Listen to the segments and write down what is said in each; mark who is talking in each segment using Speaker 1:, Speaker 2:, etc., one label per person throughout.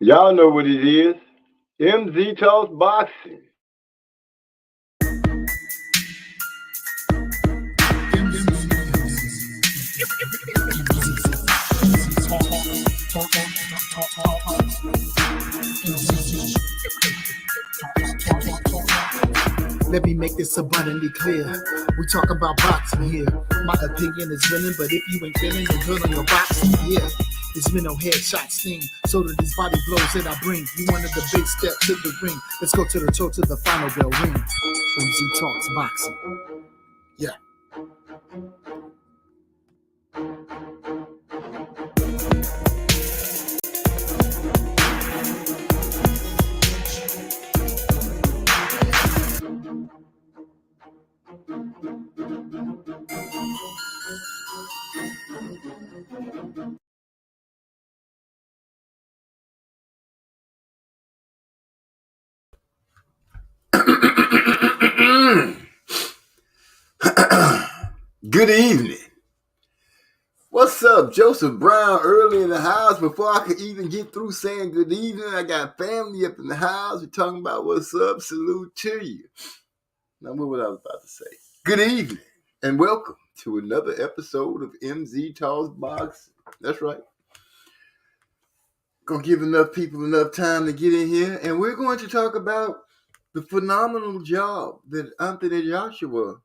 Speaker 1: Y'all know what it is. MZ Talks Boxing.
Speaker 2: Let me make this abundantly clear. We talk about boxing here. My opinion is winning, but if you ain't feeling, then good on your boxing. Yeah, this mental headshot sting. So do these body blows that I bring. You wanted the big step to the ring. Let's go to the toe to the final bell ring. MZ Talks Boxing. Yeah.
Speaker 3: Good evening. What's up? Joseph Brown early in the house. Before I could even get through saying good evening, I got family up in the house. We're talking about what's up. Salute to you. Now, what I was about to say. Good evening and welcome to another episode of MZ Talks Boxing. That's right. Gonna give enough people enough time to get in here, and we're going to talk about the phenomenal job that Anthony Joshua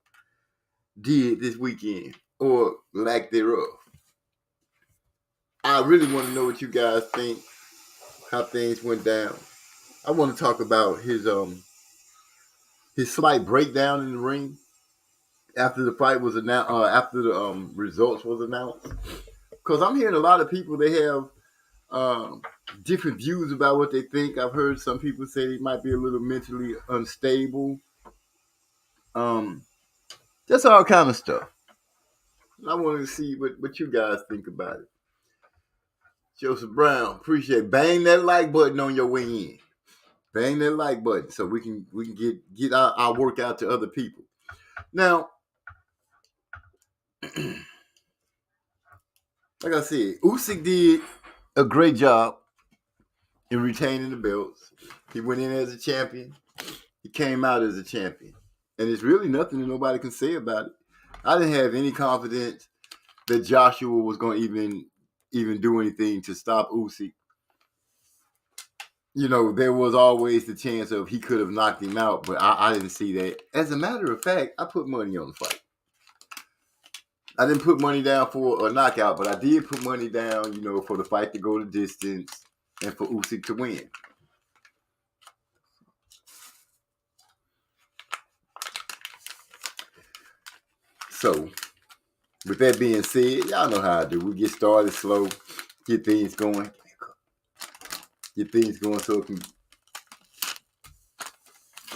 Speaker 3: did this weekend, or lack thereof. I really want to know what you guys think, how things went down. I want to talk about his slight breakdown in the ring after the fight was announced, after the results was announced. Because I'm hearing a lot of people, they have different views about what they think. I've heard some people say he might be a little mentally unstable. Just all kind of stuff. I want to see what you guys think about it. Joseph Brown, appreciate it. Bang that like button on your way in. Bang that like button so we can get our work out to other people. Now, like I said, Usyk did a great job in retaining the belts. He went in as a champion. He came out as a champion. And there's really nothing that nobody can say about it. I didn't have any confidence that Joshua was going to even do anything to stop Usyk. You know, there was always the chance of he could have knocked him out, but I didn't see that. As a matter of fact, I put money on the fight. I didn't put money down for a knockout, but I did put money down, for the fight to go the distance and for Usyk to win. So, with that being said, y'all know how I do. We get started slow, get things going. So it can...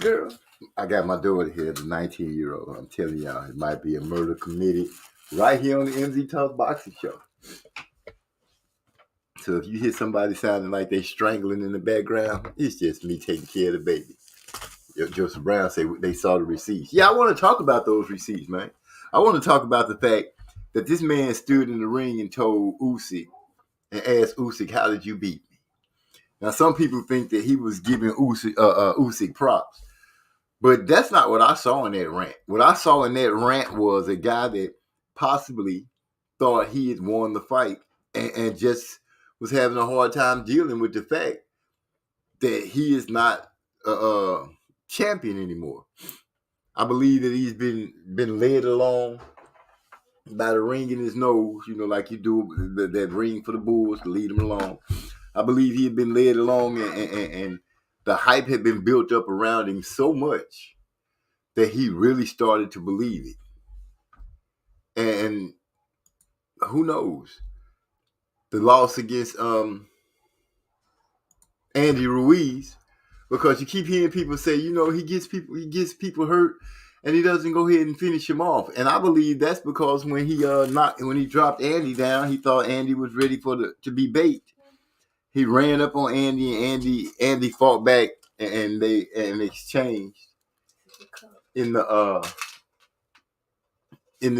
Speaker 3: Girl, I got my daughter here, the 19-year-old. I'm telling y'all, it might be a murder committed right here on the MZ Talk Boxing Show. So if you hear somebody sounding like they strangling in the background, it's just me taking care of the baby. Joseph Brown say they saw the receipts. Yeah, I want to talk about those receipts, man. I want to talk about the fact that this man stood in the ring and told Usyk and asked Usyk, "How did you beat me?" Now, some people think that he was giving Usyk props, but that's not what I saw in that rant. What I saw in that rant was a guy that possibly thought he had won the fight and just was having a hard time dealing with the fact that he is not a champion anymore. I believe that he's been led along by the ring in his nose, like you do that ring for the bulls to lead them along. I believe he had been led along and the hype had been built up around him so much that he really started to believe it. And who knows? The loss against Andy Ruiz, because you keep hearing people say, he gets people hurt and he doesn't go ahead and finish him off. And I believe that's because when he dropped Andy down, he thought Andy was ready to be bait. He ran up on Andy and Andy fought back and they exchanged in the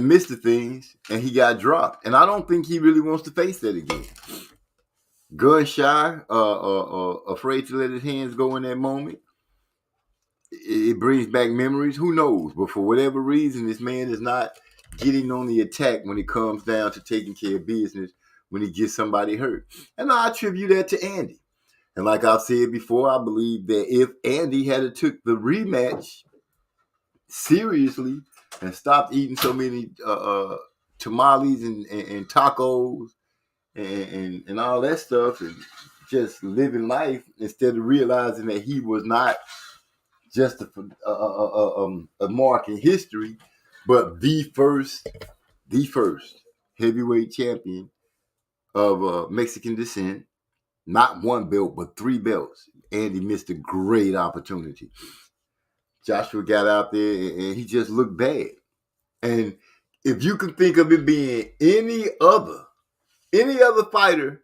Speaker 3: midst of things, and he got dropped. And I don't think he really wants to face that again. gun shy, afraid to let his hands go in that moment. It brings back memories. Who knows? But for whatever reason, this man is not getting on the attack when it comes down to taking care of business when he gets somebody hurt. And I attribute that to Andy. And like I've said before, I believe that if Andy had took the rematch seriously and stopped eating so many tamales and tacos and all that stuff and just living life instead of realizing that he was not just a mark in history, but the first heavyweight champion of Mexican descent. Not one belt, but 3 belts. Andy missed a great opportunity. Joshua got out there and he just looked bad. And if you can think of it being any other fighter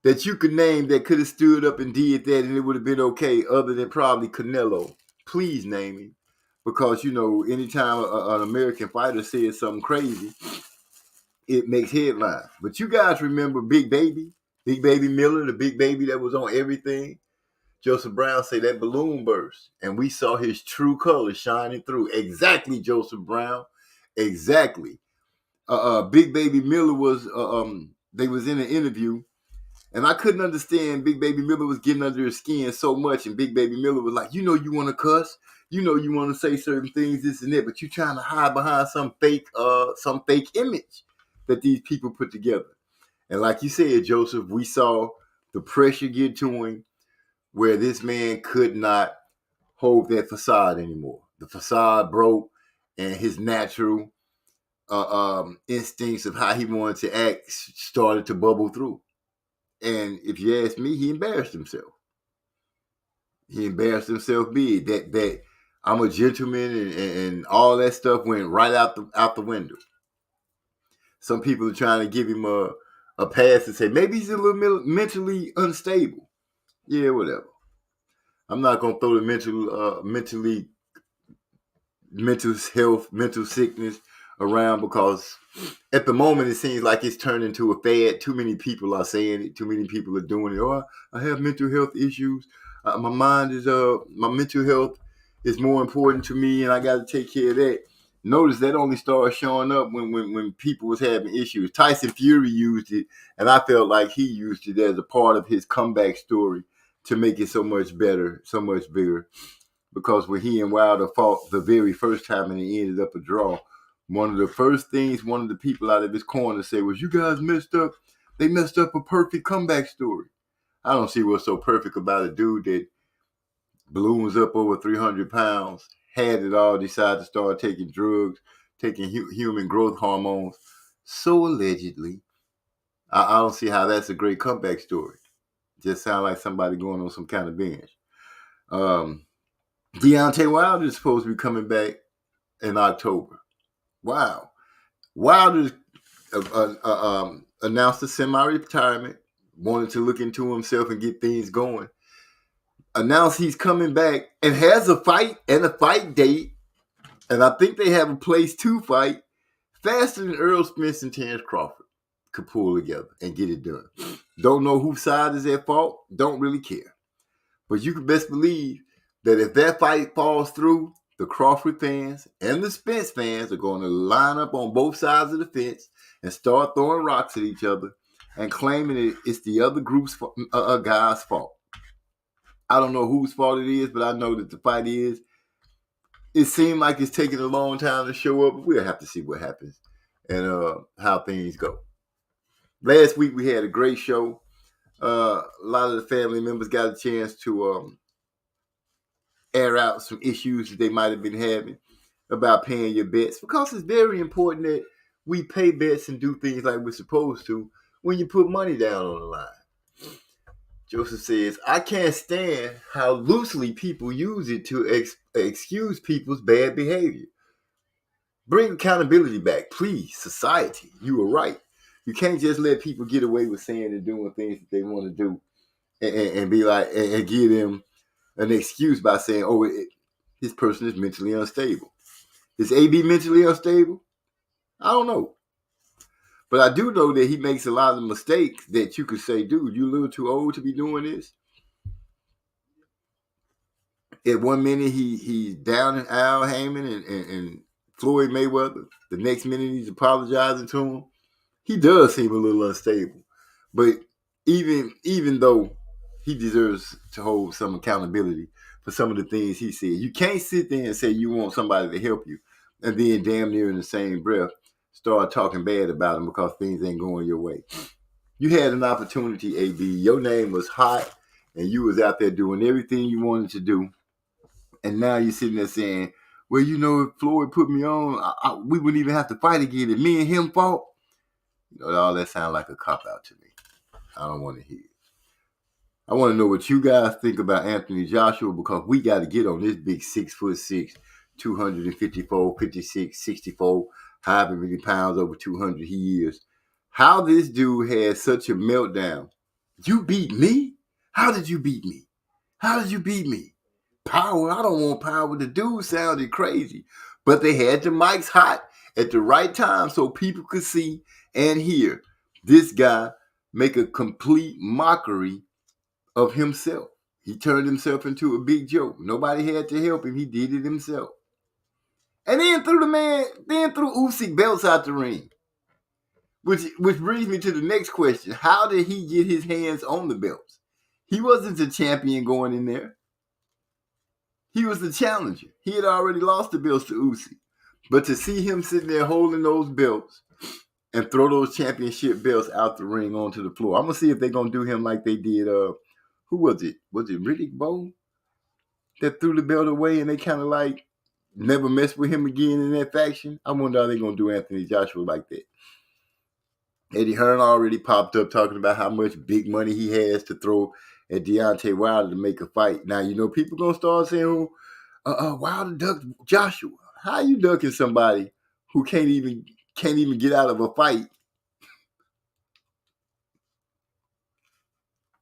Speaker 3: that you could name that could have stood up and did that and it would have been okay, other than probably Canelo, please name him. Because, you know, anytime an American fighter says something crazy, it makes headlines. But you guys remember Big Baby Miller, the big baby that was on everything? Joseph Brown say that balloon burst, and we saw his true colors shining through. Exactly, Joseph Brown. Exactly. Big Baby Miller was, they was in an interview, and I couldn't understand Big Baby Miller was getting under his skin so much, and Big Baby Miller was like, you know you want to cuss, you know you want to say certain things, this and that, but you're trying to hide behind some fake image that these people put together. And like you said, Joseph, we saw the pressure get to him where this man could not hold that facade anymore. The facade broke, and his natural instincts of how he wanted to act started to bubble through. And if you ask me, he embarrassed himself. He embarrassed himself big. That I'm a gentleman and all that stuff went right out the window. Some people are trying to give him a pass and say maybe he's a little mentally unstable. Yeah, whatever. I'm not gonna throw the mental health, mental sickness around because at the moment it seems like it's turned into a fad. Too many people are saying it. Too many people are doing it. Oh, I have mental health issues. My mind is my mental health is more important to me, and I got to take care of that. Notice that only started showing up when people was having issues. Tyson Fury used it, and I felt like he used it as a part of his comeback story to make it so much better, so much bigger. Because when he and Wilder fought the very first time and it ended up a draw, one of the first things one of the people out of his corner said was, you guys messed up. They messed up a perfect comeback story. I don't see what's so perfect about a dude that balloons up over 300 pounds, had it all, decided to start taking drugs, taking human growth hormones. So allegedly, I don't see how that's a great comeback story. Just sound like somebody going on some kind of binge. Deontay Wilder is supposed to be coming back in October. Wow. Wilder announced a semi-retirement, wanted to look into himself and get things going. Announced he's coming back and has a fight and a fight date. And I think they have a place to fight faster than Errol Spence and Terence Crawford could pull together and get it done. Don't know whose side is at fault. Don't really care. But you can best believe that if that fight falls through, the Crawford fans and the Spence fans are going to line up on both sides of the fence and start throwing rocks at each other and claiming it's the other group's guy's fault. I don't know whose fault it is, but I know that the fight is. It seemed like it's taking a long time to show up, but we'll have to see what happens and how things go. Last week we had a great show. A lot of the family members got a chance to air out some issues that they might have been having about paying your bets, because it's very important that we pay bets and do things like we're supposed to when you put money down on the line. Joseph says, I can't stand how loosely people use it to excuse people's bad behavior. Bring accountability back, please, society. You were right. You can't just let people get away with saying and doing things that they want to do and be like, and give them an excuse by saying, oh, this person is mentally unstable. Is AB mentally unstable? I don't know. But I do know that he makes a lot of mistakes that you could say, dude, you a little too old to be doing this. At one minute, he's down in Al Heyman and Floyd Mayweather. The next minute, he's apologizing to him. He does seem a little unstable. But even though he deserves to hold some accountability for some of the things he said, you can't sit there and say you want somebody to help you and then damn near in the same breath start talking bad about him because things ain't going your way. You had an opportunity, AB. Your name was hot, and you was out there doing everything you wanted to do. And now you're sitting there saying, well, you know, if Floyd put me on, we wouldn't even have to fight again. If me and him fought, you know, all that sounds like a cop-out to me. I don't want to hear it. I want to know what you guys think about Anthony Joshua, because we got to get on this big 6'6", 254, 56, 64, however many pounds over 200 he is. How this dude had such a meltdown. You beat me? How did you beat me? How did you beat me? Power? I don't want power. The dude sounded crazy. But they had the mics hot at the right time so people could see and hear this guy make a complete mockery of himself. He turned himself into a big joke. Nobody had to help him. He did it himself. And then threw Usyk belts out the ring. Which brings me to the next question. How did he get his hands on the belts? He wasn't the champion going in there. He was the challenger. He had already lost the belts to Usyk. But to see him sitting there holding those belts and throw those championship belts out the ring onto the floor. I'm going to see if they're going to do him like they did, who was it? Was it Riddick Bowe that threw the belt away and they kind of like never messed with him again in that faction? I wonder how they're going to do Anthony Joshua like that. Eddie Hearn already popped up talking about how much big money he has to throw at Deontay Wilder to make a fight. Now, you know, people going to start saying, Wilder ducked Joshua. How you ducking somebody who can't even get out of a fight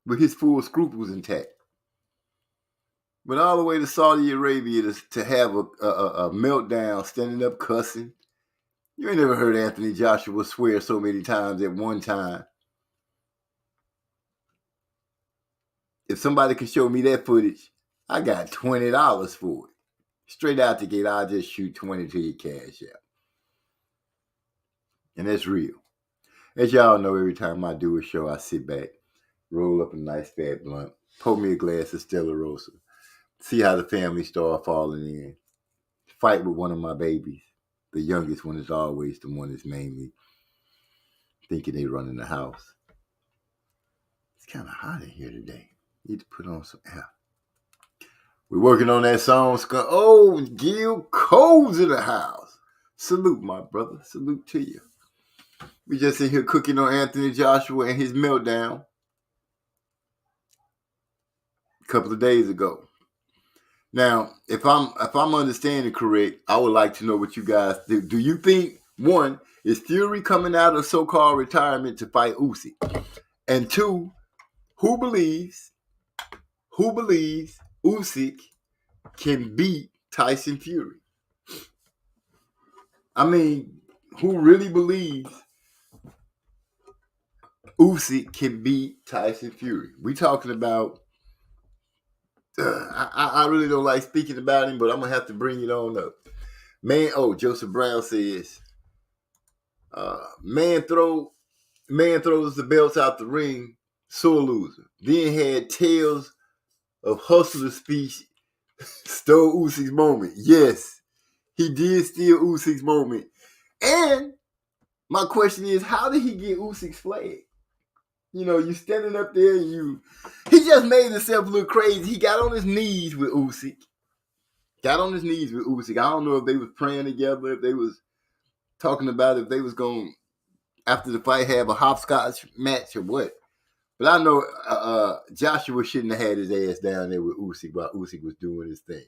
Speaker 3: with his full scruples intact? Went all the way to Saudi Arabia to have a meltdown, standing up cussing. You ain't never heard Anthony Joshua swear so many times at one time. If somebody can show me that footage, I got $20 for it. Straight out the gate, I'll just shoot 20 to your cash out. And that's real. As y'all know, every time I do a show, I sit back, roll up a nice fat blunt, pour me a glass of Stella Rosa, see how the family start falling in, fight with one of my babies. The youngest one is always the one that's mainly thinking they running the house. It's kind of hot in here today. Need to put on some air. We're working on that song. Oh, Gil Cole's in the house. Salute, my brother. Salute to you. We just in here cooking on Anthony Joshua and his meltdown a couple of days ago. Now, if I'm understanding correct, I would like to know what you guys do. Do you think, one, is Fury coming out of so-called retirement to fight Usyk? And two, who believes Usyk can beat Tyson Fury? I mean, who really believes Usyk can beat Tyson Fury? We talking about, I really don't like speaking about him, but I'm going to have to bring it on up. Joseph Brown says, man throws the belts out the ring, sore loser. Then had tales of hustler speech, stole Usyk's moment. Yes, he did steal Usyk's moment. And my question is, how did he get Usyk's flag? You know, you standing up there, he just made himself look crazy. He got on his knees with Usyk. I don't know if they was praying together, if they was talking about if they was going, after the fight, have a hopscotch match or what. But I know Joshua shouldn't have had his ass down there with Usyk while Usyk was doing his thing.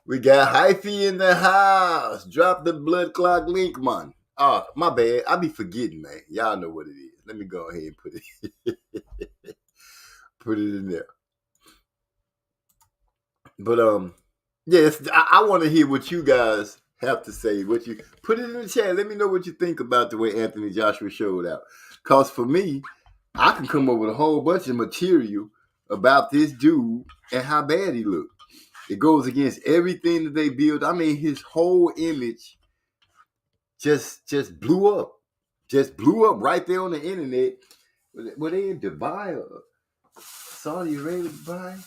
Speaker 3: We got Hyphy in the house. Drop the blood clot link, man. Oh, my bad. I be forgetting, man. Y'all know what it is. Let me go ahead and put it in there. But yes, I want to hear what you guys have to say? What you put it in the chat. Let me know what you think about the way Anthony Joshua showed out. Cause for me, I can come up with a whole bunch of material about this dude and how bad he looked. It goes against everything that they built. I mean, his whole image just blew up. Just blew up right there on the internet. Were they in Dubai or Saudi Arabia, Dubai?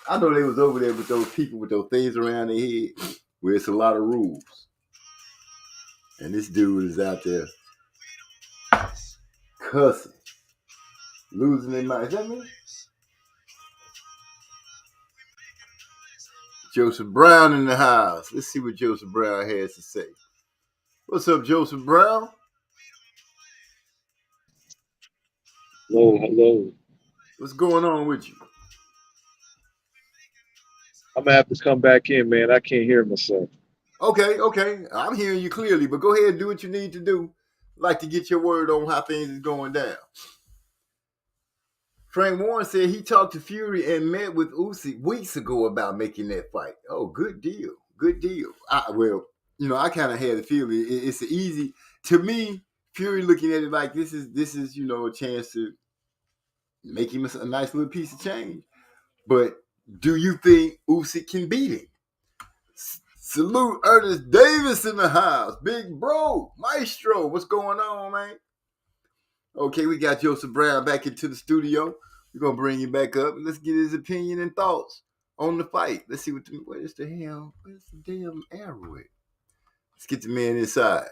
Speaker 3: I know they was over there with those people with those things around their head where it's a lot of rules. And this dude is out there cussing, losing their mind. Is that me? Joseph Brown in the house. Let's see what Joseph Brown has to say. What's up, Joseph Brown?
Speaker 4: Hello.
Speaker 3: What's going on with you?
Speaker 4: I'm gonna have to come back in, man. I can't hear myself.
Speaker 3: Okay. I'm hearing you clearly, but go ahead and do what you need to do. I'd like to get your word on how things is going down. Frank Warren said he talked to Fury and met with Usyk weeks ago about making that fight. Oh, good deal. I kind of had a feeling it's easy to me. Fury looking at it like this is a chance to make him a nice little piece of change. But do you think Usyk can beat him? Salute Ernest Davis in the house. Big bro, maestro, what's going on, man? Okay, we got Joseph Brown back into the studio. We're going to bring him back up and let's get his opinion and thoughts on the fight. Let's see where's the damn arrow at? Let's get the man inside.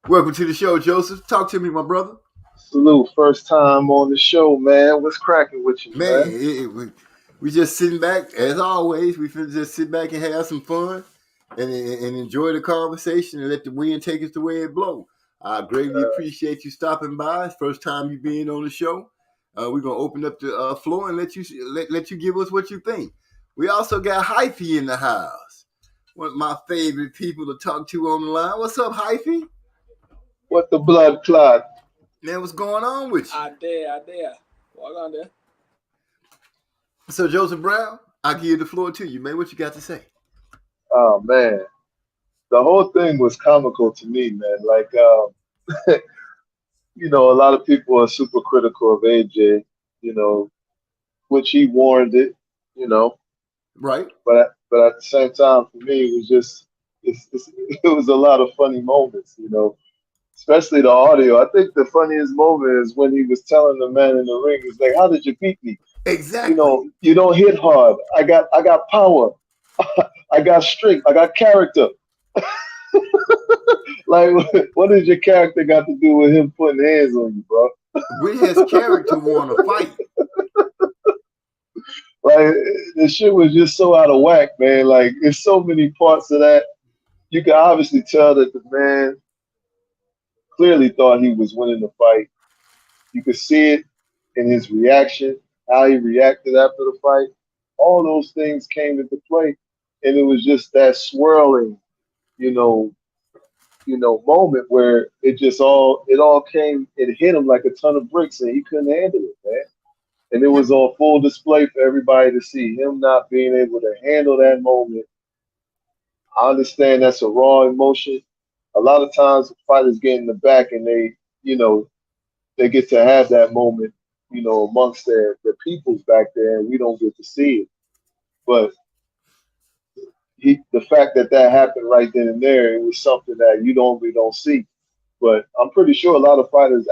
Speaker 3: Welcome to the show, Joseph. Talk to me, my brother.
Speaker 5: Salute, first time on the show, man. What's cracking with you,
Speaker 3: man? We just sitting back, as always. We finna just sit back and have some fun and enjoy the conversation and let the wind take us the way it blows. I greatly appreciate you stopping by. It's first time you being on the show. We're gonna open up the floor and let you give us what you think. We also got Hyphy in the house. One of my favorite people to talk to on the line. What's up, Hyphy?
Speaker 5: What the blood clot?
Speaker 3: Man, what's going on with you?
Speaker 6: I dare. Walk on there.
Speaker 3: So, Joseph Brown, I give the floor to you, man. What you got to say?
Speaker 5: Oh, man. The whole thing was comical to me, man. Like, a lot of people are super critical of AJ, which he warranted,
Speaker 3: Right.
Speaker 5: But at the same time, for me, it was just, it was a lot of funny moments, especially the audio. I think the funniest moment is when he was telling the man in the ring, he's like, how did you beat me?
Speaker 3: Exactly.
Speaker 5: You don't hit hard. I got power. I got strength. I got character. Like, what does your character got to do with him putting hands on you, bro?
Speaker 3: We his character want to fight.
Speaker 5: Like, the shit was just so out of whack, man. Like, there's so many parts of that. You can obviously tell that the man clearly thought he was winning the fight. You could see it in his reaction, how he reacted after the fight. All those things came into play, and it was just that swirling, moment where it all came. It hit him like a ton of bricks, and he couldn't handle it, man. And it was on full display for everybody to see. Him not being able to handle that moment. I understand that's a raw emotion. A lot of times fighters get in the back and they get to have that moment, amongst their peoples back there, and we don't get to see it. But the fact that happened right then and there, it was something that you normally don't see. But I'm pretty sure a lot of fighters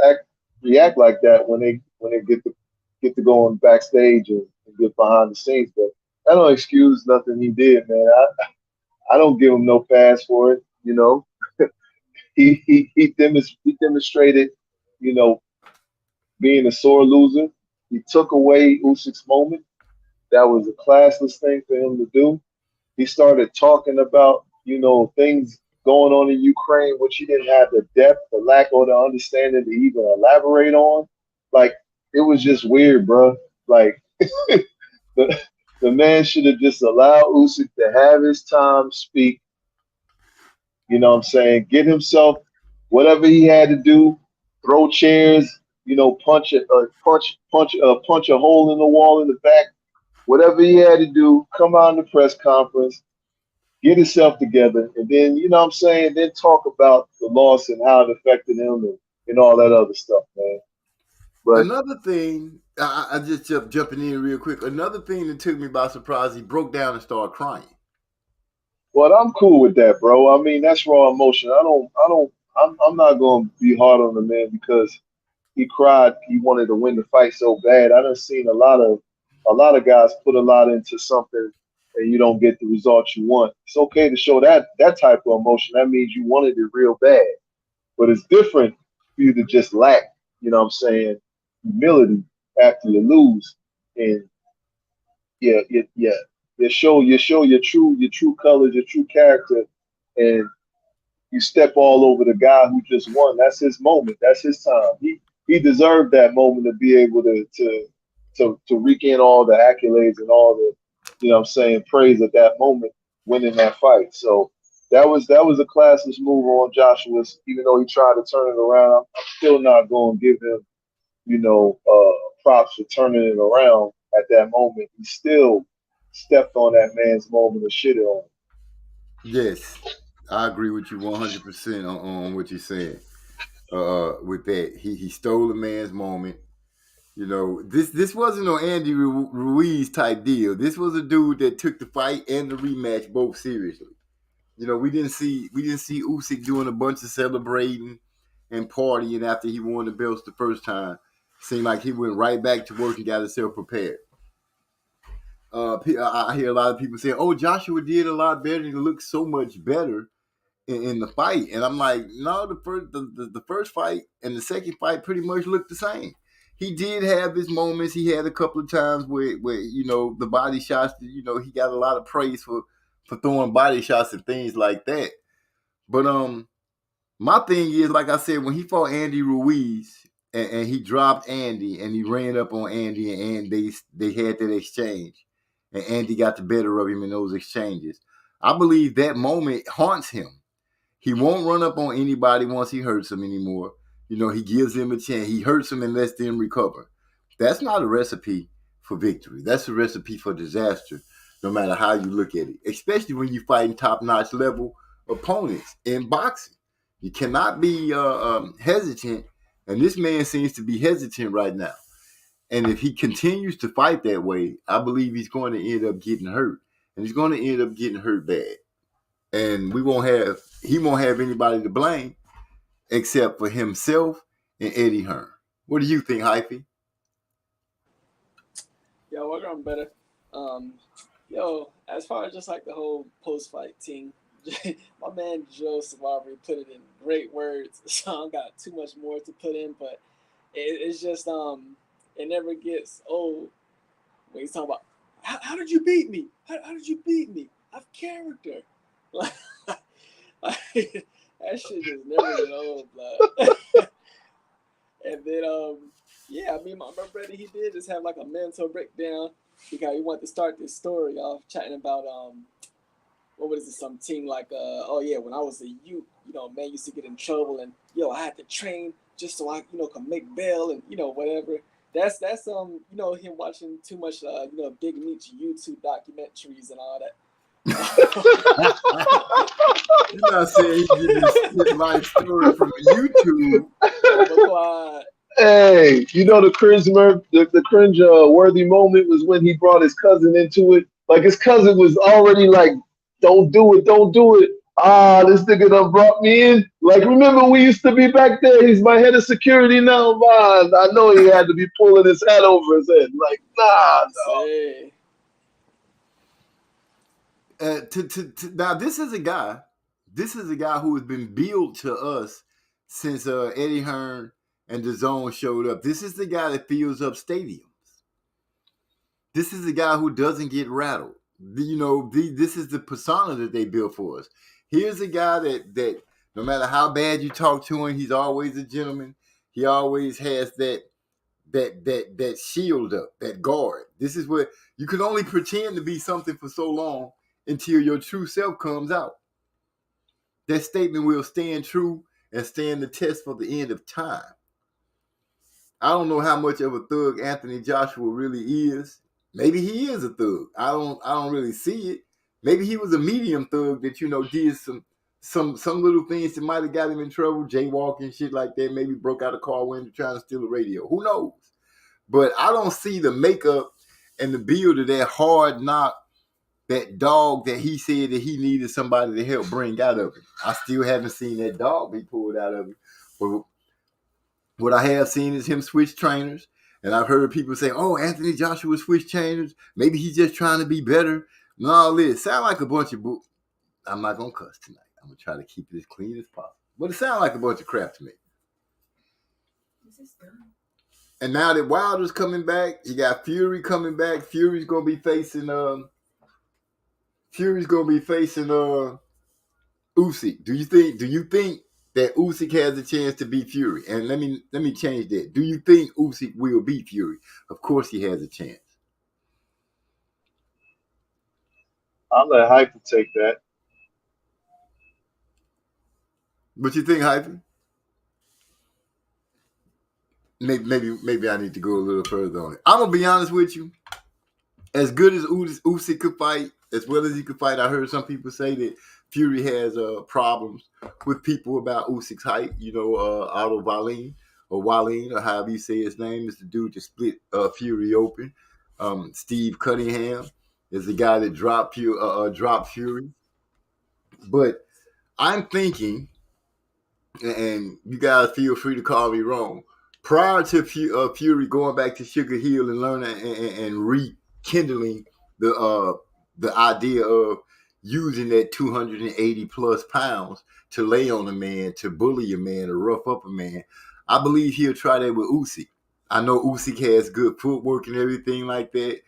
Speaker 5: react like that when they get to go on backstage and get behind the scenes. But that don't excuse nothing he did, man. I don't give him no pass for it, He demonstrated, being a sore loser. He took away Usyk's moment. That was a classless thing for him to do. He started talking about, things going on in Ukraine, which he didn't have the depth, the lack, or the understanding to even elaborate on. Like, it was just weird, bro. Like, the man should have just allowed Usyk to have his time, speak. You know what I'm saying? Get himself whatever he had to do, throw chairs, punch a hole in the wall in the back. Whatever he had to do, come out in the press conference, get himself together, and then you know what I'm saying, then talk about the loss and how it affected him and all that other stuff, man. But
Speaker 3: Another thing, I just jumping in real quick. Another thing that took me by surprise, he broke down and started crying.
Speaker 5: well, I'm cool with that, bro. I mean, that's raw emotion. I'm not gonna be hard on the man because he cried. He wanted to win the fight so bad. I done seen a lot of guys put a lot into something and you don't get the results you want. It's okay to show that type of emotion. That means you wanted it real bad. But it's different for you to just lack, you know what I'm saying, humility after you lose. And yeah. You show your true colors, your true character, and you step all over the guy who just won. That's his moment. That's his time. He deserved that moment to be able to reek in all the accolades and all the, you know what I'm saying, praise at that moment, winning that fight. So that was a classless move on Joshua's, even though he tried to turn it around. I'm still not going to give him, props for turning it around at that moment. He still stepped on that man's moment and shit on him.
Speaker 3: Yes, I agree with you 100% on what you're saying. With that, he stole a man's moment. You know, this wasn't no Andy Ruiz type deal. This was a dude that took the fight and the rematch both seriously. You know, we didn't see Usyk doing a bunch of celebrating and partying after he won the belts the first time. Seemed like he went right back to work and got himself prepared. I hear a lot of people saying, "Oh, Joshua did a lot better. He looked so much better in the fight." And I'm like, no, the first fight and the second fight pretty much looked the same. He did have his moments. He had a couple of times where the body shots. He got a lot of praise for throwing body shots and things like that. But my thing is, like I said, when he fought Andy Ruiz and he dropped Andy and he ran up on Andy and they had that exchange and Andy got the better of him in those exchanges. I believe that moment haunts him. He won't run up on anybody once he hurts them anymore. He gives them a chance. He hurts them and lets them recover. That's not a recipe for victory. That's a recipe for disaster, no matter how you look at it, especially when you're fighting top-notch level opponents in boxing. You cannot be hesitant, and this man seems to be hesitant right now. And if he continues to fight that way, I believe he's going to end up getting hurt, and he's going to end up getting hurt bad. And he won't have anybody to blame except for himself and Eddie Hearn. What do you think, Hyphy?
Speaker 6: Yo, we're going better. As far as just like the whole post-fight thing, my man Joe Savary put it in great words, so I don't got too much more to put in, but it's just it never gets old when he's talking about how did you beat me? How did you beat me? I've character. Like, that shit just never get old, blood. And then my brother, he did just have like a mental breakdown because he wanted to start this story off chatting about what was it, some team like when I was a youth, man used to get in trouble and I had to train just so I could make bail and whatever. That's him watching too much Big Meech YouTube documentaries and all that.
Speaker 3: You're not saying he did his life story from YouTube.
Speaker 5: Hey, the cringe worthy moment was when he brought his cousin into it. Like his cousin was already like, don't do it. This nigga done brought me in. Like, remember we used to be back there. He's my head of security now. Man, I know he had to be pulling his hat over his head. Like, nah, no.
Speaker 3: Now this is a guy who has been billed to us since Eddie Hearn and DAZN showed up. This is the guy that fills up stadiums. This is the guy who doesn't get rattled. This is the persona that they built for us. Here's a guy that no matter how bad you talk to him, he's always a gentleman. He always has that shield up, that guard. This is where you can only pretend to be something for so long until your true self comes out. That statement will stand true and stand the test for the end of time. I don't know how much of a thug Anthony Joshua really is. Maybe he is a thug. I don't really see it. Maybe he was a medium thug that, did some little things that might have got him in trouble, jaywalking, shit like that. Maybe broke out a car window trying to steal a radio. Who knows? But I don't see the makeup and the build of that hard knock, that dog that he said that he needed somebody to help bring out of him. I still haven't seen that dog be pulled out of him. But what I have seen is him switch trainers. And I've heard people say, oh, Anthony Joshua switched trainers. Maybe he's just trying to be better. And all this. Sound like a bunch of books. I'm not going to cuss tonight. I'm going to try to keep it as clean as possible. But it sounds like a bunch of crap to me. And now that Wilder's coming back, you got Fury coming back. Fury's going to be facing Usyk. Do you think that Usyk has a chance to beat Fury? And let me change that. Do you think Usyk will beat Fury? Of course he has a chance.
Speaker 5: I'll let Hyper take that.
Speaker 3: What you think, Hyper? Maybe I need to go a little further on it. I'm gonna be honest with you. As good as Usyk could fight, as well as he could fight, I heard some people say that Fury has problems with people about Usyk's height. Otto Wallin, or however you say his name, is the dude that split Fury open. Steve Cunningham is the guy that dropped Fury. But I'm thinking, and you guys feel free to call me wrong, prior to Fury going back to Sugar Hill and learning and rekindling the idea of using that 280 plus pounds to lay on a man, to bully a man, to rough up a man, I believe he'll try that with Usyk. I know Usyk has good footwork and everything like that,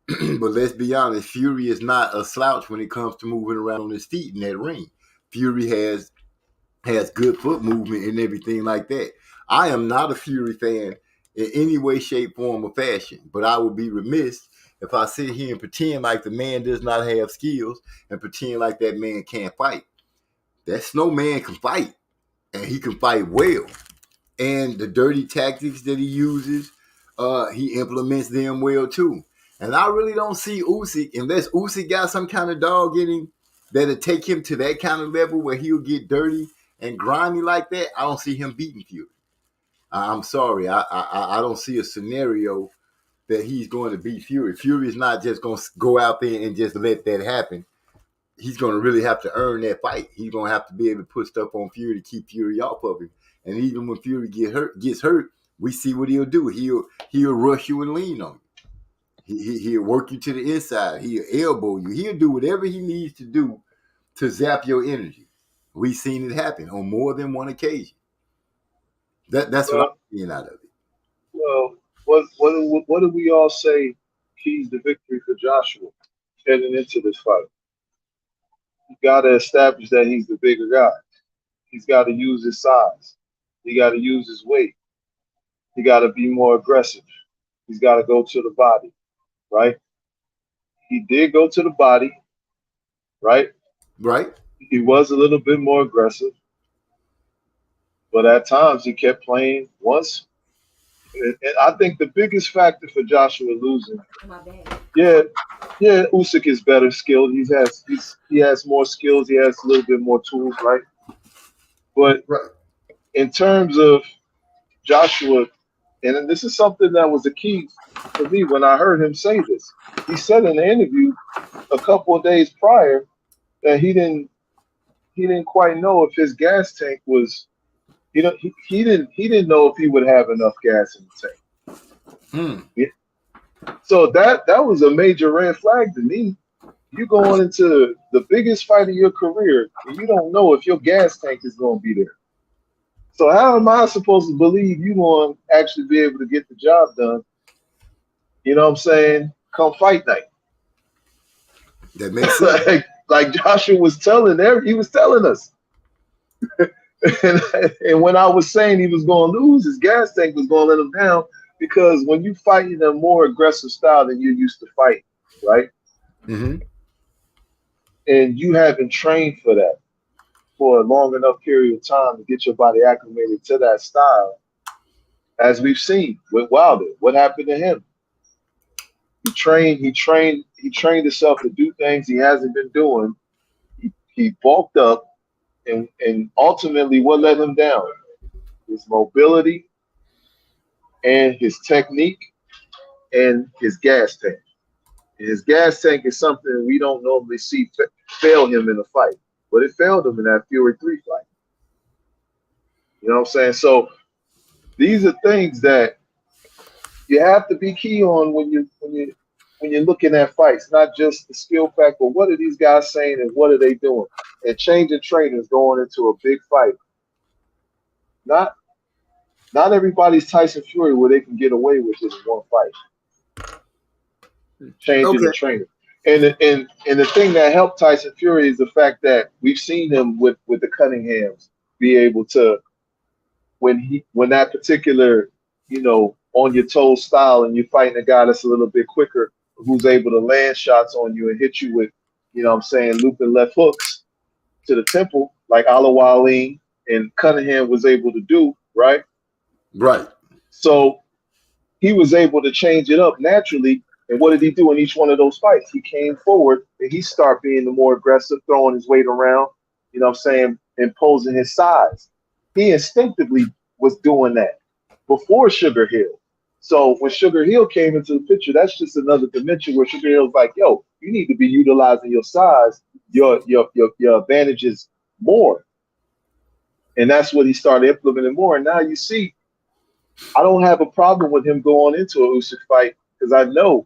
Speaker 3: but let's be honest, Fury is not a slouch when it comes to moving around on his feet in that ring. Fury has good foot movement and everything like that. I am not a Fury fan in any way, shape, form, or fashion, but I would be remiss if I sit here and pretend like the man does not have skills and pretend like that man can't fight. That snowman can fight, and he can fight well. And the dirty tactics that he uses, he implements them well too. And I really don't see Usyk, unless Usyk got some kind of dog in him that'll take him to that kind of level where he'll get dirty and grimy like that. I don't see him beating Fury. I'm sorry. I don't see a scenario that he's going to beat Fury. Fury is not just going to go out there and just let that happen. He's going to really have to earn that fight. He's going to have to be able to put stuff on Fury to keep Fury off of him. And even when Fury gets hurt, we see what he'll do. He'll rush you and lean on you. He'll work you to the inside. He'll elbow you. He'll do whatever he needs to do to zap your energy. We've seen it happen on more than one occasion. That's what I'm seeing out of it.
Speaker 5: Well, what do we all say keys to victory for Joshua heading into this fight? You got to establish that he's the bigger guy. He's got to use his size. He got to use his weight. He got to be more aggressive. He's got to go to the body, right? He did go to the body, right?
Speaker 3: Right.
Speaker 5: He was a little bit more aggressive, but at times he kept playing once. And I think the biggest factor for Joshua losing, Usyk is better skilled. He has more skills. He has a little bit more tools, right? But in terms of Joshua, and this is something that was a key for me when I heard him say this. He said in the interview a couple of days prior that he didn't quite know if his gas tank was. He didn't know if he would have enough gas in the tank. Yeah. So that was a major red flag to me. You going into the biggest fight of your career, and you don't know if your gas tank is going to be there. So how am I supposed to believe you going to actually be able to get the job done? You know what I'm saying? Come fight night.
Speaker 3: That makes sense.
Speaker 5: like Joshua was telling us. And when I was saying he was going to lose, his gas tank was going to let him down, because when you fight in a more aggressive style than you're used to fighting, right?
Speaker 3: Mm-hmm.
Speaker 5: And you haven't trained for that for a long enough period of time to get your body acclimated to that style, as we've seen with Wilder. What happened to him? He trained himself to do things he hasn't been doing. He bulked up, and ultimately, what let him down? His mobility and his technique and his gas tank. And his gas tank is something we don't normally see fail him in a fight, but it failed him in that Fury 3 fight. You know what I'm saying? So these are things that you have to be key on when you're looking at fights, not just the skill factor, but what are these guys saying and what are they doing? And changing trainers going into a big fight. Not everybody's Tyson Fury where they can get away with just one fight. Changing the trainer. And the thing that helped Tyson Fury is the fact that we've seen him with the Cunninghams be able to, when that particular, on your toes style, and you're fighting a guy that's a little bit quicker, who's able to land shots on you and hit you with, looping left hooks to the temple, like Alawali and Cunningham was able to do, right?
Speaker 3: Right.
Speaker 5: So he was able to change it up naturally. And what did he do in each one of those fights? He came forward and he started being the more aggressive, throwing his weight around, imposing his size. He instinctively was doing that before Sugar Hill. So when Sugar Hill came into the picture, that's just another dimension where Sugar Hill's like, yo, you need to be utilizing your size, your advantages more. And that's what he started implementing more. And now you see, I don't have a problem with him going into a Usyk fight because I know,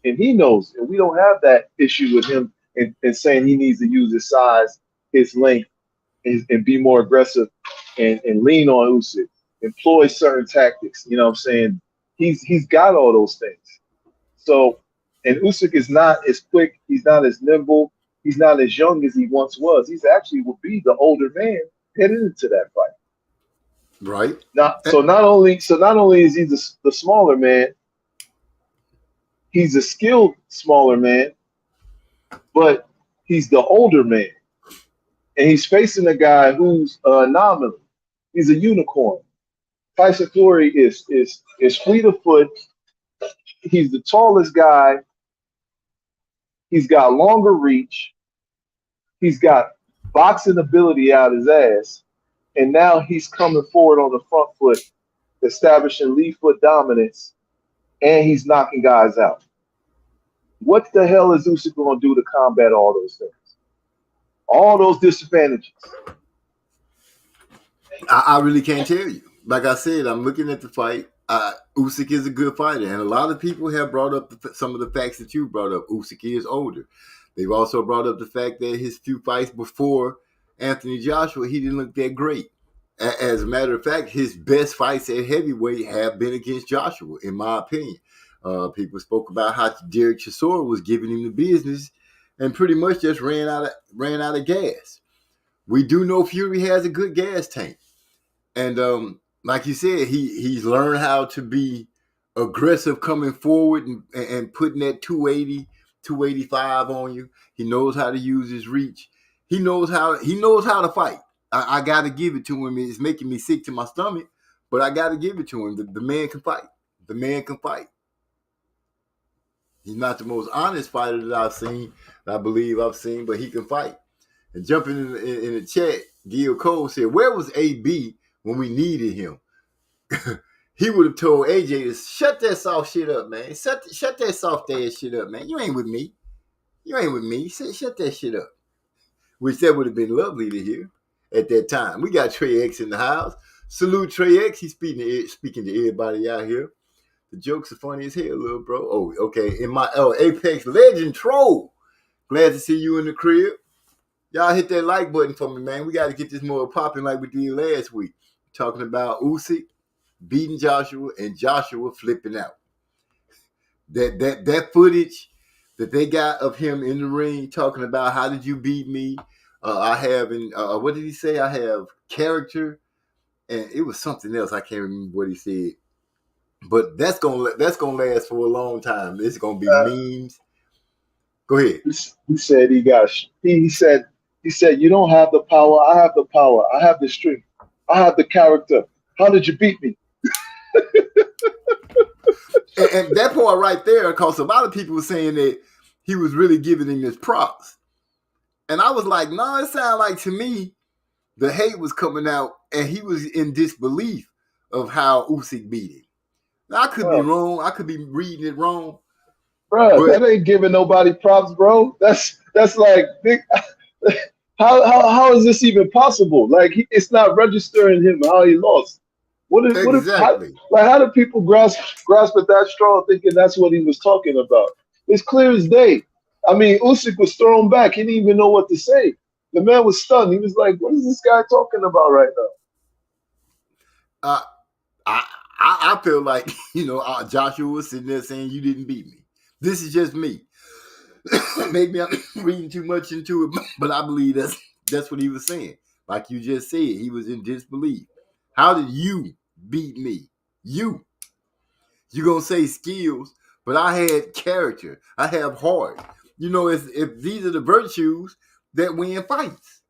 Speaker 5: and he knows, and we don't have that issue with him and saying he needs to use his size, his length, and be more aggressive and lean on Usyk, employ certain tactics. You know what I'm saying? He's got all those things. So, and Usyk is not as quick, he's not as nimble, he's not as young as he once was. He's actually will be the older man heading into that fight.
Speaker 3: Right.
Speaker 5: So not only is he the smaller man, he's a skilled smaller man, but he's the older man. And he's facing a guy who's an anomaly. He's a unicorn. Tyson Fury is fleet of foot. He's the tallest guy. He's got longer reach. He's got boxing ability out his ass. And now he's coming forward on the front foot, establishing lead foot dominance, and he's knocking guys out. What the hell is Usyk going to do to combat all those things? All those disadvantages?
Speaker 3: I really can't tell you. Like I said, I'm looking at the fight. Usyk is a good fighter, and a lot of people have brought up some of the facts that you brought up. Usyk is older. They've also brought up the fact that his few fights before Anthony Joshua, he didn't look that great. As a matter of fact, his best fights at heavyweight have been against Joshua, in my opinion. People spoke about how Derek Chisora was giving him the business and pretty much just ran out of gas. We do know Fury has a good gas tank. And like you said, he's learned how to be aggressive coming forward and putting that 280, 285 on you. He knows how to use his reach. He knows how to fight. I got to give it to him. It's making me sick to my stomach, but I got to give it to him. The man can fight. The man can fight. He's not the most honest fighter that I've seen, that I believe I've seen, but he can fight. And jumping in the chat, Gil Cole said, where was AB when we needed him? He would have told AJ to shut that soft shit up, man. Shut that soft ass shit up, man. You ain't with me. Shut that shit up. Which that would have been lovely to hear at that time. We got Trey X in the house. Salute Trey X. He's speaking to everybody out here. The jokes are funny as hell, little bro. Oh, okay. In my Apex Legend Troll. Glad to see you in the crib. Y'all hit that like button for me, man. We got to get this more popping like we did last week. Talking about Usyk beating Joshua and Joshua flipping out. That footage that they got of him in the ring talking about how did you beat me? I have what did he say? I have character, and it was something else. I can't remember what he said. But that's gonna last for a long time. It's gonna be memes. Go ahead.
Speaker 5: He said he said you don't have the power. I have the power. I have the strength. I have the character. How did you beat me?
Speaker 3: And that part right there, because a lot of people were saying that he was really giving him his props. And I was like, no, it sounded like to me the hate was coming out and he was in disbelief of how Usyk beat him. Now, I could be wrong. I could be reading it wrong.
Speaker 5: Bro, that ain't giving nobody props, bro. That's like how is this even possible? Like it's not registering him how he lost. What
Speaker 3: Exactly.
Speaker 5: How do people grasp at that straw thinking that's what he was talking about? It's clear as day. I mean, Usyk was thrown back. He didn't even know what to say. The man was stunned. He was like, "What is this guy talking about right now?"
Speaker 3: I feel like Joshua was sitting there saying you didn't beat me. This is just me. Maybe I'm reading too much into it, but I believe that's what he was saying. Like you just said, he was in disbelief. How did you beat me? You're going to say skills, but I had character. I have heart. If these are the virtues that win fights.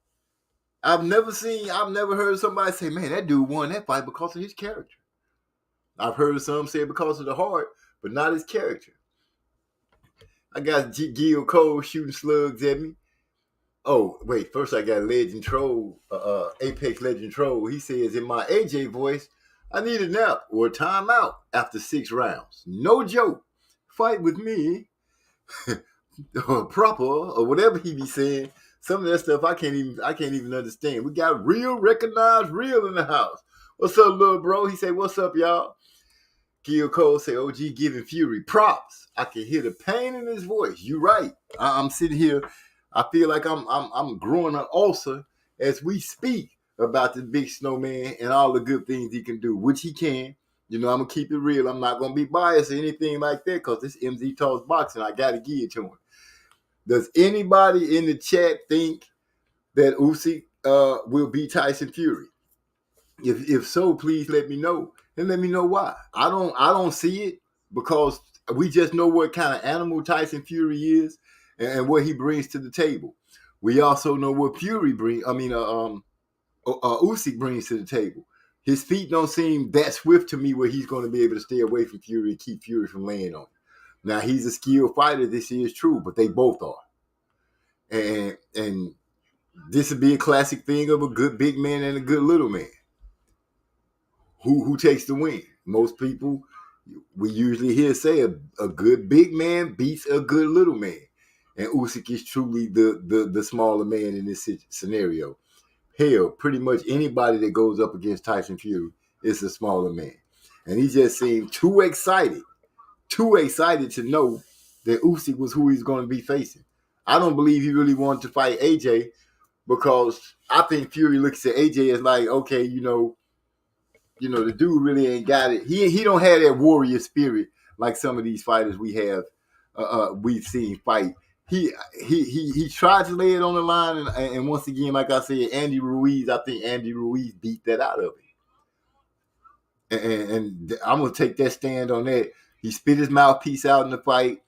Speaker 3: I've never heard somebody say, man, that dude won that fight because of his character. I've heard some say because of the heart, but not his character. I got Gil Cole shooting slugs at me. Oh, wait, first I got Legend Troll, Apex Legend Troll. He says, in my AJ voice, I need a nap or a timeout after 6 rounds. No joke. Fight with me. Or proper, or whatever he be saying. Some of that stuff I can't even understand. We got recognized real in the house. What's up, little bro? He say, what's up, y'all? Gil Cole say, OG giving Fury props. I can hear the pain in his voice. You right. I'm sitting here. I feel like I'm growing an ulcer as we speak about the big snowman and all the good things he can do, which he can. I'm going to keep it real. I'm not going to be biased or anything like that because this MZ Talks Boxing, I got to give it to him. Does anybody in the chat think that Usyk will beat Tyson Fury? If so, please let me know and let me know why. I don't see it because we just know what kind of animal Tyson Fury is and what he brings to the table. We also know what Usyk brings to the table. His feet don't seem that swift to me where he's going to be able to stay away from Fury and keep Fury from laying on him. Now, he's a skilled fighter. This is true, but they both are. And this would be a classic thing of a good big man and a good little man. Who takes the win? Most people, we usually hear say a good big man beats a good little man. And Usyk is truly the smaller man in this scenario. Hell, pretty much anybody that goes up against Tyson Fury is a smaller man. And he just seemed too excited to know that Usyk was who he's going to be facing. I don't believe he really wanted to fight AJ because I think Fury looks at AJ as like, okay, the dude really ain't got it. He don't have that warrior spirit like some of these fighters we've seen fight. He tried to lay it on the line, and once again, like I said, I think Andy Ruiz beat that out of him. And I'm gonna take that stand on that. He spit his mouthpiece out in the fight.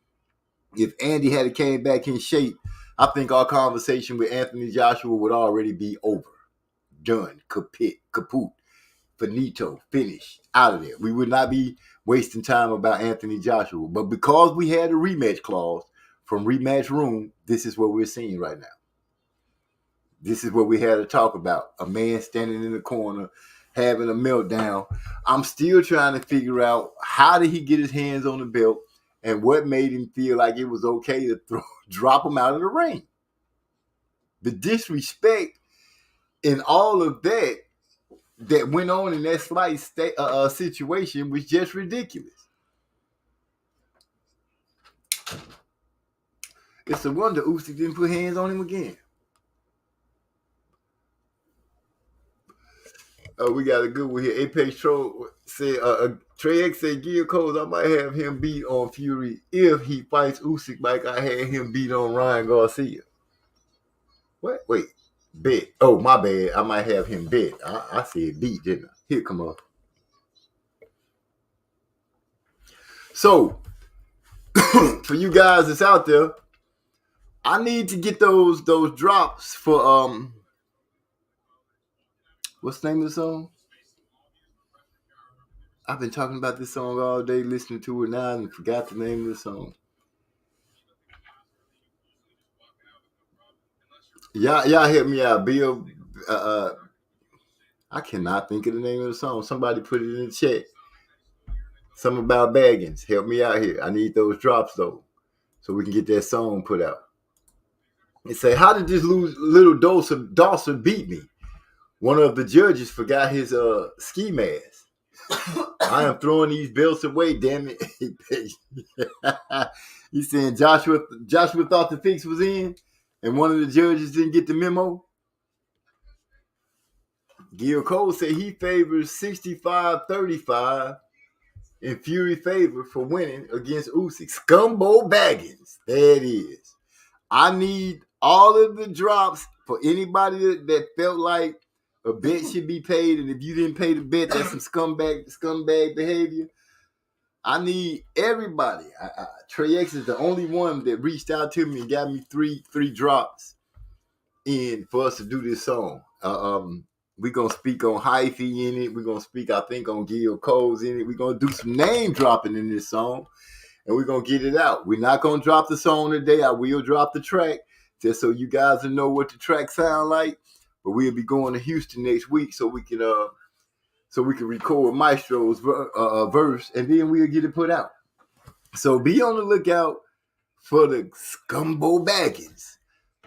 Speaker 3: If Andy had came back in shape, I think our conversation with Anthony Joshua would already be over, done, kaput, finito, finished, out of there. We would not be wasting time about Anthony Joshua. But because we had a rematch clause from Rematch Room, this is what we're seeing right now. This is what we had to talk about. A man standing in the corner, having a meltdown. I'm still trying to figure out how did he get his hands on the belt and what made him feel like it was okay to drop him out of the ring. The disrespect in all of that went on in that slight situation was just ridiculous. It's a wonder Usyk didn't put hands on him again. We got a good one here. Apex Troll said, Trey X said, Gil Cole, I might have him beat on Fury if he fights Usyk like I had him beat on Ryan Garcia. What? Wait. Bet. Oh, my bad. I might have him bet. I said beat, didn't I? Here, come on. So, for you guys that's out there, I need to get those drops for what's the name of the song? I've been talking about this song all day, listening to it now, and forgot the name of the song. Y'all help me out, Bill. I cannot think of the name of the song. Somebody put it in the chat. Something about Baggins. Help me out here. I need those drops though, so we can get that song put out. They say, how did this little Dawson beat me? One of the judges forgot his ski mask. I am throwing these belts away, damn it. He's saying Joshua thought the fix was in, and one of the judges didn't get the memo. Gil Cole said he favors 65-35 in Fury favor for winning against Usyk. Scumbo Baggins. There it is. I need all of the drops for anybody that felt like a bet should be paid, and if you didn't pay the bet, that's some scumbag behavior. I need everybody. Trey X is the only one that reached out to me and got me three drops in for us to do this song. We're going to speak on Hyphy in it. We're going to speak, I think, on Gil Cole's in it. We're going to do some name dropping in this song, and we're going to get it out. We're not going to drop the song today. I will drop the track just so you guys will know what the track sound like. But we'll be going to Houston next week so we can record Maestro's verse, and then we'll get it put out. So be on the lookout for the Scumbo Baggins.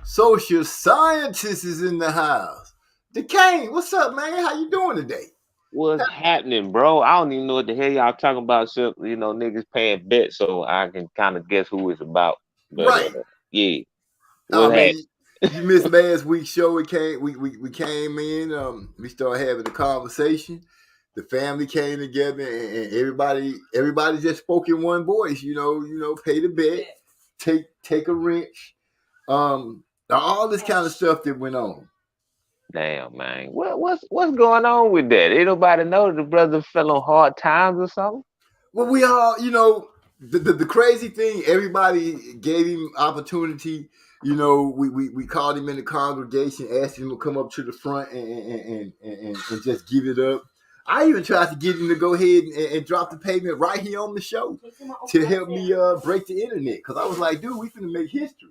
Speaker 3: Social scientist is in the house. DeCane, what's up, man? How you doing today?
Speaker 7: What's happening, bro? I don't even know what the hell y'all talking about. So, niggas paying bets, so I can kind of guess who it's about. But,
Speaker 3: right.
Speaker 7: Yeah.
Speaker 3: You missed last week's show. We came in. We started having a conversation. The family came together, and everybody just spoke in one voice. Pay the bet, take a wrench, all this kind of stuff that went on.
Speaker 7: Damn, man, what's going on with that? Ain't nobody know the brother fell on hard times or something?
Speaker 3: Well, we all, the crazy thing. Everybody gave him opportunity. We called him in the congregation, asked him to come up to the front and just give it up. I even tried to get him to go ahead and drop the payment right here on the show to help me break the internet, because I was like, dude, we finna make history.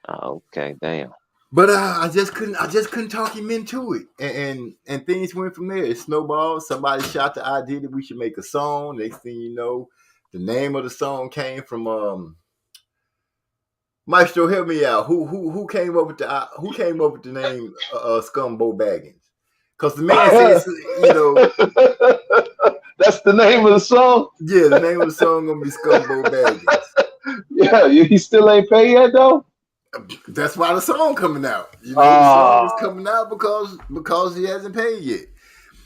Speaker 7: Oh, okay, damn.
Speaker 3: But I just couldn't talk him into it, and things went from there. It snowballed. Somebody shot the idea that we should make a song. Next thing you know, the name of the song came from Maestro, help me out. Who came up with the name Scumbo Baggins? Because the man says,
Speaker 5: that's the name of the song.
Speaker 3: Yeah, the name of the song gonna be Scumbo Baggins.
Speaker 5: Yeah, he still ain't paid yet though.
Speaker 3: That's why the song coming out. The song is coming out because he hasn't paid yet.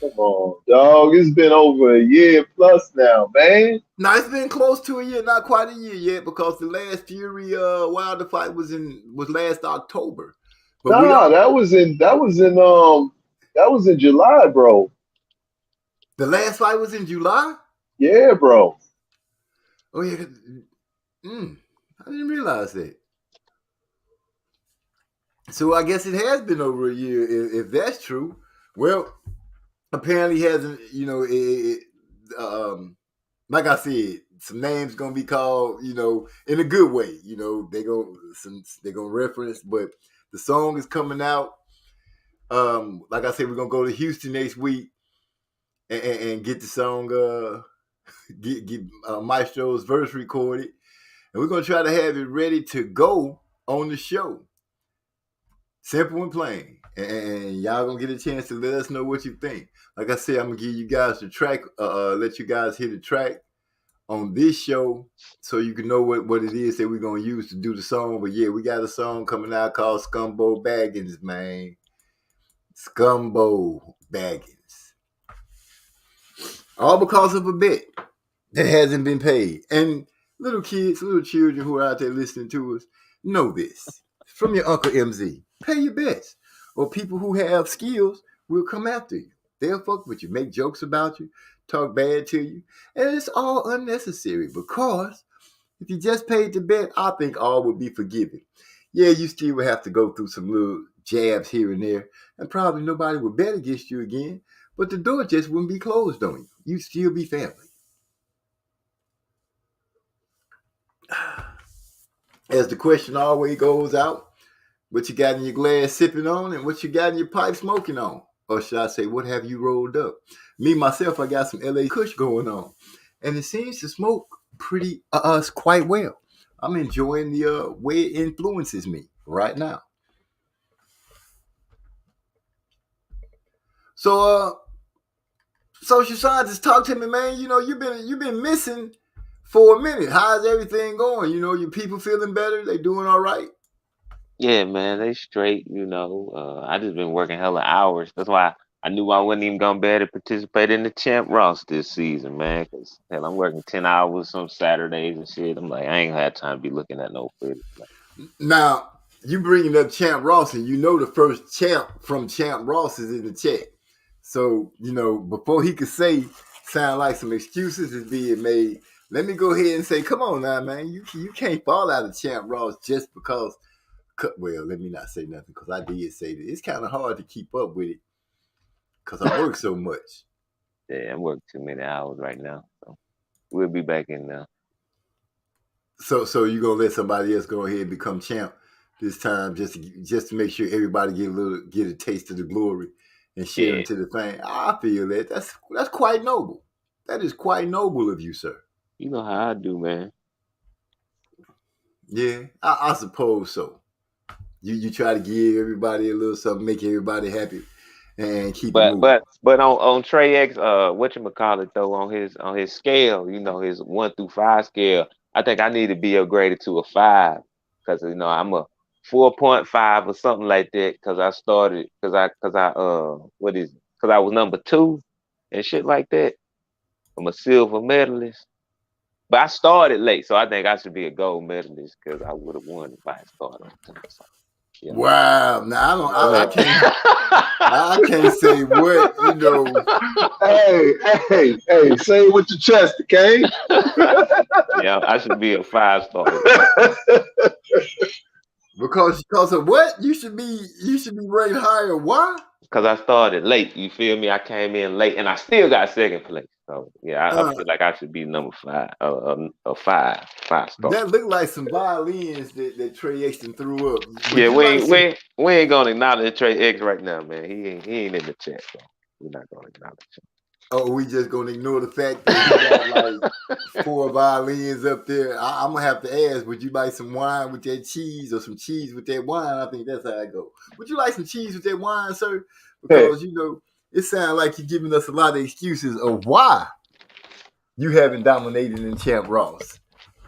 Speaker 5: Come on, dog. It's been over a year plus now, man.
Speaker 3: No, it's been close to a year, not quite a year yet, because the last Fury Wilder fight was last October. But
Speaker 5: that was in July, bro.
Speaker 3: The last fight was in July?
Speaker 5: Yeah, bro.
Speaker 3: Oh yeah. I didn't realize that. So I guess it has been over a year, if that's true. Well, apparently hasn't, like I said, some names gonna be called, in a good way. They're gonna reference, but the song is coming out. Like I said, we're gonna go to Houston next week and get the song, get Maestro's verse recorded, and we're gonna try to have it ready to go on the show. Simple and plain. And y'all gonna get a chance to let us know what you think. Like I said, I'm gonna give you guys the track, let you guys hear the track on this show so you can know what it is that we're gonna use to do the song. But yeah, we got a song coming out called Scumbo Baggins, man. Scumbo Baggins. All because of a bet that hasn't been paid. And little children who are out there listening to us, know this. From your Uncle MZ. Pay your bets. Or people who have skills will come after you. They'll fuck with you, make jokes about you, talk bad to you. And it's all unnecessary, because if you just paid the bet, I think all would be forgiven. Yeah, you still would have to go through some little jabs here and there, and probably nobody would bet against you again, but the door just wouldn't be closed on you. You'd still be family. As the question always goes out, what you got in your glass sipping on and what you got in your pipe smoking on? Or should I say, what have you rolled up? Me, myself, I got some LA Kush going on. And it seems to smoke pretty quite well. I'm enjoying the way it influences me right now. So social scientists, talk to me, man. You know, you've been missing for a minute. How's everything going? You know, your people feeling better? They doing all right?
Speaker 7: Yeah, man, they straight, you know. I just been working hella hours. That's why I knew I wasn't even gonna be able to participate in the Champ Ross this season, man. Cause hell, I'm working 10 hours some Saturdays and shit. I'm like, I ain't gonna have time to be looking at no footage. Like,
Speaker 3: Now, you bringing up Champ Ross, and you know the first champ from Champ Ross is in the chat. So, you know, before he could sound like some excuses is being made, let me go ahead and say, come on now, man. You can't fall out of Champ Ross just because. Well, let me not say nothing because I did say that. It's kind of hard to keep up with it because I work so much.
Speaker 7: yeah, I'm working too many hours right now. So we'll be back in now.
Speaker 3: So you gonna let somebody else go ahead and become champ this time just to make sure everybody get a taste of the glory and share into the fame. I feel that that's quite noble. That is quite noble of you, sir.
Speaker 7: You know how I do, man.
Speaker 3: Yeah, I suppose so. You try to give everybody a little something, make everybody happy, and keep it moving.
Speaker 7: But on Trey X, whatchamacallit though, on his scale, you know, his 1 through 5 scale, I think I need to be upgraded to a 5 because you know I'm a 4.5 or something like that because I started because I was number 2 and shit like that. I'm a silver medalist, but I started late, so I think I should be a gold medalist because I would have won if I had started on time. So, yeah.
Speaker 3: Wow! Now I can't say what, you know.
Speaker 5: Hey! Say it with your chest, okay?
Speaker 7: Yeah, I should be a 5-star.
Speaker 3: Because of what? You should be ranked higher. Why?
Speaker 7: Because I started late. You feel me? I came in late, and I still got second place. So yeah, I feel like I should be number 5, a 5-star.
Speaker 3: That looked like some violins that Trey X threw up.
Speaker 7: Yeah, we ain't gonna acknowledge Trey X right now, man. He ain't in the chat, so we're not gonna acknowledge him.
Speaker 3: Oh, we just gonna ignore the fact that he got like 4 violins up there. I'm gonna have to ask, would you like some wine with that cheese or some cheese with that wine? I think that's how I go. Would you like some cheese with that wine, sir? Because you know, it sounds like you're giving us a lot of excuses of why you haven't dominated in Champ Ross.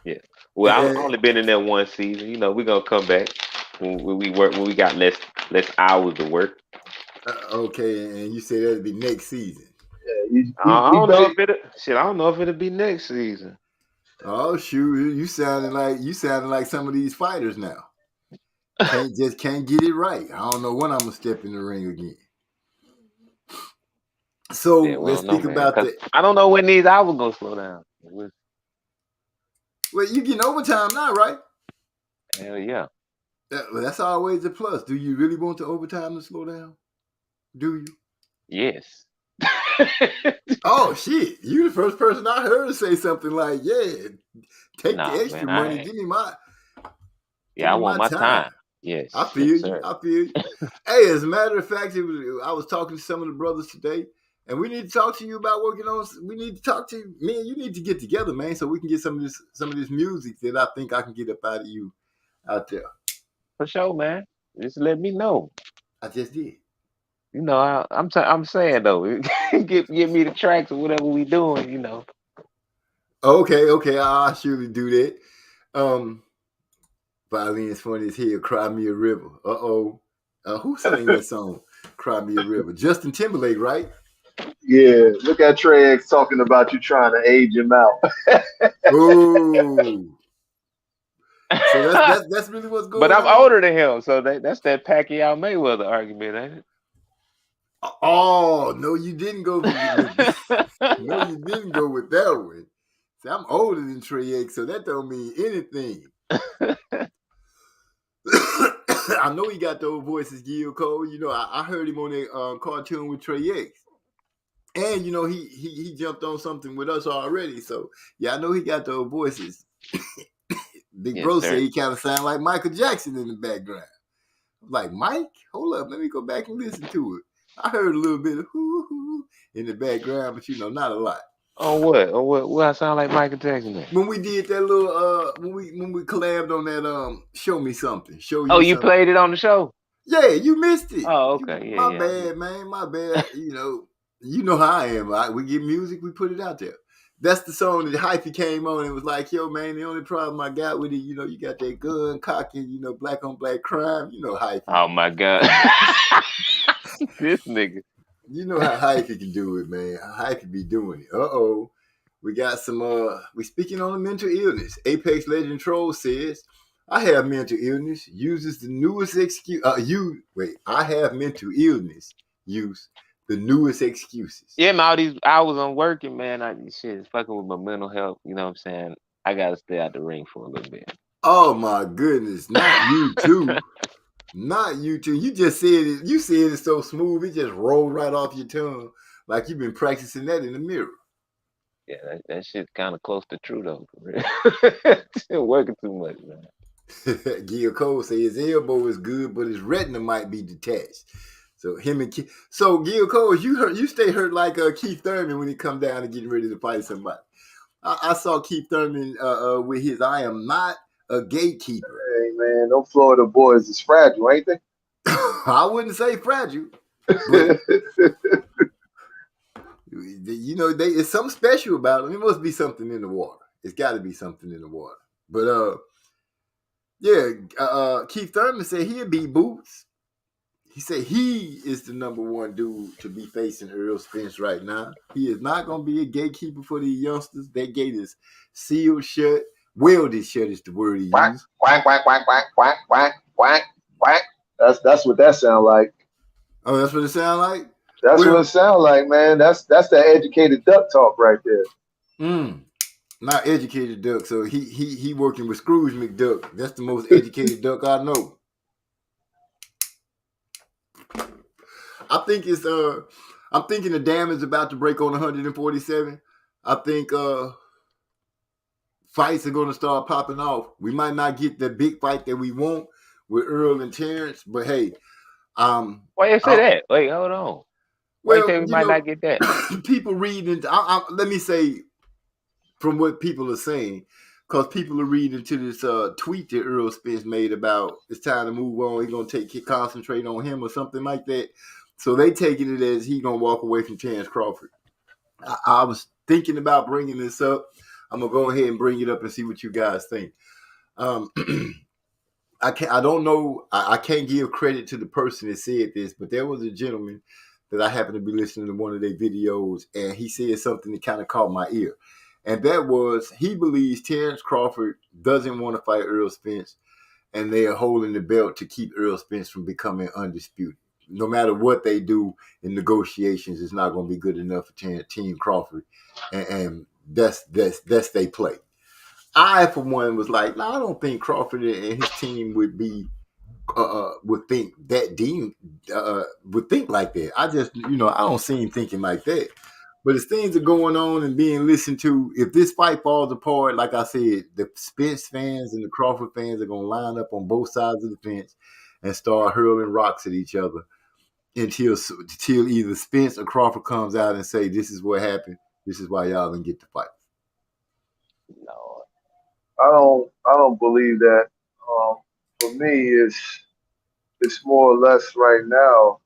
Speaker 7: Yeah. Well, I've only been in there 1 season. You know, we're gonna come back when we got less hours to work.
Speaker 3: Okay, and you say that'll be next season.
Speaker 7: I don't know if it'll be next season.
Speaker 3: Oh shoot, you sounding like some of these fighters now. Can't get it right. I don't know when I'm gonna step in the ring again. So let's speak about that.
Speaker 7: I don't know when these hours gonna slow down.
Speaker 3: Well, you getting overtime now, right?
Speaker 7: Hell yeah.
Speaker 3: That's always a plus. Do you really want the overtime to slow down? Do you?
Speaker 7: Yes.
Speaker 3: Oh shit! You the first person I heard say something like, "Yeah, take the extra money, give me my."
Speaker 7: Yeah, I want my time. Yes,
Speaker 3: I feel you. I feel you. Hey, as a matter of fact, I was talking to some of the brothers today, and we need to talk to you about working on. We need to talk to me, and you need to get together, man, so we can get some of this music that I think I can get up out of you out there.
Speaker 7: For sure, man. Just let me know.
Speaker 3: I just did.
Speaker 7: You know, I'm saying though, give me the tracks or whatever we doing. You know.
Speaker 3: Okay, I'll surely do that. Violin's funny as hell. Cry Me a River. Who sang that song? Cry Me a River. Justin Timberlake, right?
Speaker 5: Yeah. Look at Trey X talking about you trying to age him out.
Speaker 3: Ooh. So that's really what's going on.
Speaker 7: But I'm older than him, so that's that Pacquiao Mayweather argument, ain't it?
Speaker 3: Oh no, you didn't go with that one. See, I'm older than Trey X, so that don't mean anything. I know he got those voices, Gil Cole. You know, I heard him on that cartoon with Trey X. And you know, he jumped on something with us already. So yeah, I know he got those voices. Big
Speaker 7: Yes,
Speaker 3: Bro
Speaker 7: sir.
Speaker 3: said he kind of sounded like Michael Jackson in the background. I'm like, Mike, hold up, let me go back and listen to it. I heard a little bit of hoo in the background, but you know, not a lot.
Speaker 7: On what? On what? What I sound like Michael Jackson at?
Speaker 3: When we did that little when we collabed on that show me something, show you
Speaker 7: Oh, you
Speaker 3: something.
Speaker 7: played it on the show?
Speaker 3: Yeah, you missed it.
Speaker 7: Oh, okay. Yeah,
Speaker 3: my
Speaker 7: yeah.
Speaker 3: bad, man. My bad. You know how I am. We get music, we put it out there. That's the song that Hyphy came on and was like, yo, man, the only problem I got with it, you know, you got that gun cocking, you know, black on black crime. You know Hyphy.
Speaker 7: Oh my God. This nigga.
Speaker 3: You know how Hyphy can do it, man. Hyphy be doing it. Uh-oh. We got some we speaking on a mental illness. Apex Legend Troll says, I have mental illness, uses the newest excuse. I have mental illness, use the newest excuses.
Speaker 7: Yeah, man, all these hours I'm working, man, shit is fucking with my mental health. You know what I'm saying? I gotta stay out the ring for a little bit.
Speaker 3: Oh my goodness, not you too. Not you too. You just said it. You said it so smooth, it just rolled right off your tongue, like you've been practicing that in the mirror.
Speaker 7: Yeah, that shit's kind of close to true though. For real. Still working too much, man.
Speaker 3: Gil Cole say his elbow is good, but his retina might be detached. So him and Keith. So Gil Cole, you stay hurt like Keith Thurman when he come down and getting ready to fight somebody. I saw Keith Thurman with his "I am not a gatekeeper."
Speaker 5: Hey man, them Florida boys is fragile, ain't they?
Speaker 3: I wouldn't say fragile, but you know, it's something special about them. It must be something in the water. It's got to be something in the water. But Keith Thurman said he'll beat Boots. He said he is the number one dude to be facing Earl Spence right now. He is not going to be a gatekeeper for these youngsters. That gate is sealed shut. Welded shut is the word he
Speaker 5: Quack,
Speaker 3: used.
Speaker 5: quack, quack, quack, quack, quack, quack, quack, quack. That's what that sound like.
Speaker 3: Oh, that's what it sounds like?
Speaker 5: That's what it sound like, man. That's that educated duck talk right there.
Speaker 3: Not educated duck. So he working with Scrooge McDuck. That's the most educated duck I know. I think I'm thinking the dam is about to break on 147. I think fights are going to start popping off. We might not get the big fight that we want with Earl and Terrence, but hey,
Speaker 7: why you say that? Wait, hold on. Why you say we might not get that?
Speaker 3: People reading. Let me say from what people are saying, because people are reading into this tweet that Earl Spence made about it's time to move on. He's gonna concentrate on him or something like that. So they taking it as he gonna walk away from Terrence Crawford. I was thinking about bringing this up. I'm gonna go ahead and bring it up and see what you guys think. I don't know. I can't give credit to the person that said this, but there was a gentleman that I happened to be listening to one of their videos, and he said something that kind of caught my ear. And that was, he believes Terrence Crawford doesn't want to fight Earl Spence, and they are holding the belt to keep Earl Spence from becoming undisputed. No matter what they do in negotiations, it's not going to be good enough for Team Crawford, and that's they play. I, for one, was like, no, I don't think Crawford and his team would be would think like that. I just, I don't see him thinking like that. But as things are going on and being listened to, if this fight falls apart, like I said, the Spence fans and the Crawford fans are going to line up on both sides of the fence and start hurling rocks at each other until either Spence or Crawford comes out and say, this is what happened. This is why y'all didn't get the fight.
Speaker 7: No.
Speaker 5: I don't believe that. For me, it's more or less right now.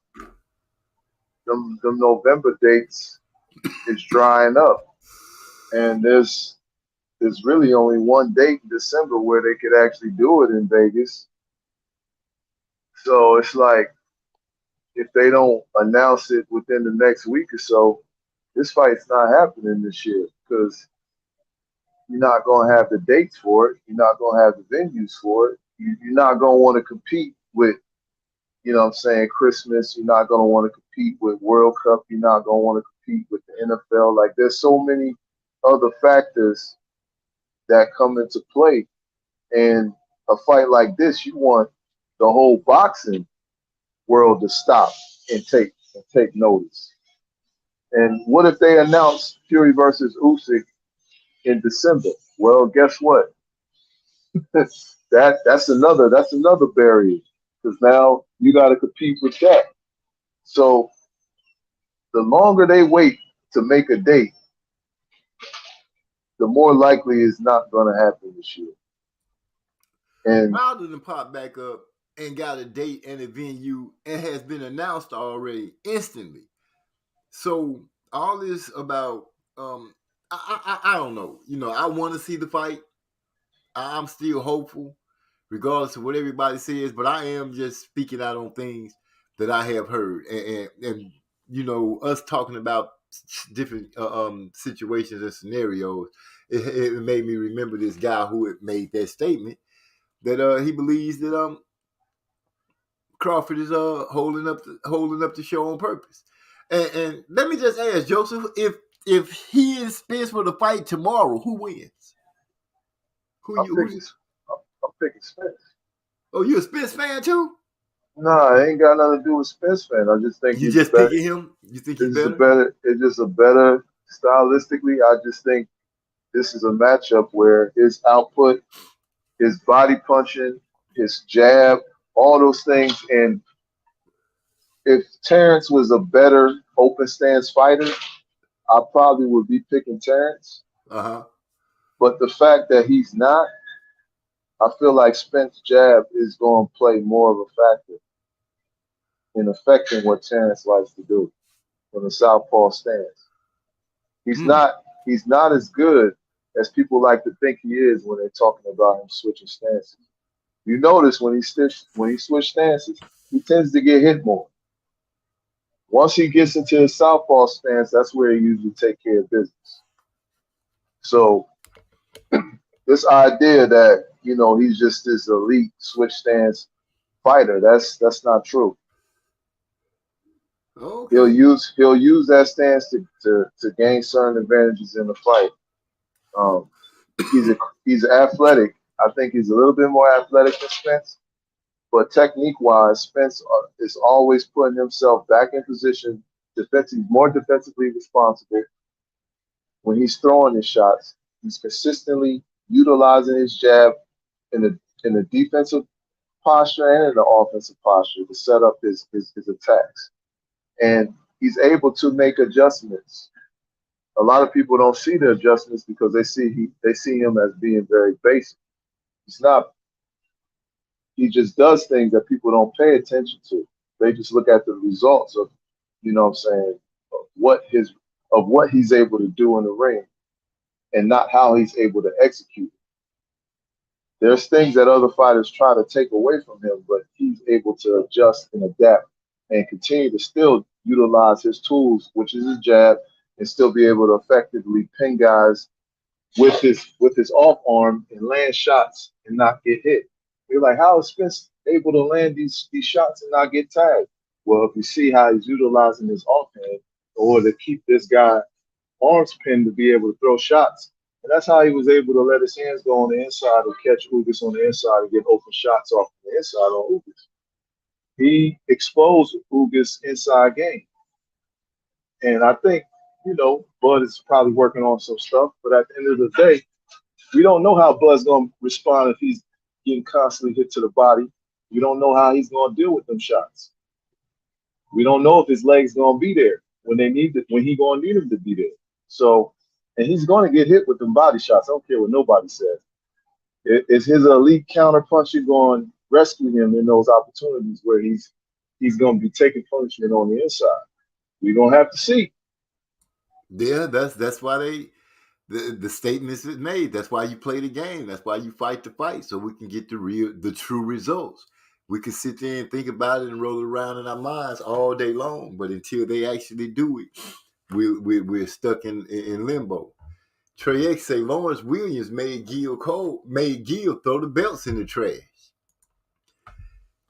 Speaker 5: Them November dates is drying up, and there's really only one date in December where they could actually do it in Vegas. So it's like, if they don't announce it within the next week or so, this fight's not happening this year because you're not going to have the dates for it. You're not going to have the venues for it. You're not going to want to compete with, Christmas. You're not going to want to compete with World Cup. You're not going to want to compete with the NFL. Like, there's so many other factors that come into play. And a fight like this, you want the whole boxing world to stop and take notice. And what if they announce Fury versus Usyk in December? Well, guess what? that's another barrier because now you got to compete with that. So the longer they wait to make a date, the more likely it's not going to happen this year. And
Speaker 3: Wilder done popped back up and got a date and a venue and has been announced already instantly. So all this about I don't know. You know, I want to see the fight. I'm still hopeful, regardless of what everybody says, but I am just speaking out on things that I have heard. And you know, us talking about different situations and scenarios, it made me remember this guy who had made that statement that he believes that Crawford is holding up the show on purpose. And let me just ask Joseph, if he and Spence were to fight tomorrow, who wins?
Speaker 5: I'm picking Spence.
Speaker 3: Oh, you a Spence fan too?
Speaker 5: No, it ain't got nothing to do with Spence fan. I just think
Speaker 3: you just picking him. You think he's better?
Speaker 5: It's just a better stylistically. I just think this is a matchup where his output, his body punching, his jab, all those things. And if Terrence was a better open stance fighter, I probably would be picking Terrence. But the fact that he's not, I feel like Spence's jab is going to play more of a factor in affecting what Terrence likes to do from the southpaw stance. He's not as good as people like to think he is when they're talking about him switching stances. You notice when he switches stances, he tends to get hit more. Once he gets into his southpaw stance, that's where he usually take care of business. So this idea that, you know, he's just this elite switch stance fighter, that's not true.
Speaker 3: Okay.
Speaker 5: He'll use that stance to gain certain advantages in the fight. He's athletic. I think he's a little bit more athletic than Spence, but technique-wise, Spence is always putting himself back in position, more defensively responsible. When he's throwing his shots, he's consistently utilizing his jab in a defensive posture and in the offensive posture to set up his attacks. And he's able to make adjustments. A lot of people don't see the adjustments because they see him as being very basic. He's not. He just does things that people don't pay attention to. They just look at the results of, you know what I'm saying, of what he's able to do in the ring and not how he's able to execute. There's things that other fighters try to take away from him, but he's able to adjust and adapt and continue to still utilize his tools, which is his jab, and still be able to effectively pin guys with his off arm and land shots and not get hit. You're like, how is Spence able to land these shots and not get tagged? Well, if you see how he's utilizing his offhand in order to keep this guy arms pinned to be able to throw shots. And that's how he was able to let his hands go on the inside and catch Ugas on the inside and get open shots off the inside on Ugas. He exposed Ugas' inside game. And I think, you know, Bud is probably working on some stuff, but at the end of the day, we don't know how Bud's going to respond if he's getting constantly hit to the body. We don't know how he's going to deal with them shots. We don't know if his leg's going to be there when he's going to need him to be there. So, and he's going to get hit with them body shots. I don't care what nobody says. Is his elite counter puncher going to rescue him in those opportunities where he's going to be taking punishment on the inside? We're going to have to see.
Speaker 3: Yeah, that's why the statements is made. That's why you play the game. That's why you fight the fight, so we can get the true results. We can sit there and think about it and roll it around in our minds all day long, but until they actually do it, we're stuck in limbo. Trey X say Lawrence Williams made Gil throw the belts in the trash.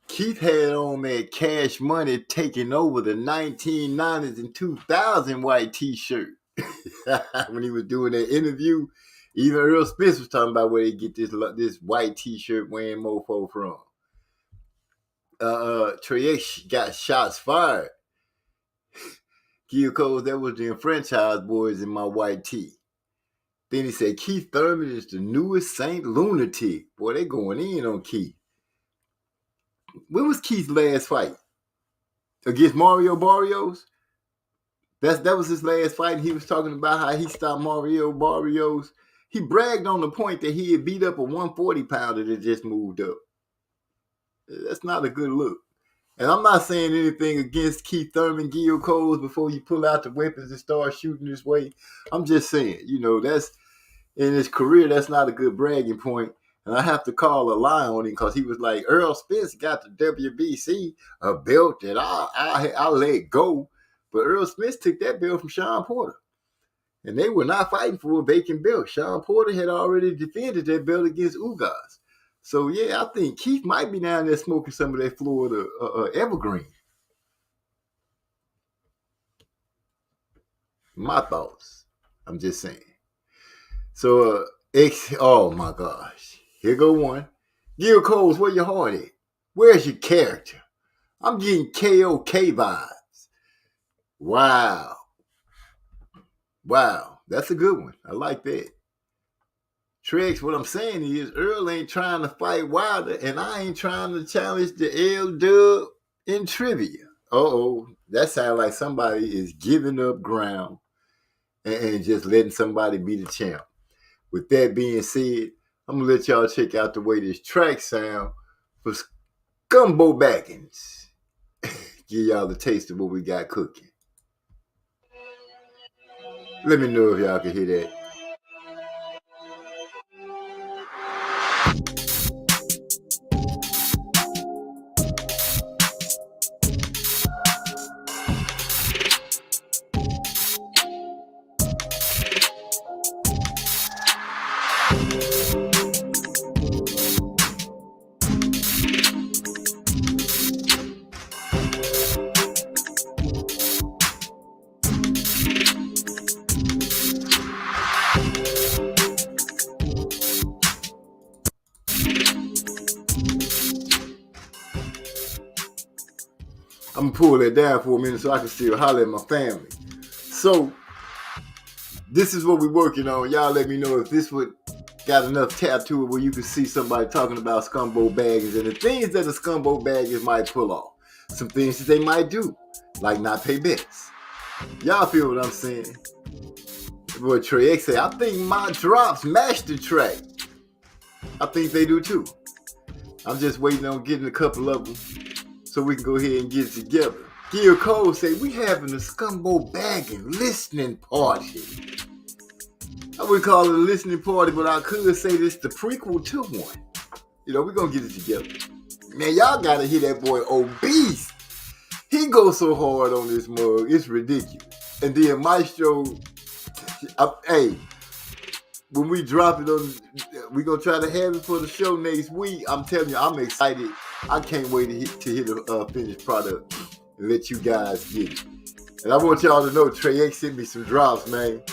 Speaker 3: Keith had on that Cash Money taking over the 1990s and 2000 white T-shirt when he was doing that interview. Even Earl Spence was talking about where he get this white T-shirt wearing mofo from. Trey got shots fired. Gil Cole, that was the enfranchised boys in my white tee. Then he said Keith Thurman is the newest Saint Lunatic. Boy, they going in on Keith. When was Keith's last fight? Against Mario Barrios? That was his last fight, and he was talking about how he stopped Mario Barrios. He bragged on the point that he had beat up a 140-pounder that just moved up. That's not a good look. And I'm not saying anything against Keith Thurman, Gil Cole, before you pull out the weapons and start shooting this way. I'm just saying, that's in his career, that's not a good bragging point. And I have to call a lie on him because he was like, Earl Spence got the WBC, a belt that I let go. But Earl Spence took that belt from Sean Porter. And they were not fighting for a vacant belt. Sean Porter had already defended that belt against Ugas. So, yeah, I think Keith might be down there smoking some of that Florida Evergreen. My thoughts. I'm just saying. So, oh, my gosh. Here go one. Gil Coles, where your heart at? Where's your character? I'm getting KOK vibes. Wow. That's a good one. I like that. Trex, what I'm saying is Earl ain't trying to fight Wilder, and I ain't trying to challenge the L-Dub in trivia. That sounds like somebody is giving up ground and just letting somebody be the champ. With that being said, I'm going to let y'all check out the way this track sound for Scumbo Baggins. Give y'all the taste of what we got cooking. Let me know if y'all can hear that. I'm going to pull that down for a minute so I can still holler at my family. So, this is what we're working on. Y'all let me know if this would got enough tap to it where you can see somebody talking about Scumbo Baggins and the things that the Scumbo Baggins might pull off. Some things that they might do, like not pay bets. Y'all feel what I'm saying? What Trey X said, I think my drops match the track. I think they do too. I'm just waiting on getting a couple of them so we can go ahead and get it together. Gil Cole say, we having a Scumbo Baggins listening party. I would call it a listening party, but I could say this the prequel to one. We're going to get it together. Man, y'all got to hear that boy Obese. He goes so hard on this mug. It's ridiculous. And then Maestro, hey, when we drop it on, we're going to try to have it for the show next week. I'm telling you, I'm excited. I can't wait to hit the finished product and let you guys get it. And I want y'all to know, Trey X sent me some drops, man.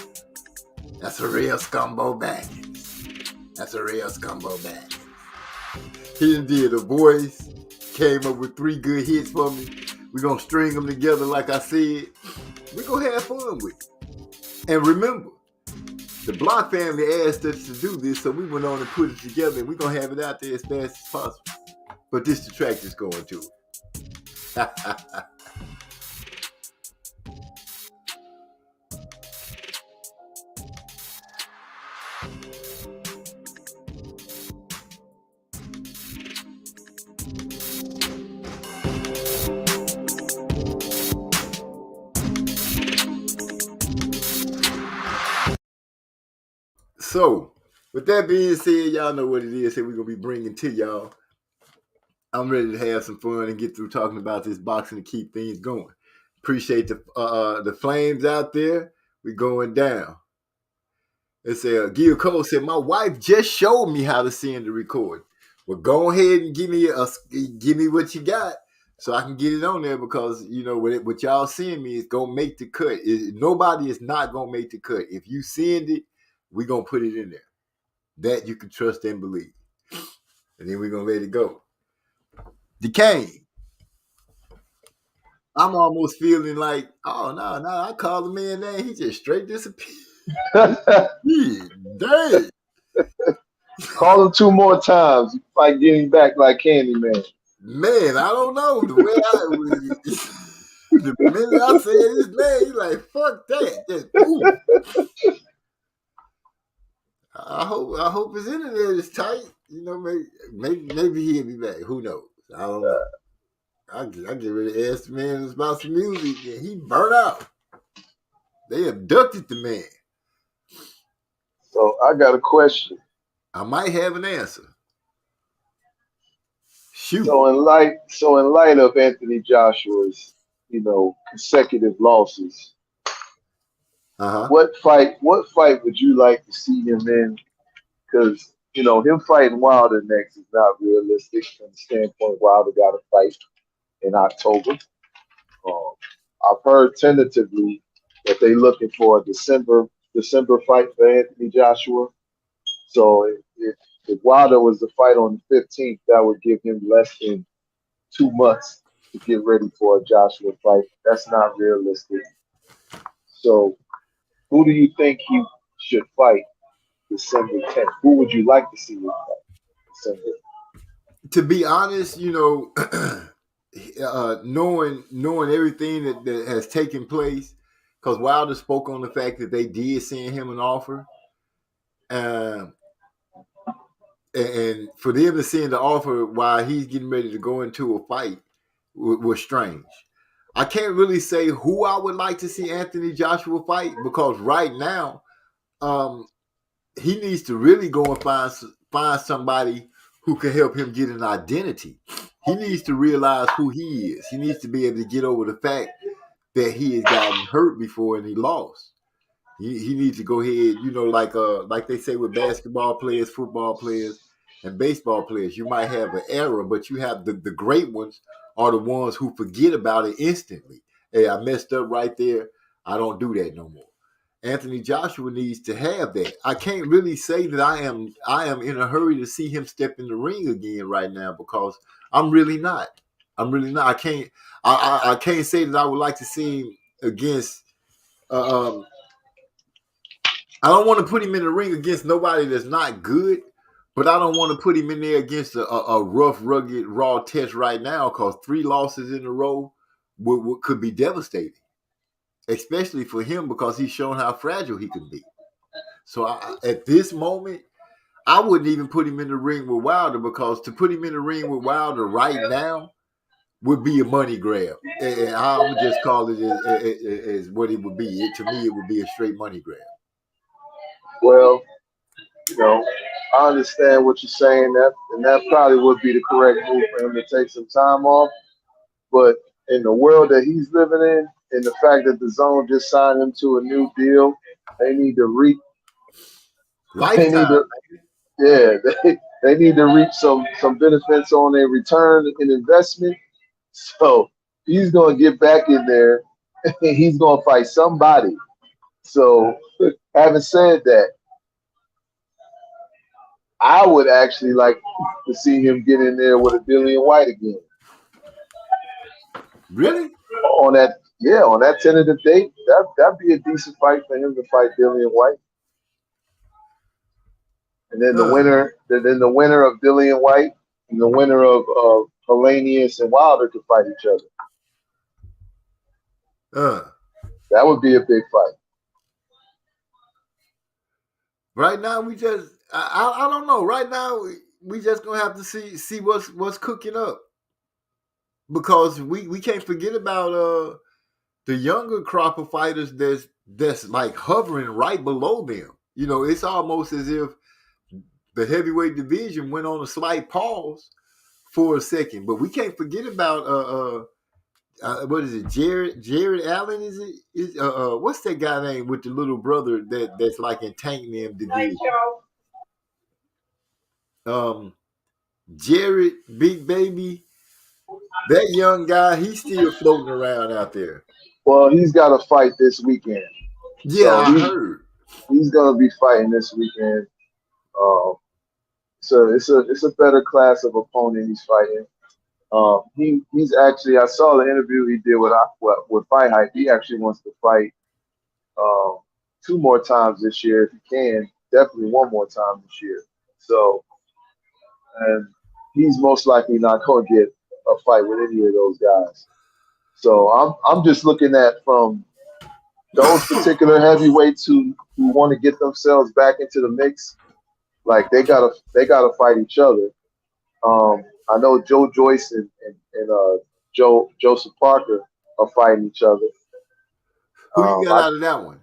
Speaker 3: That's a real Scumbo Baggins. That's a real Scumbo Baggins. He done did. The boys came up with 3 good hits for me. We're going to string them together like I said. We're going to have fun with it. And remember, the Block family asked us to do this, so we went on and put it together, and we're going to have it out there as fast as possible. But this the track that's going to it. So, with that being said, y'all know what it is that we're going to be bringing to y'all. I'm ready to have some fun and get through talking about this boxing to keep things going. Appreciate the flames out there. We're going down. It said, Gil Cole said, my wife just showed me how to send the recording. Well, go ahead and give me what you got so I can get it on there because, what y'all send me is going to make the cut. Nobody is not going to make the cut. If you send it, we're going to put it in there. That you can trust and believe. And then we're going to let it go. Decane, I'm almost feeling like, oh no, I called the man name, he just straight disappeared. Dang.
Speaker 5: Call him 2 more times. You might get him back like Candyman.
Speaker 3: Man, I don't know. The way the minute I said his name, he's like, fuck that. Just, boom. I hope his internet is tight. You know, maybe he'll be back. Who knows? I don't know. I get ready to ask the man about some music, and he burnt out. They abducted the man.
Speaker 5: So I got a question.
Speaker 3: I might have an answer. Shoot.
Speaker 5: So in light of Anthony Joshua's, consecutive losses, what fight would you like to see him in? Because him fighting Wilder next is not realistic from the standpoint Wilder got to fight in October. I've heard tentatively that they're looking for a December fight for Anthony Joshua. So if Wilder was to fight on the 15th, that would give him less than 2 months to get ready for a Joshua fight. That's not realistic. So who do you think he should fight December 10th? Who would you like to see him fight December?
Speaker 3: To be honest, knowing everything that has taken place, because Wilder spoke on the fact that they did send him an offer. And for them to send the offer while he's getting ready to go into a fight was strange. I can't really say who I would like to see Anthony Joshua fight, because right now, he needs to really go and find somebody who can help him get an identity. He needs to realize who he is. He needs to be able to get over the fact that he has gotten hurt before and he lost. He needs to go ahead, like they say with basketball players, football players, and baseball players. You might have an era, but you have the great ones are the ones who forget about it instantly. Hey, I messed up right there. I don't do that no more. Anthony Joshua needs to have that. I can't really say that I am in a hurry to see him step in the ring again right now, because I'm really not. I can't say that I would like to see him against I don't want to put him in the ring against nobody that's not good, but I don't want to put him in there against a rough, rugged, raw test right now, because 3 losses in a row could be devastating, especially for him, because he's shown how fragile he can be. So at this moment, I wouldn't even put him in the ring with Wilder, because to put him in the ring with Wilder right now would be a money grab. And I would just call it as what it would be. To me, it would be a straight money grab.
Speaker 5: Well, I understand what you're saying, and that probably would be the correct move for him to take some time off. But in the world that he's living in, and the fact that the Zone just signed him to a new deal, they need to reap.
Speaker 3: Lifetime.
Speaker 5: They need to reap some benefits on their return and investment. So he's going to get back in there, and he's going to fight somebody. So, having said that, I would actually like to see him get in there with a Dillian White again.
Speaker 3: Really?
Speaker 5: On that tentative date, that'd be a decent fight for him to fight Dillian White. And then the winner of Dillian White and the winner of Helenius and Wilder could fight each other. That would be a big fight. Right now, we just I don't know. Right now, we just gonna have to see what's cooking up, because we can't forget about the younger crop of fighters that's like hovering right below them. It's almost as if the heavyweight division went on a slight pause for a second. But we can't forget about what is it? Jared Allen, is it? What's that guy name with the little brother that's like in Tank Man division? Jared Big Baby, that young guy, he's still floating around out there. Well, he's got a fight this weekend. Yeah, so I heard he's gonna be fighting this weekend. So it's a better class of opponent he's fighting. He's actually, I saw the interview he did with Fight Hype. He actually wants to fight um, 2 more times this year if he can. Definitely 1 more time this year. So, and he's most likely not going to get a fight with any of those guys. So I'm just looking at from those particular heavyweights who want to get themselves back into the mix. Like they gotta fight each other. I know Joe Joyce and Joseph Parker are fighting each other.
Speaker 3: Who you got
Speaker 5: I,
Speaker 3: out of that one?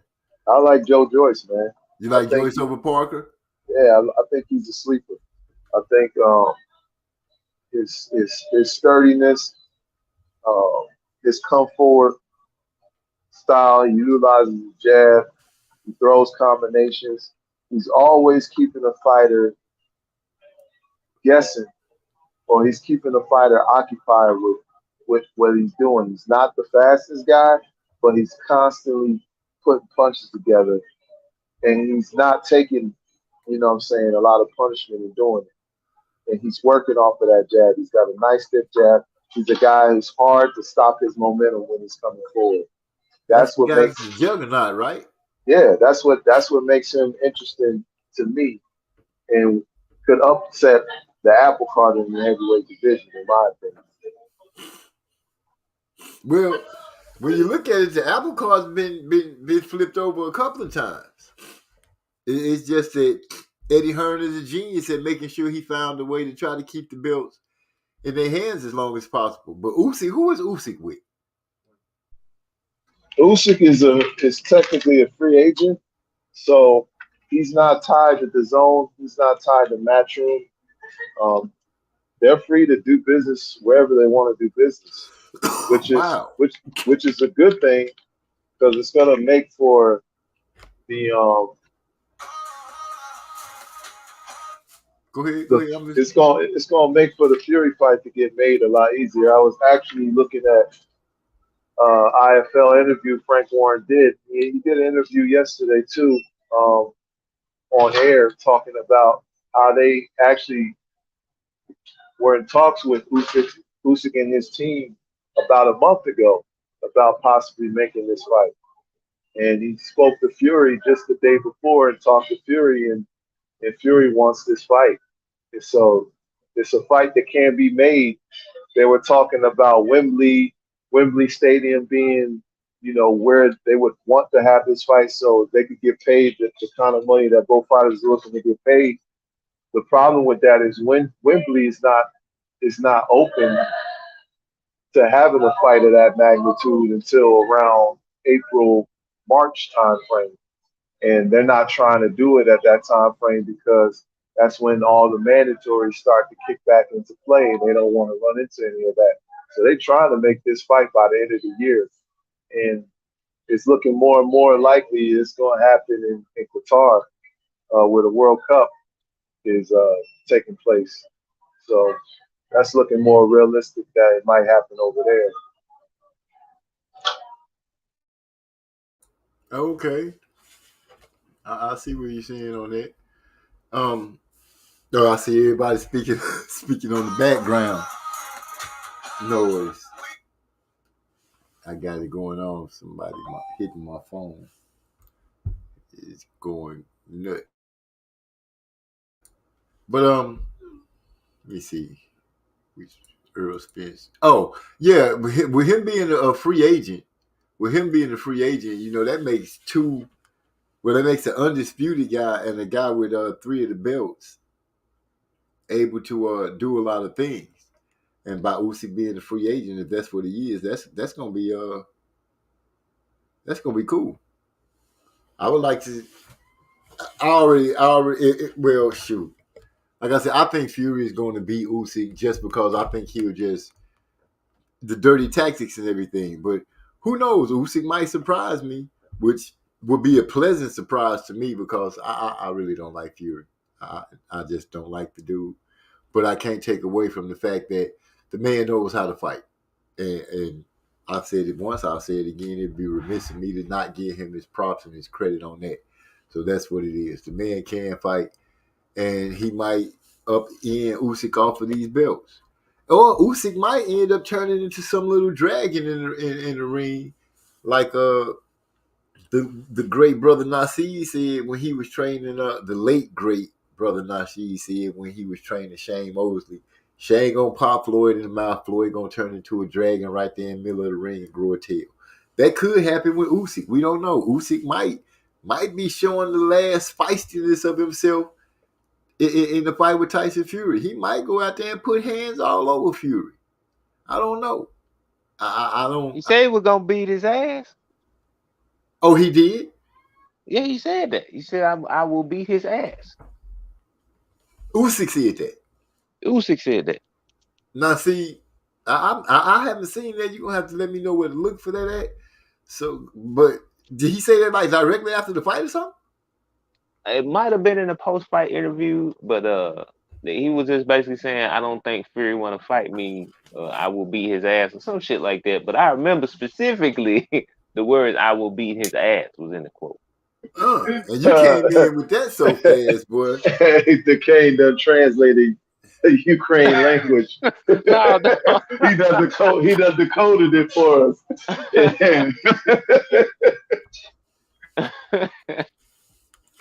Speaker 5: I like Joe Joyce, man.
Speaker 3: You like
Speaker 5: think
Speaker 3: Joyce over Parker?
Speaker 5: Yeah, I think he's a sleeper. I think his sturdiness, his come forward style, he utilizes the jab, he throws combinations. He's always keeping the fighter guessing, or he's keeping the fighter occupied with what he's doing. He's not the fastest guy, but he's constantly putting punches together, and he's not taking, you know what I'm saying, a lot of punishment in doing it. And he's working off of that jab. He's got a nice stiff jab. He's a guy who's hard to stop his momentum when he's coming forward. That's what makes
Speaker 3: the juggernaut, right?
Speaker 5: Yeah, that's what makes him interesting to me, and could upset the apple cart in the heavyweight division, in my opinion.
Speaker 3: Well, when you look at it, the apple cart's been flipped over a couple of times. It's just that Eddie Hearn is a genius at making sure he found a way to try to keep the belts in their hands as long as possible. But Usyk, who is Usyk with?
Speaker 5: Usyk is technically a free agent, so he's not tied to the zone. He's not tied to Matchroom. They're free to do business wherever they want to do business, which is a good thing because it's going to make for the
Speaker 3: Go ahead.
Speaker 5: It's going to make for the Fury fight to get made a lot easier. I was actually looking at IFL interview Frank Warren did. He did an interview yesterday too, on air, talking about how they actually were in talks with Usyk and his team about a month ago about possibly making this fight. And he spoke to Fury just the day before and talked to Fury, and Fury wants this fight. And so it's a fight that can be made. They were talking about Wembley Stadium being, where they would want to have this fight so they could get paid the kind of money that both fighters are looking to get paid. The problem with that is when Wembley is not open to having a fight of that magnitude until around April, March time frame. And they're not trying to do it at that time frame because that's when all the mandatories start to kick back into play, and they don't want to run into any of that. So they're trying to make this fight by the end of the year. And it's looking more and more likely it's going to happen in Qatar, where the World Cup is taking place. So that's looking more realistic that it might happen over there.
Speaker 3: Okay. I see what you're saying on that. I see everybody speaking on the background noise. I got it going on. Somebody hitting my phone. It's going nuts. But let me see. Earl Spence. Oh yeah, with him being a free agent, that makes two. Well, that makes an undisputed guy and a guy with 3 of the belts able to do a lot of things. And by Usyk being a free agent, if that's what he is, that's gonna be cool. I would like to. Well, shoot. Like I said, I think Fury is going to beat Usyk just because I think he'll just the dirty tactics and everything. But who knows? Usyk might surprise me, which would be a pleasant surprise to me because I really don't like Fury. I just don't like the dude. But I can't take away from the fact that the man knows how to fight. And I've said it once, I'll say it again. It'd be remiss of me to not give him his props and his credit on that. So that's what it is. The man can fight, and he might up end Usyk off of these belts. Or Usyk might end up turning into some little dragon in the ring, like the great brother Nasir said when he was training the late great brother Nasir said when he was training Shane Mosley. Shane gonna pop Floyd in the mouth. Floyd gonna turn into a dragon right there in the middle of the ring and grow a tail. That could happen with Usyk. We don't know. Usyk might be showing the last feistiness of himself in the fight with Tyson Fury. He might go out there and put hands all over Fury. I don't know. I don't.
Speaker 7: He said he was gonna beat his ass.
Speaker 3: Oh, he did?
Speaker 7: Yeah, he said that. He said I will beat his ass.
Speaker 3: Usyk said that.
Speaker 7: Usyk said that.
Speaker 3: Now, see, I haven't seen that. You're going to have to let me know where to look for that at. So, but did he say that like directly after the fight or something?
Speaker 7: It might have been in a post-fight interview, but he was just basically saying, I don't think Fury want to fight me. I will beat his ass or some shit like that. But I remember specifically the words "I will beat his ass" was in the quote.
Speaker 3: And you came in with that so fast, boy.
Speaker 5: The Kane done translated the Ukraine language.
Speaker 7: No.
Speaker 5: He done decoded it for us.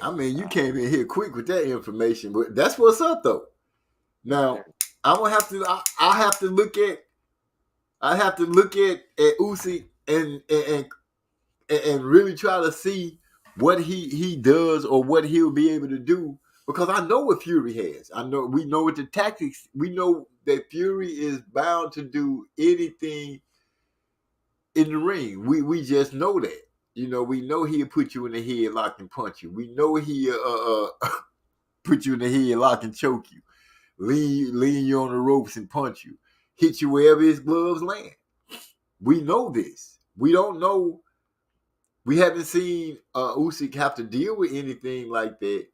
Speaker 3: I mean, you came in here quick with that information, but that's what's up though. Now, I'm gonna have to. I have to look at. I have to look at Usyk and really try to see what he does or what he'll be able to do, because I know what Fury has. We know what the tactics. We know that Fury is bound to do anything in the ring. We just know that. You know, we know he'll put you in the headlock and punch you. We know he'll put you in the headlock and choke you, lean you on the ropes and punch you, hit you wherever his gloves land. We know this. We don't know. We haven't seen Usyk have to deal with anything like that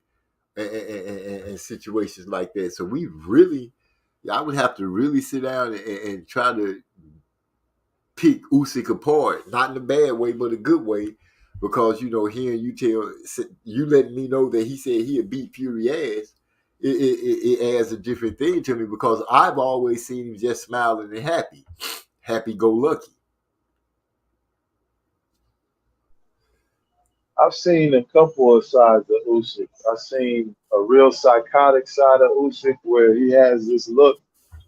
Speaker 3: and situations like that. So I would have to really sit down and try to pick Usyk apart, not in a bad way, but a good way, because hearing you letting me know that he said he'll beat Fury ass, it adds a different thing to me, because I've always seen him just smiling and happy go lucky.
Speaker 5: I've seen a couple of sides of Usyk. I've seen a real psychotic side of Usyk where he has this look,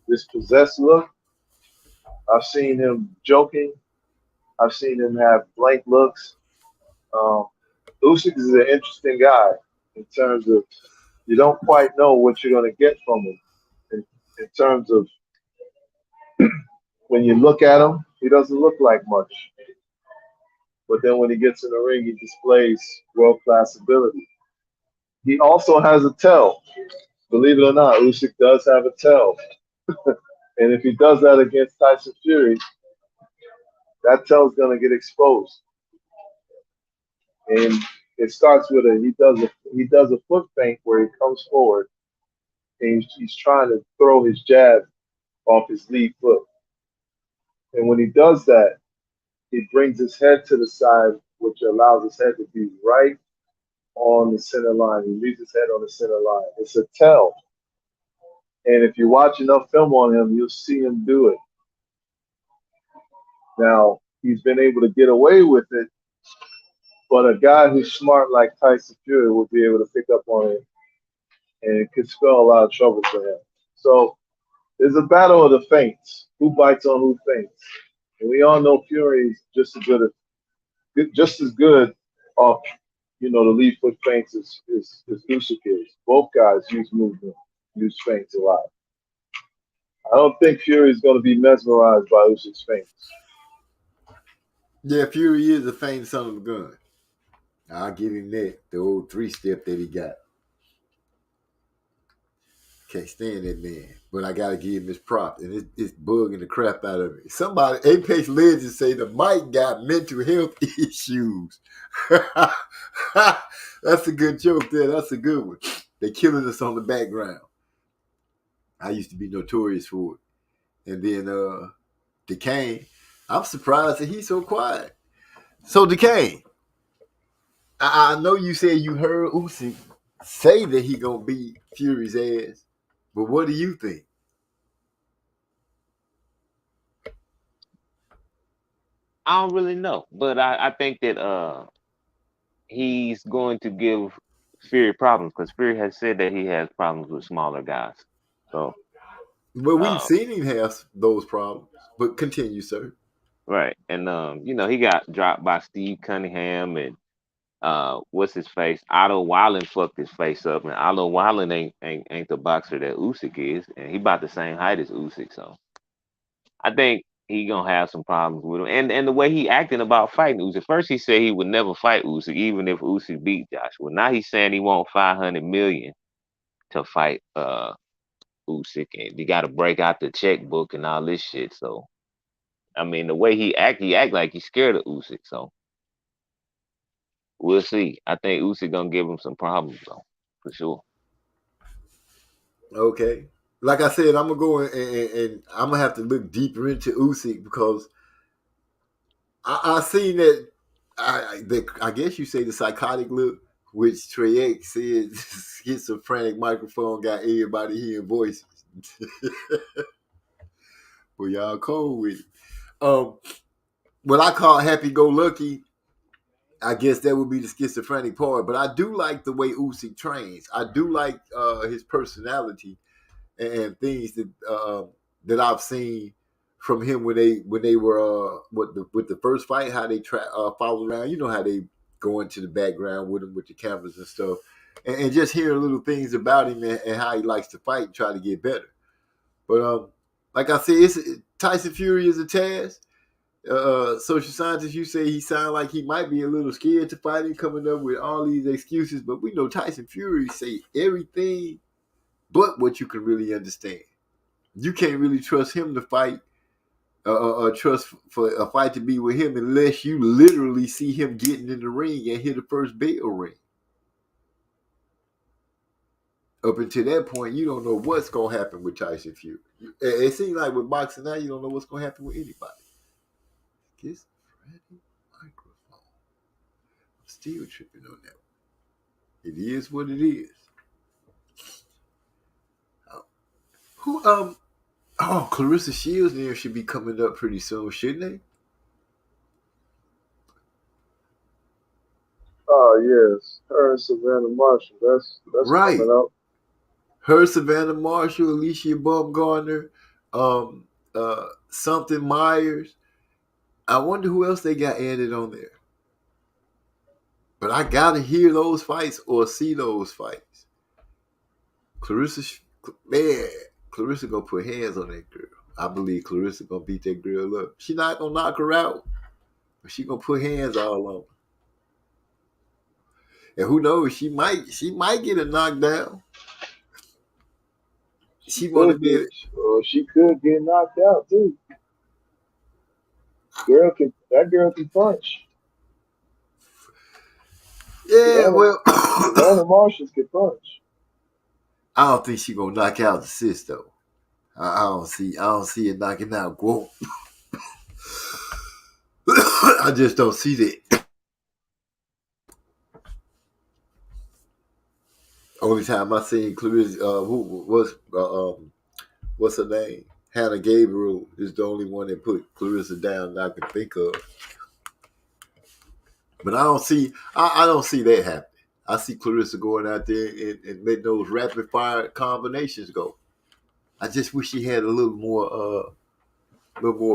Speaker 5: this possessed look. I've seen him joking. I've seen him have blank looks. Usyk is an interesting guy in terms of you don't quite know what you're going to get from him. In terms of when you look at him, he doesn't look like much. But then when he gets in the ring, he displays world-class ability. He also has a tell. Believe it or not, Usyk does have a tell. And if he does that against Tyson Fury, that tell is going to get exposed. And it starts with he does a foot feint where he comes forward and he's trying to throw his jab off his lead foot. And when he does that, he brings his head to the side, which allows his head to be right on the center line. He leaves his head on the center line. It's a tell. And if you watch enough film on him, you'll see him do it. Now, he's been able to get away with it, but a guy who's smart like Tyson Fury will be able to pick up on it, and it could spell a lot of trouble for him. So there's a battle of the feints. Who bites on who feints? And we all know Fury is just as good off, the lead foot feints as Usyk is. Both guys use movement, use feints a lot. I don't think Fury is going to be mesmerized by Usyk's feints.
Speaker 3: Yeah, Fury is a feint son of a gun. I'll give him that, the old 3-step that he got. Can't stand that man, but I gotta give him his props, and it's bugging the crap out of me. Somebody, Apex Legends, say the Mike got mental health issues. That's a good joke there. That's a good one. They killing us on the background. I used to be notorious for it. And then Decane, I'm surprised that he's so quiet. So Decane, I know you said you heard Usyk say that he gonna beat Fury's ass. But what do you think?
Speaker 7: I don't really know, but I think that he's going to give Fury problems because Fury has said that he has problems with smaller guys. So
Speaker 3: But we've
Speaker 7: um,
Speaker 3: seen him have those problems. But continue, sir.
Speaker 7: right, and he got dropped by Steve Cunningham and what's his face? Otto Wallen fucked his face up, and Otto Wallen ain't the boxer that Usyk is, and he about the same height as Usyk, so I think he gonna have some problems with him. And the way he acting about fighting Usyk. First he said he would never fight Usyk, even if Usyk beat Joshua. Now he's saying he want 500 million to fight Usyk, and you got to break out the checkbook and all this shit. So I mean, the way he act like he's scared of Usyk. So we'll see. I think Usyk gonna give him some problems though, for sure.
Speaker 3: Okay. Like I said, I'm gonna go and I'm gonna have to look deeper into Usyk because I seen that I guess you say the psychotic look, which Trey X said schizophrenic microphone got everybody hearing voices. Well, y'all cold with it. What I call happy go lucky, I guess that would be the schizophrenic part. But I do like the way Usyk trains. I do like his personality and things that I've seen from him when they were with the first fight, how they follow around. You know how they go into the background with him with the cameras and stuff, and just hearing little things about him and how he likes to fight and try to get better. But like I said, Tyson Fury is a Taz. Social scientist, you say he sounded like he might be a little scared to fight him, coming up with all these excuses. But we know Tyson Fury say everything but what you can really understand. You can't really trust him to fight, trust for a fight to be with him unless you literally see him getting in the ring and hit the first bell ring. Up until that point, you don't know what's going to happen with Tyson Fury. It seems like with boxing now, you don't know what's going to happen with anybody. Kiss Freddie microphone. I'm still tripping on that. It is what it is. Clarissa Shields there should be coming up pretty soon, shouldn't they?
Speaker 5: Oh yes, her and Savannah Marshall. That's
Speaker 3: right.
Speaker 5: Coming up.
Speaker 3: Her, Savannah Marshall, Alicia Baumgartner, something Myers. I wonder who else they got added on there. But I gotta hear those fights or see those fights. Clarissa gonna put hands on that girl. I believe Clarissa gonna beat that girl up. She not gonna knock her out, but she gonna put hands all on her. And who knows? She might get a knockdown. She
Speaker 5: could get knocked out too. That girl can punch.
Speaker 3: Yeah, well,
Speaker 5: Savannah Marshall can punch.
Speaker 3: I don't think she gonna knock out the sis though. I don't see it knocking out Guo. I just don't see that. Only time I seen Clarissa, what's her name? Hannah Gabriel is the only one that put Clarissa down that I can think of. But I don't see that happening. I see Clarissa going out there and make those rapid fire combinations go. I just wish she had a little more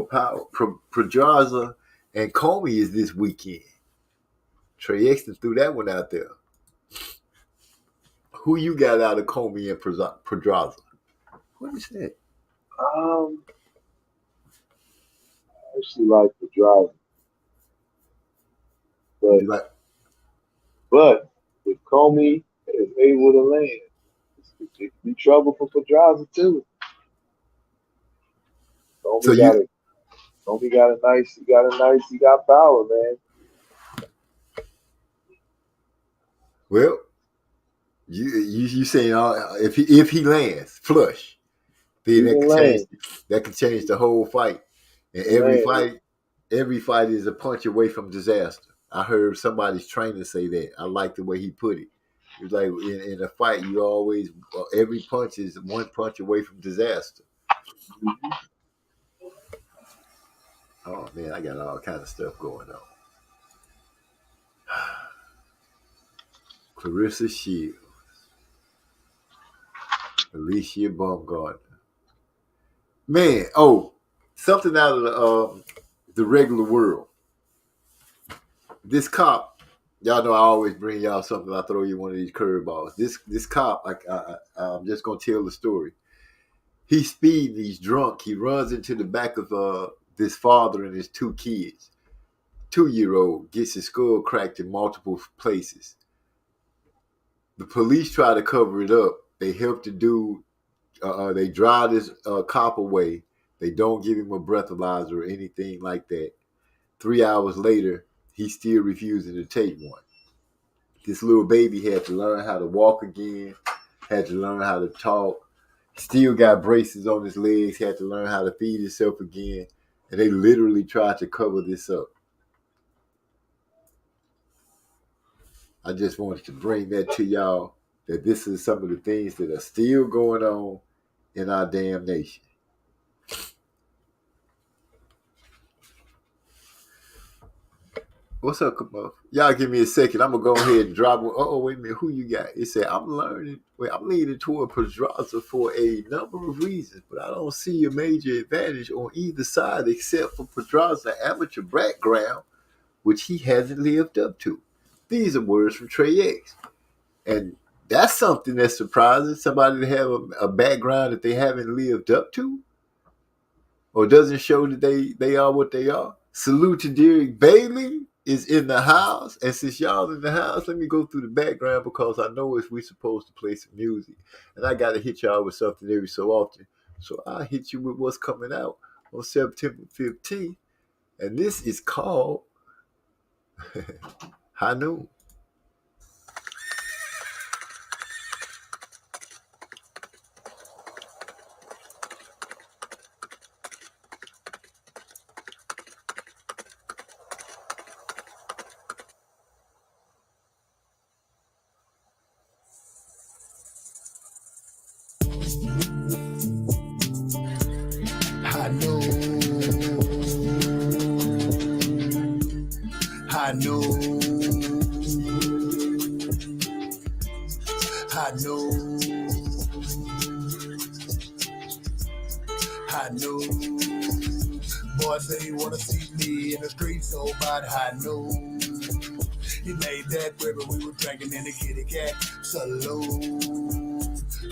Speaker 3: power. Pedraza and Comey is this weekend. Trey Exton threw that one out there. Who you got out of Comey and Pedraza? What is that?
Speaker 5: I actually like Pedraza. But if Comey is able to land, it could be trouble for Pedraza too. Comey got power, man.
Speaker 3: Well, you saying if he lands flush, then that can change the whole fight. And every fight is a punch away from disaster. I heard somebody's trainer say that. I like the way he put it. It was like in a fight, you always every punch is one punch away from disaster. Oh man, I got all kind of stuff going on. Clarissa Shields, Alicia Baumgartner. Man, something out of the regular world. This cop, y'all know I always bring y'all something. I throw you one of these curveballs. This cop, I'm just gonna tell the story. He's speeding. He's drunk. He runs into the back of this father and his two kids. 2-year-old gets his skull cracked in multiple places. The police try to cover it up. They help the dude. They drive this cop away. They don't give him a breathalyzer or anything like that. 3 hours later, he's still refusing to take one. This little baby had to learn how to walk again, had to learn how to talk, still got braces on his legs, had to learn how to feed himself again, and they literally tried to cover this up. I just wanted to bring that to y'all, that this is some of the things that are still going on in our damn nation. What's up, Kamuff? Y'all give me a second. I'm going to go ahead and drop one. Oh, wait a minute. Who you got? It said, I'm leaning toward Pedraza for a number of reasons, but I don't see a major advantage on either side except for Pedraza's amateur background, which he hasn't lived up to. These are words from Trey X. And that's something that's surprising. Somebody to have a background that they haven't lived up to or doesn't show that they are what they are. Salute to Derek Bailey is in the house. And since y'all in the house, let me go through the background because I know we're supposed to play some music. And I got to hit y'all with something every so often. So I'll hit you with what's coming out on September 15th. And this is called High Noon.
Speaker 2: Boy say he wanna see me in the street so bad, I know. He made that river we were drinking in the kitty cat saloon.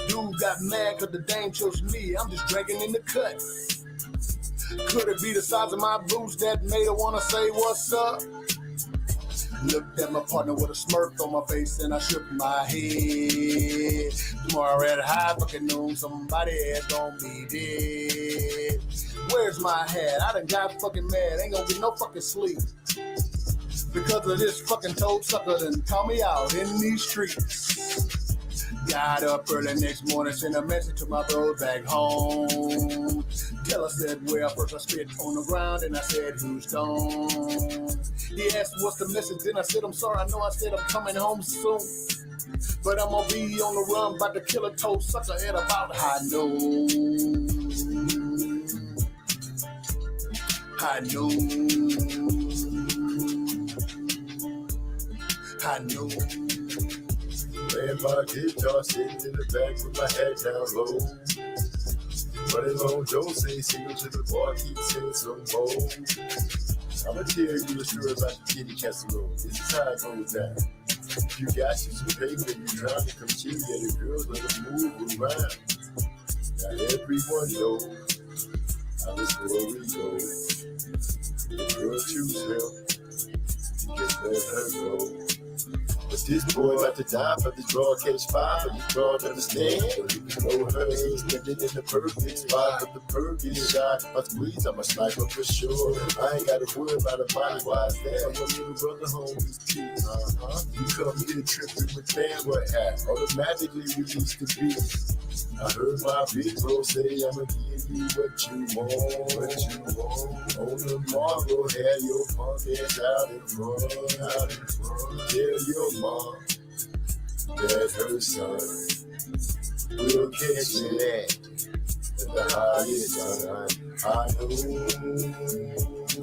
Speaker 2: Dude got mad cause the dame chose me, I'm just drinking in the cut. Could it be the size of my boots that made her wanna say what's up? Looked at my partner with a smirk on my face and I shook my head. Tomorrow at high fucking noon, somebody ass gon' be dead. Where's my hat? I done got fucking mad, ain't gonna get no fucking sleep. Because of this fucking toad sucker done call me out in these streets. Got up early next morning, sent a message to my bros back home. Teller said, well, first I spit on the ground, and I said, who's gone? He asked, what's the message? Then I said, I'm sorry, I know I said I'm coming home soon. But I'm gonna be on the run, about to kill a toad sucker at about high noon. High noon. High noon.
Speaker 3: Playing my guitar, sitting in the back with my head down low. Running on Joe, say single to the bar, keep saying some more. I'ma tell you a story about the kitty casserole. This is how it goes down. You got you some paper and you trying to come cheat, yeah, the girls let them move around. Now everyone knows how the story goes. The girl choose him, you just let her go. But this boy about to die for this broad catch fire, for this broad understand. You know her, he's standing in the perfect spot, but the perfect shot. My squeeze, I'm a sniper for sure. I ain't gotta worry about a body, why is that? I'm a little brother home with kids. You come here tripping with fam, what happened? Automatically we used to be. I heard my big bro say I'ma give you what you want, what you want. On the Marlboro, have your punk ass out in front, out in front. Tell your mom that her son will catch that at the highest time. I know.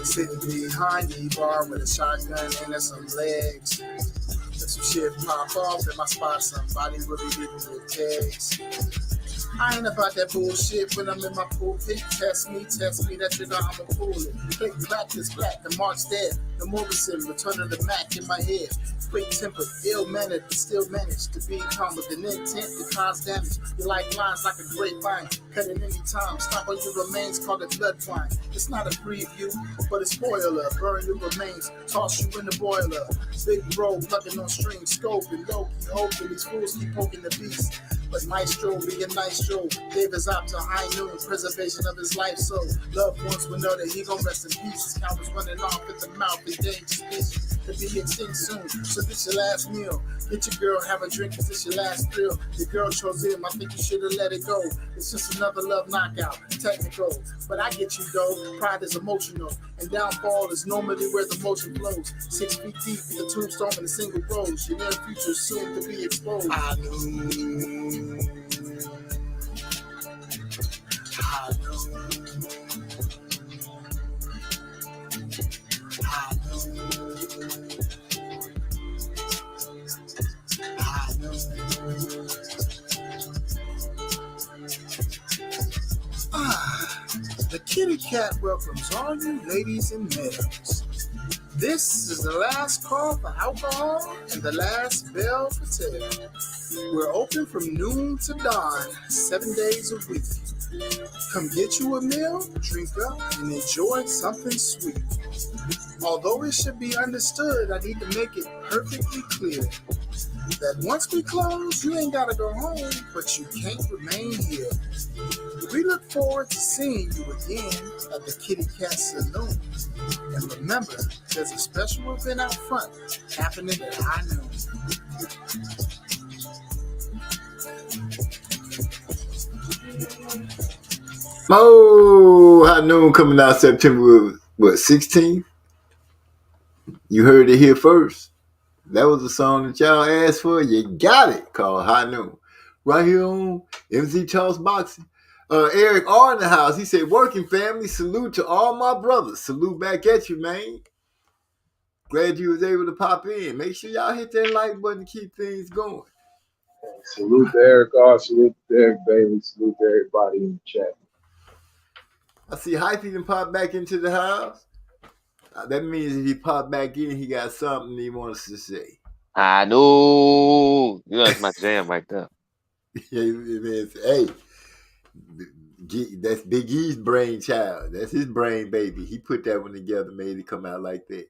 Speaker 2: Sitting behind the bar with a shotgun and some legs. Let some shit pop off in my spot. Somebody really getting with kegs. I ain't about that bullshit when I'm in my pulpit. Test me, that you know I'ma pull it. Click black is black, the mark's dead. The Morrison, return of the Mac in my head. Quick tempered, ill-mannered, but still managed to be calm with an intent to cause damage. Your lifelines like a grapevine, cut at any time. Stop on your remains, called a blood wine. It's not a preview, but a spoiler. Burn your remains, toss you in the boiler. Big bro, plugging on strings, scope and low key, hoping these fools keep poking the beast. But Maestro be a Maestro, gave his op to high noon, preservation of his life. So loved ones will know that he gon' rest in peace. His cow was running off at the mouth, his dangerous bitch to be extinct soon. So this your last meal. Get your girl, have a drink, cause this your last thrill. Your girl chose him, I think you should've let it go. It's just another love knockout, technical. But I get you though, pride is emotional. And downfall is normally where the motion flows. 6 feet deep with a tombstone and a single rose. Your near future soon to be exposed. I knew. The kitty cat welcomes all you ladies and males. This is the last call for alcohol and the last bell for tail. We're open from noon to dawn, 7 days a week. Come get you a meal, drink up, and enjoy something sweet. Although it should be understood, I need to make it perfectly clear that once we close, you ain't gotta go home, but you can't remain here. We look forward to seeing you again at the Kitty Cat Saloon. And remember, there's a special event out front happening at high noon.
Speaker 3: Oh, High Noon coming out September, 16th? You heard it here first. That was the song that y'all asked for. You got it, called High Noon. Right here on MZ Talks Boxing. Eric R in the house. He said, working family, salute to all my brothers. Salute back at you, man. Glad you was able to pop in. Make sure y'all hit that like button to keep things going.
Speaker 5: Salute to Eric R. Salute to Eric Bailey. Salute to everybody in the chat.
Speaker 3: I see Hyphy done pop back into the house. That means if he popped back in, he got something he wants to say.
Speaker 7: I know. You know, that's my jam right there.
Speaker 3: Hey, that's Big E's brainchild. That's his brain baby. He put that one together, made it come out like that.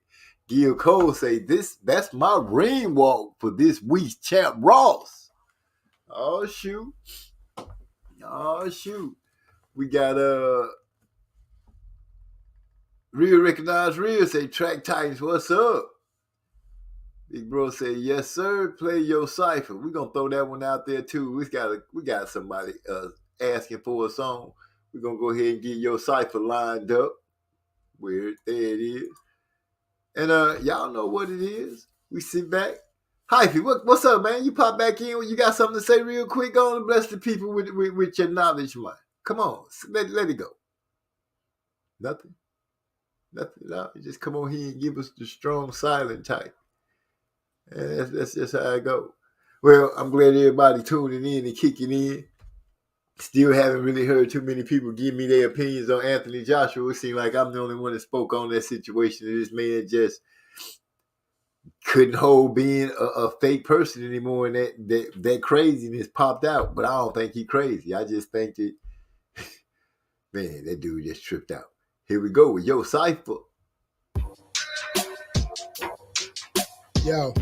Speaker 3: Gil Cole say, that's my ring walk for this week's champ Ross. Oh, shoot. We got Real Recognize Real say, Track Titans, what's up? Big Bro say, yes, sir, play your cipher. We're going to throw that one out there, too. We got somebody asking for a song. We're going to go ahead and get your cipher lined up. There it is. And y'all know what it is. We sit back. Hyphy, what's up, man? You pop back in. You got something to say real quick? Go on and bless the people with your knowledge, man. Come on. Let it go. Nothing. No, just come on here and give us the strong silent type. And that's just how I go. Well, I'm glad everybody tuning in and kicking in. Still haven't really heard too many people give me their opinions on Anthony Joshua. It seems like I'm the only one that spoke on that situation. This man just couldn't hold being a fake person anymore, and that craziness popped out. But I don't think he's crazy. I just think that, man, that dude just tripped out. Here we go with Yo Cypher.
Speaker 2: Yo.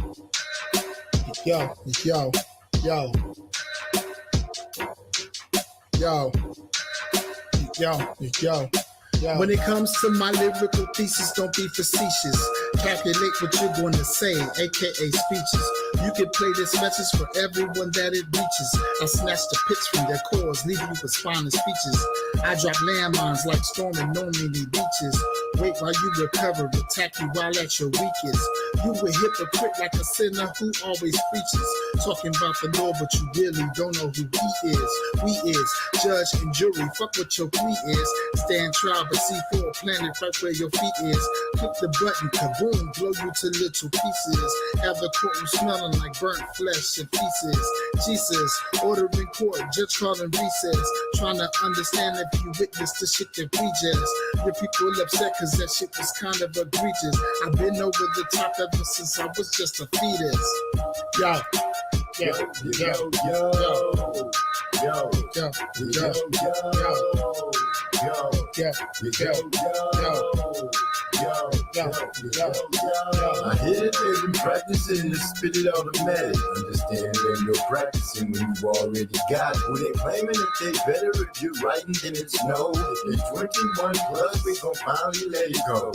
Speaker 2: When it comes to my lyrical thesis, don't be facetious. Calculate what you're going to say, aka speeches. You can play this message for everyone that it reaches. I snatch the pitch from their cores, leaving you with spineless speeches. I drop landmines like storming no many beaches. Wait while you recover, attack you while at your weakest. You a hypocrite like a sinner who always preaches. Talking about the Lord, but you really don't know who he is. We is judge and jury, fuck what your plea is. Stand trial, but see for a planet right where your feet is. Click the button, kaboom, blow you to little pieces. Have the courtroom smelling like burnt flesh and pieces. Jesus, ordering court, judge calling recess. Trying to understand if you witness the shit that we just. Your people upset cause that shit was kind of egregious. I've been over the top ever since I was just a fetus. Yo, yo, yo, yo, yo. Yo, yo, yo,
Speaker 3: I hear that they've been practicing to spit it automatic. Understand that you're practicing when you already got it. When they claiming that they better if you're writing, then it's no. It's 21 plus, we gon' finally let it go.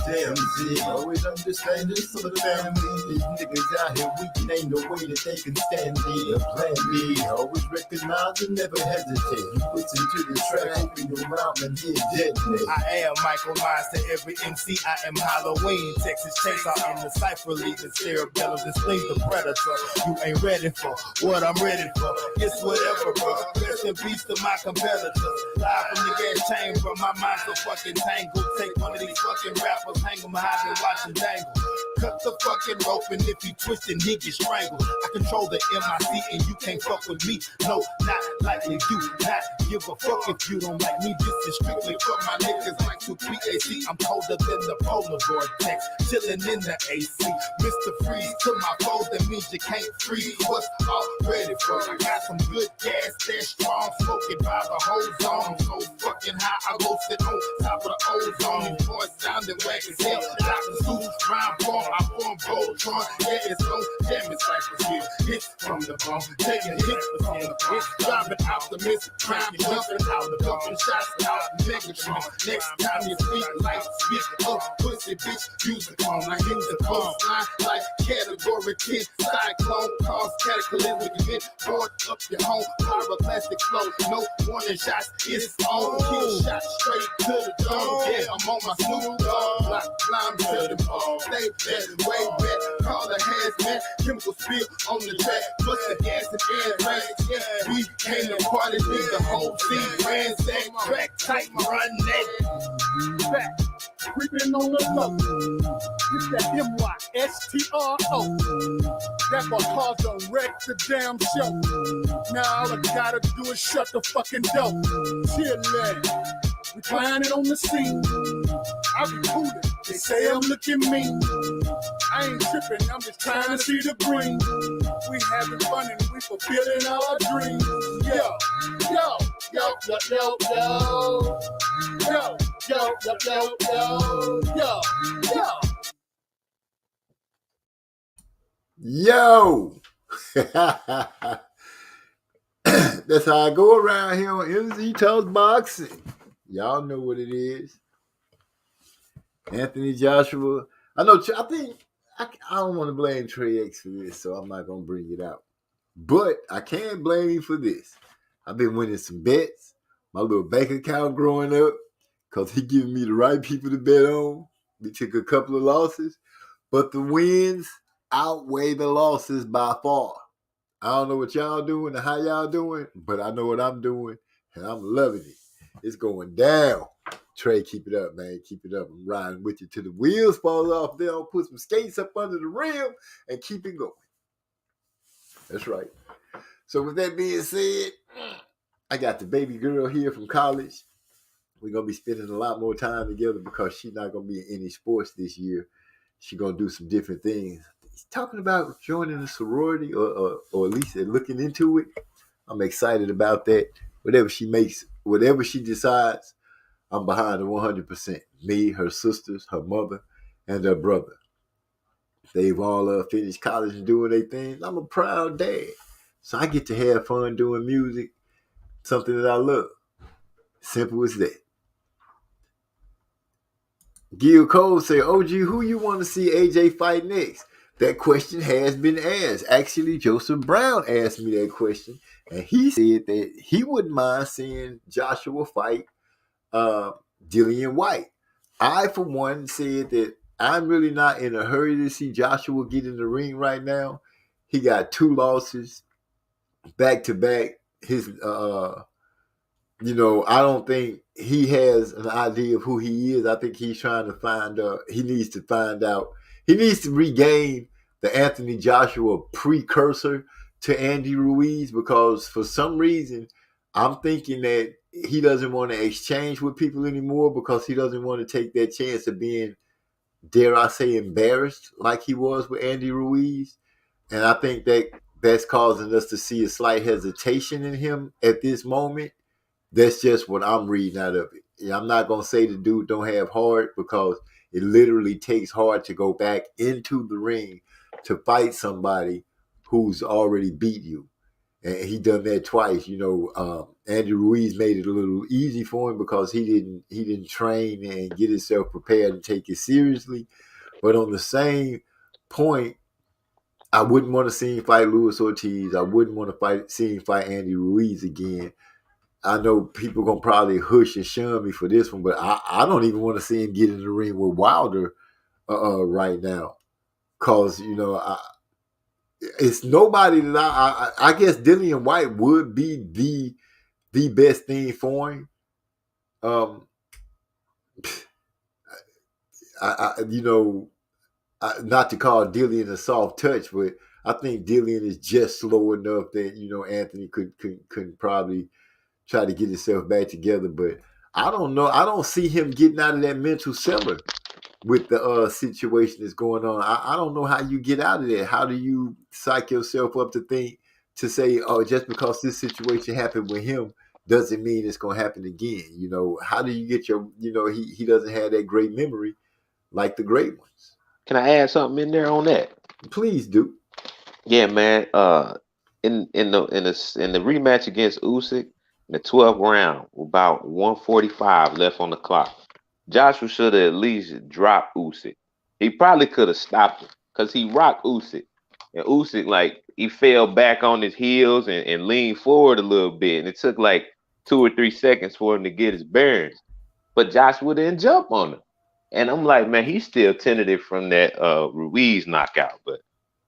Speaker 3: Damn, Z, always understand this for the family. These niggas out here weak, and ain't no way that they can stand me. Plan B, always recognize and never hesitate. You listen to the track, open your mouth and hear detonate.
Speaker 8: I am Michael Myers to every MC. I am Halloween, Texas Chainsaw in the cipher, leaving cerebellum displays the predator. You ain't ready for what I'm ready for. It's whatever, bro. Rest in peace to my competitors. Live from the gas chamber, my mind so fucking tangled. Take one of these fucking rappers, hang them high and watch them dangle. Cut the fucking rope, and if he twistin', he get strangled. I control the MIC, and you can't fuck with me. No, not likely. Do not give a fuck if you don't like me. This is strictly for my niggas like 2PAC. I'm colder than the polar vortex, chillin' in the AC. Mr. Freeze to my foes, that means you can't freeze what's already for. I got some good gas, that's strong, smoking by the whole zone. I'm so fucking high, I go sit on top of the ozone. These boys sounding whack as hell. Dr. Seuss, rhyme form, I form Voltron. Yeah, it's on jamming cyphers here. Hits from the bone, taking hits from the bone. Driving optimistic, crime jumping out, dumping shots out, Megatron. Next time you speak like spit up, pussy bitch, use the phone. I use the coastline like category 10. Cyclone, cause cataclysmic event, board up your home, pyroclastic flow. No warning shots, it's on. Kill shot straight to the dome. Yeah, I'm on my Snoop Dogg block, climb to the ball. Stay back, way back, call the hazmat, chemical spill on the track, plus the gas and air rain. Yeah, we came to party, leave the whole scene, ransack, track tight, run that.
Speaker 2: back, creeping on the low. It's that MYSTRO. That boy cause a wreck the damn show. Now all I gotta do is shut the fucking door. Chillin', reclining on the scene. I be coolin', they say I'm looking mean. I ain't trippin', I'm just trying to see the green. We having fun and we fulfilling our dreams. Yo, yo, yo, yo, yo, yo. Yo, yo, yo, yo, yo, yo, yo.
Speaker 3: Yo! That's how I go around here on MZ Talks Boxing. Y'all know what it is. Anthony Joshua. I don't want to blame Trey X for this, so I'm not going to bring it out. But I can blame him for this. I've been winning some bets. My little bank account growing up, because he giving me the right people to bet on. We took a couple of losses, but the wins outweigh the losses by far. I don't know what y'all doing or how y'all doing, but I know what I'm doing, and I'm loving it. It's going down. Trey, keep it up, man. Keep it up. I'm riding with you till the wheels fall off. Then I'll put some skates up under the rim and keep it going. That's right. So with that being said, I got the baby girl here from college. We're going to be spending a lot more time together because she's not going to be in any sports this year. She's going to do some different things. He's talking about joining a sorority or at least looking into it. I'm excited about that. Whatever she decides, I'm behind her 100%. Me, her sisters, her mother, and her brother. They've all finished college and doing their things. I'm a proud dad. So I get to have fun doing music, something that I love. Simple as that. Gil Cole said, OG, who you want to see AJ fight next? That question has been asked. Actually, Joseph Brown asked me that question, and he said that he wouldn't mind seeing Joshua fight Dillian White. I, for one, said that I'm really not in a hurry to see Joshua get in the ring right now. He got 2 losses back to back. His I don't think he has an idea of who he is. I think he's trying to find he needs to regain the Anthony Joshua precursor to Andy Ruiz, because for some reason I'm thinking that he doesn't want to exchange with people anymore because he doesn't want to take that chance of being, dare I say, embarrassed like he was with Andy Ruiz. And I think that that's causing us to see a slight hesitation in him at this moment. That's just what I'm reading out of it. Yeah, I'm not going to say the dude don't have heart, because it literally takes heart to go back into the ring to fight somebody who's already beat you. And he done that twice. Andy Ruiz made it a little easy for him because he didn't train and get himself prepared and take it seriously. But on the same point, I wouldn't want to see him fight Luis Ortiz. I wouldn't want to see him fight Andy Ruiz again. I know people going to probably hush and shun me for this one, but I don't even want to see him get in the ring with Wilder right now. Because, it's nobody that I guess Dillian White would be the best thing for him. Not to call Dillian a soft touch, but I think Dillian is just slow enough that, Anthony could probably try to get himself back together. But I don't know. I don't see him getting out of that mental cellar with the situation that's going on. I don't know how you get out of that. How do you psych yourself up to say, oh, just because this situation happened with him doesn't mean it's going to happen again? How do you get he doesn't have that great memory like the great ones.
Speaker 7: Can I add something in there on that?
Speaker 3: Please do.
Speaker 7: Yeah, man. In the rematch against Usyk, in the 12th round, about 1:45 left on the clock, Joshua should have at least dropped Usyk. He probably could have stopped him because he rocked Usyk, and Usyk, he fell back on his heels and leaned forward a little bit, and it took 2 or 3 seconds for him to get his bearings. But Joshua didn't jump on him. And I'm like, man, he's still tentative from that Ruiz knockout. But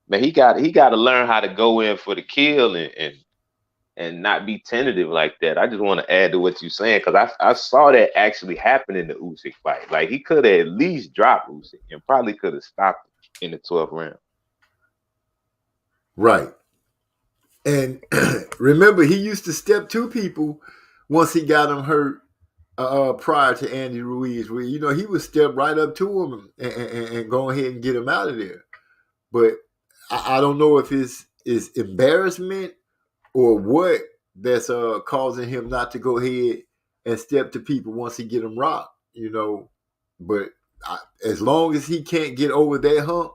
Speaker 7: man, he got to learn how to go in for the kill and not be tentative like that. I just want to add to what you're saying, because I saw that actually happen in the Usyk fight. He could have at least dropped Usyk and probably could have stopped him in the 12th round.
Speaker 3: Right. And remember, he used to step to people once he got him hurt. Prior to Andy Ruiz, where he would step right up to him and go ahead and get him out of there. But I don't know if it's embarrassment or what that's causing him not to go ahead and step to people once he get them rocked. But as long as he can't get over that hump,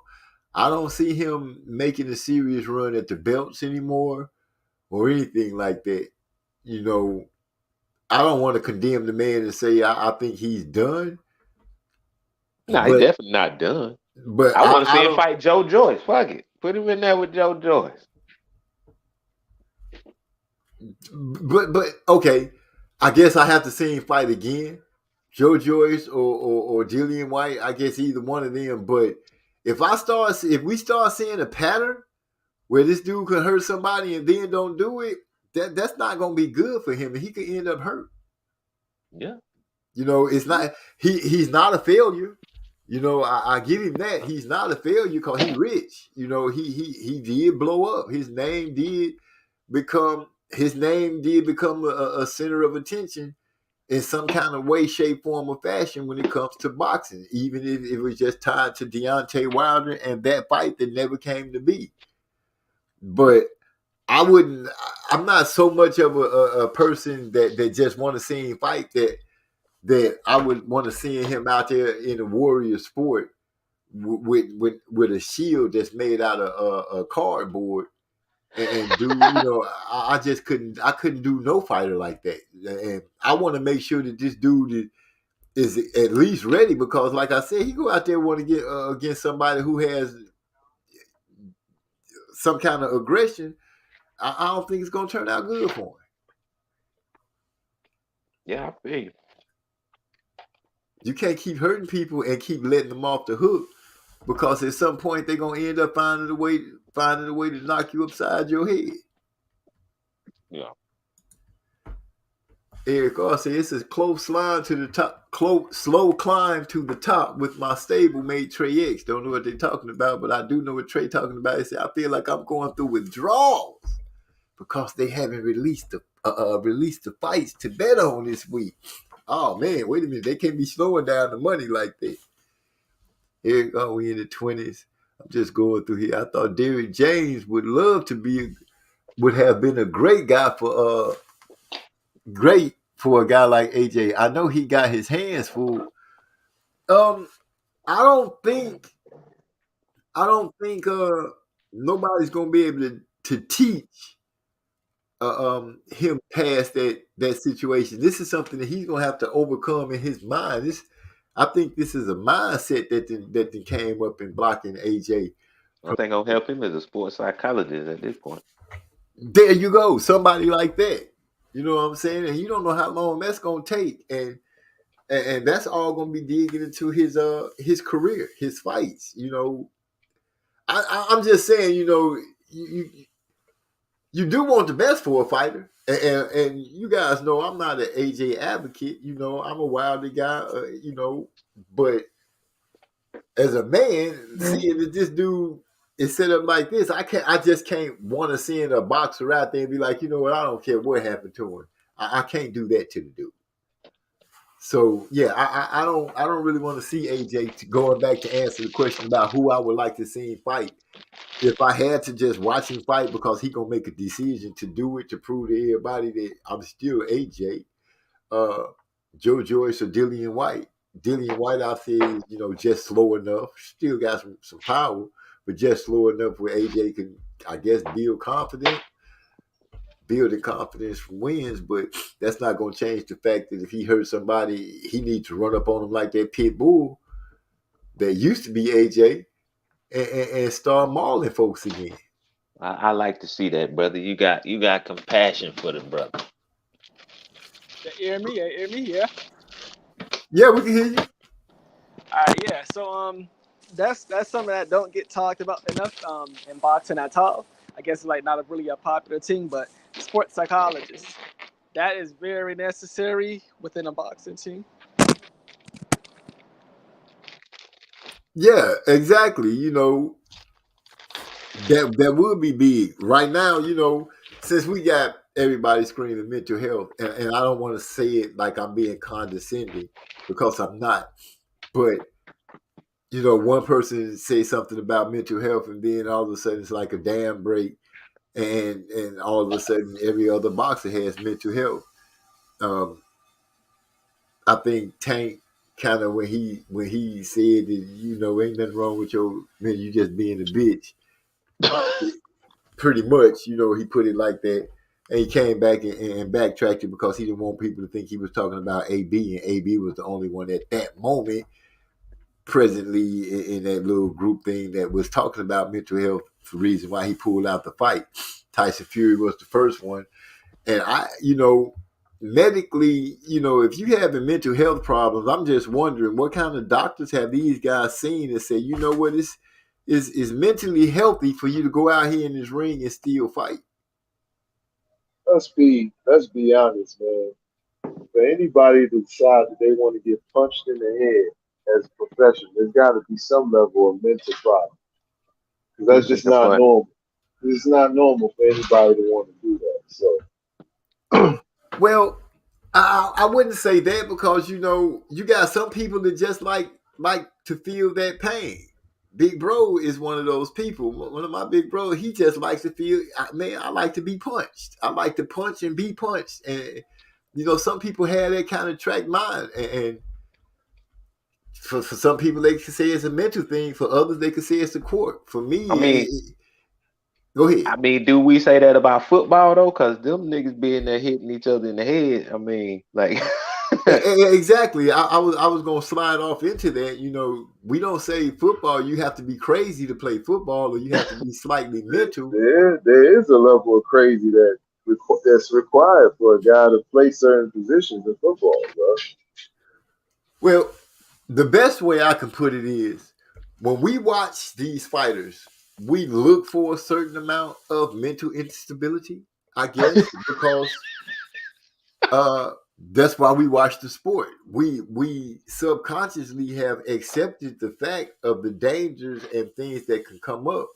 Speaker 3: I don't see him making a serious run at the belts anymore or anything like that. I don't want to condemn the man and say I think he's done.
Speaker 7: No, he's definitely not done.
Speaker 3: But
Speaker 7: I want to see him fight Joe Joyce. Fuck it. Put him in there with Joe Joyce.
Speaker 3: But okay. I guess I have to see him fight again. Joe Joyce or Dillian White. I guess either one of them. But if we start seeing a pattern where this dude can hurt somebody and then don't do it, that's not going to be good for him, and he could end up hurt.
Speaker 7: Yeah.
Speaker 3: It's not he's not a failure. I give him that. He's not a failure because he's rich. He did blow up. His name did become a center of attention in some kind of way, shape, form, or fashion when it comes to boxing, even if it was just tied to Deontay Wilder and that fight that never came to be. But I'm not so much of a person that just want to see him fight that I would want to see him out there in a warrior sport with a shield that's made out of a cardboard and do, I just couldn't do no fighter like that. And I want to make sure that this dude is at least ready, because, like I said, he go out there want to get against somebody who has some kind of aggression. I don't think it's gonna turn out good for him.
Speaker 7: Yeah, I feel you.
Speaker 3: You can't keep hurting people and keep letting them off the hook, because at some point they're gonna end up finding a way to knock you upside your head.
Speaker 7: Yeah.
Speaker 3: Eric R said it's a close climb to the top, slow climb to the top with my stablemate Trey X. Don't know what they're talking about, but I do know what Trey talking about. He said, I feel like I'm going through withdrawals because they haven't released the fights to bet on this week. Oh man, wait a minute, they can't be slowing down the money like that. Eric, we in the 20s. I'm just going through here. I thought Derrick James would have been a great guy for a guy like AJ. I know he got his hands full. I don't think nobody's gonna be able to teach him past that situation. This is something that he's gonna have to overcome in his mind. I think this is a mindset that came up in blocking AJ.
Speaker 7: I think gonna help him as a sports psychologist at this point.
Speaker 3: There you go, somebody like that. You know what I'm saying? And you don't know how long that's gonna take, and that's all gonna be digging into his career, his fights. You know, I'm just saying. You know, you do want the best for a fighter, and you guys know I'm not an AJ advocate. You know, I'm a Wilder guy. You know, but as a man, seeing that this dude is set up like this, I just can't want to send a boxer out there and be like, you know what, I don't care what happened to him. I can't do that to the dude. So yeah, I don't really want to see AJ going back to answer the question about who I would like to see him fight. If I had to just watch him fight because he gonna make a decision to do it to prove to everybody that I'm still AJ, Joe Joyce or Dillian White. Dillian White out there, you know, just slow enough, still got some power, but just slow enough where AJ can, I guess, build the confidence from wins. But that's not going to change the fact that if he hurts somebody, he needs to run up on him like that pit bull that used to be AJ and start mauling folks again.
Speaker 7: I like to see that, brother. You got compassion for the brother.
Speaker 6: Hear me? Yeah.
Speaker 3: Yeah, we can hear you.
Speaker 6: All right, yeah. So that's something that don't get talked about enough in boxing at all. I guess it's like not really a popular thing, but sports psychologists, that is very necessary within a boxing team.
Speaker 3: Yeah, exactly. You know, that would be big right now. You know, since we got everybody screaming mental health, and I don't want to say it like I'm being condescending, because I'm not. But you know, one person say something about mental health, and then all of a sudden it's like a dam break, and all of a sudden every other boxer has mental health. I think Tank kind of when he said that, you know, ain't nothing wrong with you just being a bitch. Pretty much, you know, he put it like that. And he came back and backtracked it because he didn't want people to think he was talking about AB, and AB was the only one at that moment, presently in that little group thing, that was talking about mental health for the reason why he pulled out the fight. Tyson Fury was the first one. And you know, medically, you know, if you having mental health problems, I'm just wondering what kind of doctors have these guys seen and say, you know what, this is mentally healthy for you to go out here in this ring and still fight.
Speaker 5: Let's be honest, man. For anybody to decide that they want to get punched in the head as a profession, there's got to be some level of mental problem. Because that's just not normal. It's not normal for anybody to want to do that. So,
Speaker 3: well, I wouldn't say that, because, you know, you got some people that just like to feel that pain. Big Bro is one of those people. One of my big bros, he just likes to feel, man, I like to be punched. I like to punch and be punched. And, you know, some people have that kind of track mind. And for some people, they can say it's a mental thing. For others, they can say it's a court. For me,
Speaker 7: I mean,
Speaker 3: go ahead.
Speaker 7: I mean, do we say that about football, though? Because them niggas be in there hitting each other in the head. I mean, like...
Speaker 3: Exactly. I was gonna slide off into that. You know, we don't say football. You have to be crazy to play football, or you have to be slightly mental.
Speaker 5: There is a level of crazy that's required for a guy to play certain positions in football, bro.
Speaker 3: Well, the best way I can put it is when we watch these fighters, we look for a certain amount of mental instability, I guess, because that's why we watch the sport. We subconsciously have accepted the fact of the dangers and things that can come up.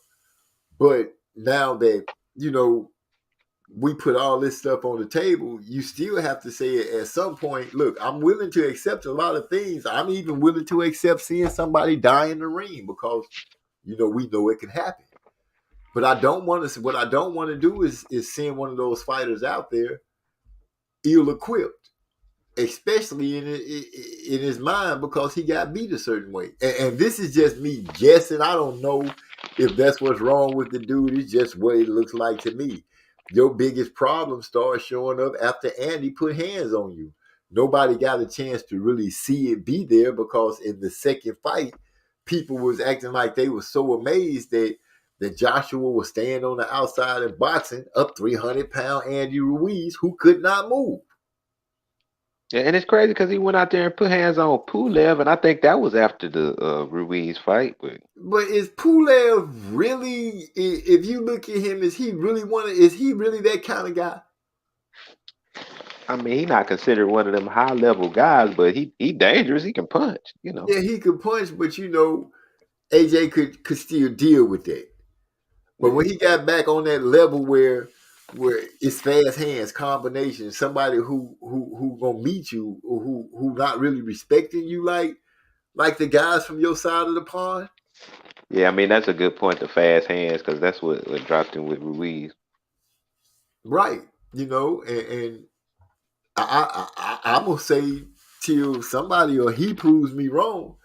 Speaker 3: But now that, you know, we put all this stuff on the table, you still have to say at some point, look, I'm willing to accept a lot of things. I'm even willing to accept seeing somebody die in the ring because, you know, we know it can happen. But I don't want to. What I don't want to do is send one of those fighters out there ill-equipped, especially in his mind because he got beat a certain way. And this is just me guessing. I don't know if that's what's wrong with the dude. It's just what it looks like to me. Your biggest problem starts showing up after Andy put hands on you. Nobody got a chance to really see it be there because in the second fight, people was acting like they were so amazed that Joshua was staying on the outside and boxing up 300-pound Andy Ruiz, who could not move.
Speaker 7: Yeah, and it's crazy because he went out there and put hands on Pulev, and I think that was after the Ruiz fight.
Speaker 3: But is Pulev really? If you look at him, is he really that kind of guy?
Speaker 7: I mean, he's not considered one of them high level guys, but he dangerous. He can punch. You know.
Speaker 3: Yeah, he could punch, but you know, AJ could still deal with that. But when he got back on that level where it's fast hands, combination, somebody who gonna meet you, or who not really respecting you like the guys from your side of the pond.
Speaker 7: Yeah, I mean that's a good point. The fast hands, because that's what dropped him with Ruiz.
Speaker 3: Right, you know, and I'm gonna say till somebody or he proves me wrong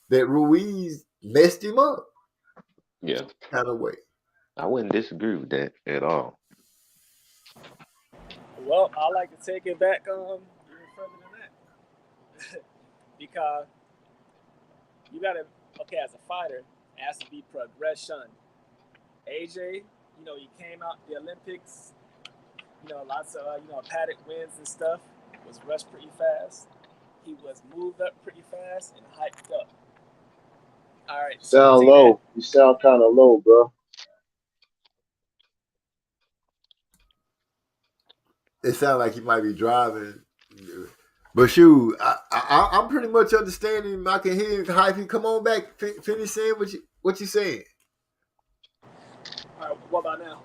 Speaker 3: that Ruiz messed him up.
Speaker 7: Yeah,
Speaker 3: kind of way.
Speaker 7: I wouldn't disagree with that at all.
Speaker 6: Well, I like to take it back even further than that. Because you gotta, as a fighter, it has to be progression. AJ, you know, he came out the Olympics, you know, lots of, paddock wins and stuff, was rushed pretty fast. He was moved up pretty fast and hyped up. All right.
Speaker 5: Sound low. You sound kind of low, bro.
Speaker 3: It sounds like he might be driving. But shoot, I'm pretty much understanding. I can hear Hyphy. Come on back. Finish saying what you saying.
Speaker 6: All right, what about now?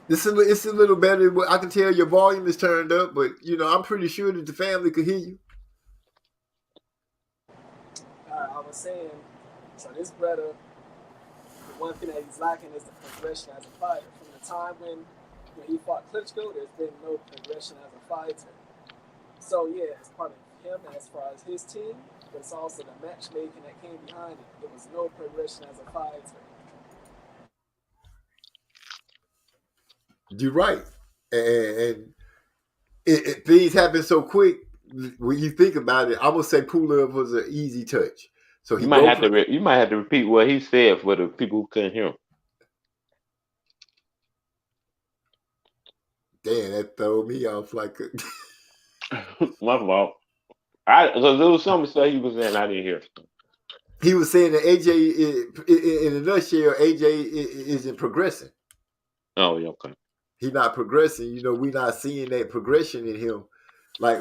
Speaker 3: It's a little better. I can tell your volume is turned up, but you know I'm pretty sure that the family could hear you.
Speaker 6: I was saying, so this brother, the one thing that he's lacking is the progression as a fighter. From the time when he fought Klitschko, there's been no progression as a fighter. So yeah, it's part of him as far as his team, but it's also the matchmaking that came behind it. There was no progression as a fighter.
Speaker 3: You're right, and things happen so quick. When you think about it, I'm gonna say Pulev was an easy touch. So
Speaker 7: you might have to repeat what he said for the people who couldn't hear him.
Speaker 3: Damn, that threw me off like a.
Speaker 7: My fault. Because there was something that he was saying I didn't hear.
Speaker 3: He was saying that AJ, in a nutshell, AJ isn't progressing.
Speaker 7: Oh, yeah, okay.
Speaker 3: He's not progressing. You know, we're not seeing that progression in him, like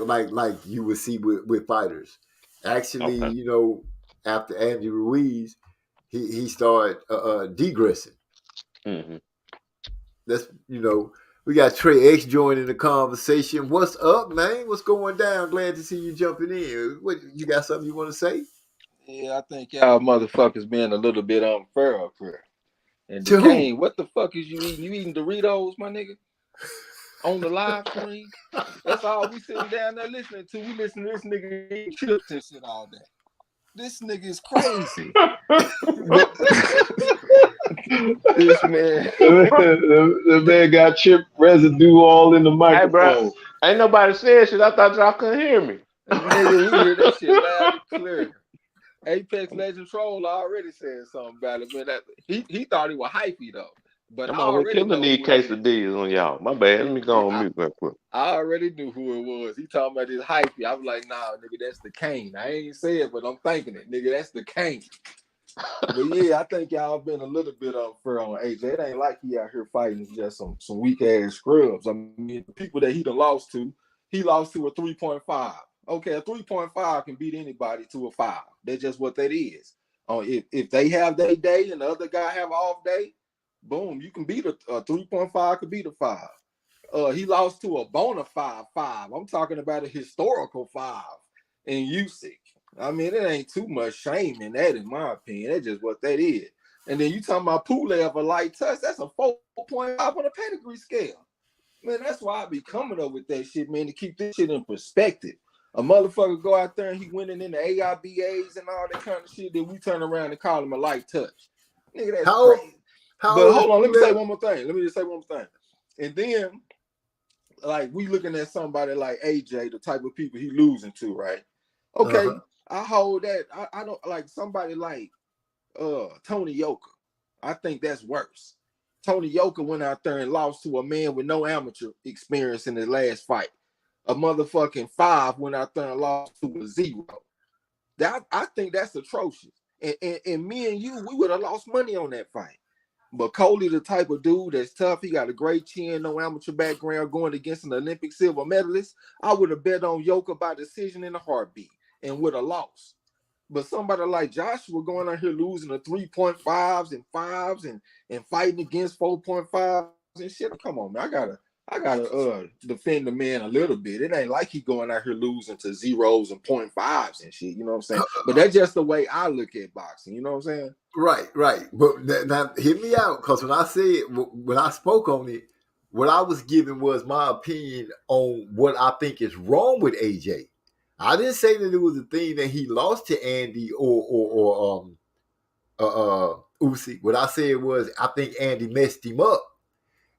Speaker 3: you would see with fighters. Actually,
Speaker 7: okay.
Speaker 3: You know, after Andy Ruiz, he started degressing.
Speaker 7: Mm-hmm.
Speaker 3: That's, you know, we got Trey X joining the conversation. What's up, man? What's going down? Glad to see you jumping in. What, you got something you want to say?
Speaker 9: Yeah, I think y'all motherfuckers being a little bit unfair up here. And Duquesne, what the fuck is you eating? You eating Doritos, my nigga? On the live stream? That's all we sitting down there listening to. We listen to this nigga eating chips and shit all day. This nigga is crazy. This man.
Speaker 5: the man got chip residue all in the microphone.
Speaker 7: Hey, bro, ain't nobody saying shit. I thought y'all couldn't hear me.
Speaker 9: Nigga, we hear that shit loud and clear. Apex Legend Troll already said something about it, man. That he thought he was hypey though. But
Speaker 7: I'm
Speaker 9: I
Speaker 7: over here
Speaker 9: already
Speaker 7: killing
Speaker 9: know
Speaker 7: these
Speaker 9: who it is.
Speaker 7: quesadillas on y'all. My bad. Let me go on mute real quick.
Speaker 9: I already knew who it was. He talking about this hypey. I was like, nah, nigga, that's the Kane. I ain't say it, but I'm thinking it. Nigga, that's the Kane. But yeah, I think y'all been a little bit unfair on AJ. It ain't like he out here fighting just some weak ass scrubs. I mean, the people that he done lost to, he lost to a 3.5. Okay, a 3.5 can beat anybody to a 5. That's just what that is. If they have their day and the other guy have off day, boom, you can beat a 3.5 could beat a 5. He lost to a bona fide 5. I'm talking about a historical 5 in Usyk. I mean, it ain't too much shame in that, in my opinion. That's just what that is. And then you talking about Pulev, a light touch, that's a 4.5 on a pedigree scale. Man, that's why I be coming up with that shit, man, to keep this shit in perspective. A motherfucker go out there and he winning in the AIBAs and all that kind of shit, then we turn around and call him a light touch. Nigga, that's crazy. But hold on, let me say one more thing. Let me just say one more thing. And then, like, we looking at somebody like AJ, the type of people he losing to, right? Okay, I hold that. I don't like somebody like Tony Yoka. I think that's worse. Tony Yoka went out there and lost to a man with no amateur experience in his last fight. A motherfucking 5 went out there and lost to a 0. I think that's atrocious. And me and you, we would have lost money on that fight. But Coley, the type of dude that's tough, he got a great chin, no amateur background, going against an Olympic silver medalist. I would have bet on Yoka by decision in a heartbeat and would have lost. But somebody like Joshua going out here losing the 3.5s and 5s and fighting against 4.5s and shit. Come on, man. I gotta defend the man a little bit. It ain't like he going out here losing to 0s and 0.5s and shit. You know what I'm saying? But that's just the way I look at boxing. You know what I'm saying?
Speaker 3: Right. But now, hear me out, because when I spoke on it, what I was giving was my opinion on what I think is wrong with AJ. I didn't say that it was a thing that he lost to Andy or Usyk. What I said was I think Andy messed him up,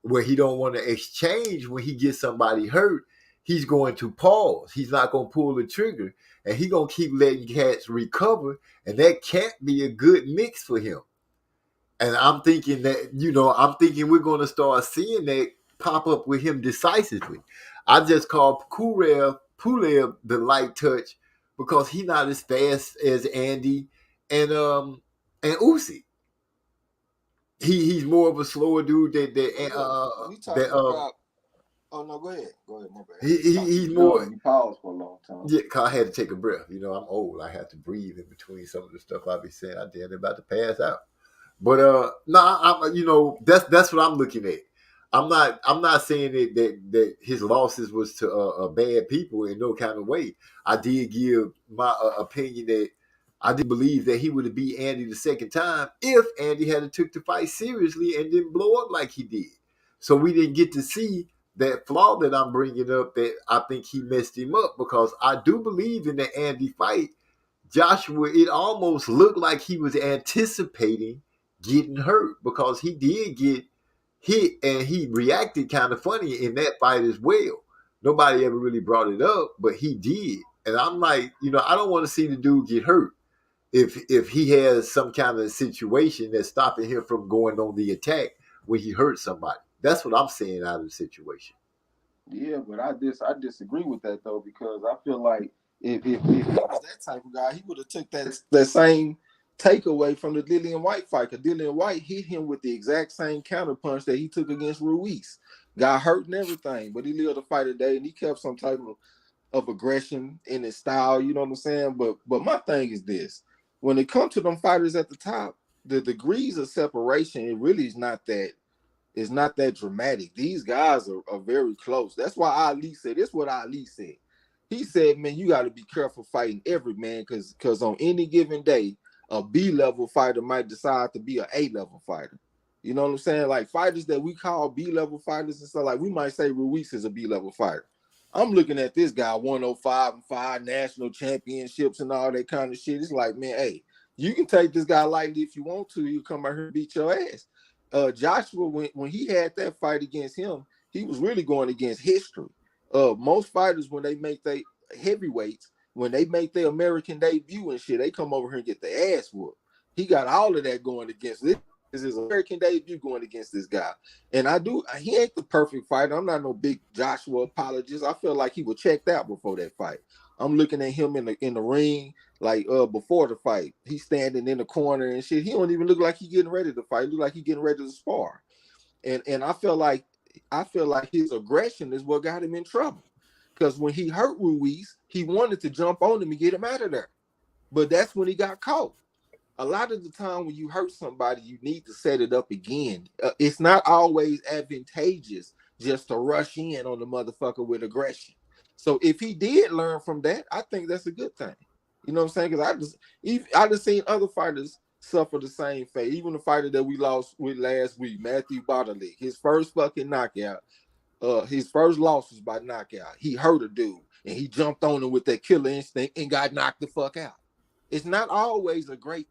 Speaker 3: where he don't want to exchange when he gets somebody hurt. He's going to pause. He's not going to pull the trigger, and he's going to keep letting cats recover, and that can't be a good mix for him. And I'm thinking that, we're going to start seeing that pop up with him decisively. I just call Pulev the light touch because he's not as fast as Andy and Usyk. He's more of a slower dude
Speaker 9: Oh no, go ahead. My bad.
Speaker 3: He's more.
Speaker 9: You paused for a long time.
Speaker 3: Yeah, cause I had to take a breath. I'm old. I have to breathe in between some of the stuff I be saying. I damn about to pass out. But that's what I'm looking at. I'm not saying that his losses was to bad people in no kind of way. I did give my opinion that I did believe that he would have beat Andy the second time if Andy had took the fight seriously and didn't blow up like he did. So we didn't get to see that flaw that I'm bringing up, that I think he messed him up, because I do believe in the Andy fight, Joshua, it almost looked like he was anticipating getting hurt, because he did get hit and he reacted kind of funny in that fight as well. Nobody ever really brought it up, but he did. And I'm like, I don't want to see the dude get hurt if he has some kind of situation that's stopping him from going on the attack when he hurts somebody. That's what I'm saying out of the situation.
Speaker 9: Yeah, but I disagree with that though, because I feel like if he was that type of guy, he would have took that same takeaway from the Dillian White fight. Because Dillian White hit him with the exact same counterpunch that he took against Ruiz. Got hurt and everything, but he lived a fight today and he kept some type of aggression in his style. You know what I'm saying? But my thing is this: when it comes to them fighters at the top, the degrees of separation, it really is not that. It's not that dramatic. These guys are very close. That's why Ali said, this is what Ali said. He said, man, you got to be careful fighting every man, because on any given day, a B-level fighter might decide to be an A-level fighter. You know what I'm saying? Like fighters that we call B-level fighters and stuff, like we might say Ruiz is a B-level fighter. I'm looking at this guy, 105-5, national championships and all that kind of shit. It's like, man, hey, you can take this guy lightly if you want to. He'll come out here and beat your ass. Joshua, when he had that fight against him, he was really going against history. Most fighters, when they make their heavyweights, when they make their American debut and shit, they come over here and get their ass whooped. He got all of that going against this. This is his American debut going against this guy. And he ain't the perfect fighter. I'm not no big Joshua apologist. I feel like he was checked out before that fight. I'm looking at him in the ring, like before the fight. He's standing in the corner and shit. He don't even look like he getting ready to fight. He look like he getting ready to spar. And I feel like his aggression is what got him in trouble. Because when he hurt Ruiz, he wanted to jump on him and get him out of there. But that's when he got caught. A lot of the time when you hurt somebody, you need to set it up again. It's not always advantageous just to rush in on the motherfucker with aggression. So if he did learn from that, I think that's a good thing. You know what I'm saying? Because I just seen other fighters suffer the same fate. Even the fighter that we lost with last week, Matthew Bardalik, his first fucking knockout, his first loss was by knockout. He hurt a dude and he jumped on him with that killer instinct and got knocked the fuck out. It's not always a great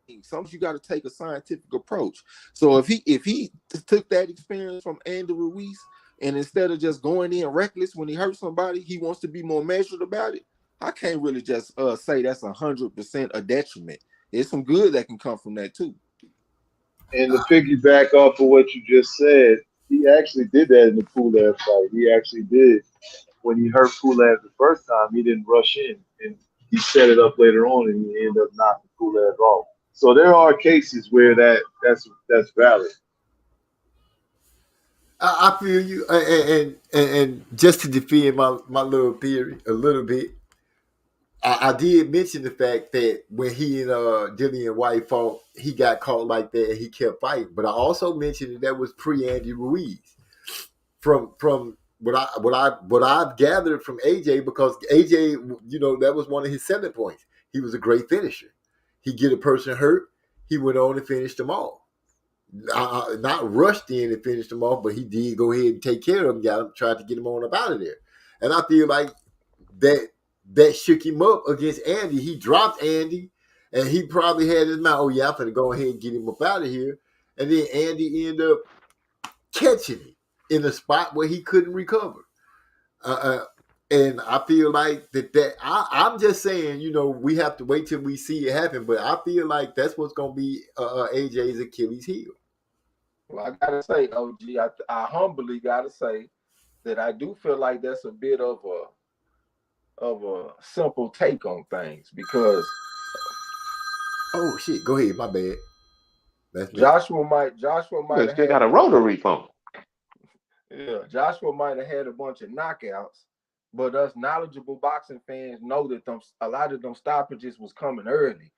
Speaker 9: thing. Sometimes you got to take a scientific approach. So if he took that experience from Andy Ruiz, and instead of just going in reckless when he hurts somebody, he wants to be more measured about it. I can't really just say that's 100% a detriment. There's some good that can come from that too.
Speaker 5: And to piggyback off of what you just said, he actually did that in the Pulev fight. He actually did. When he hurt Pulev the first time, he didn't rush in, and he set it up later on, and he ended up knocking Pulev off. So there are cases where that's valid.
Speaker 3: I feel you, and just to defend my little theory a little bit, I did mention the fact that when he and Dillian White fought, he got caught like that and he kept fighting. But I also mentioned that was pre-Andy Ruiz. From what I've gathered from AJ, because AJ, that was one of his selling points. He was a great finisher. He get a person hurt, he went on and finished them all. Not rushed in and finished them off, but he did go ahead and take care of them, tried to get him on up out of there. And I feel like that shook him up against Andy. He dropped Andy, and he probably had his mind, oh, yeah, I'm going to go ahead and get him up out of here. And then Andy ended up catching him in a spot where he couldn't recover. And I feel like I'm just saying, we have to wait till we see it happen, but I feel like that's what's going to be AJ's Achilles heel.
Speaker 9: Well, I got to say, OG, I humbly got to say that I do feel like that's a bit of a simple take on things, because
Speaker 3: oh shit, go ahead, my bad. That's
Speaker 7: Joshua might have still got a rotary phone.
Speaker 9: Yeah, Joshua might have had a bunch of knockouts, but us knowledgeable boxing fans know that a lot of them stoppages was coming early.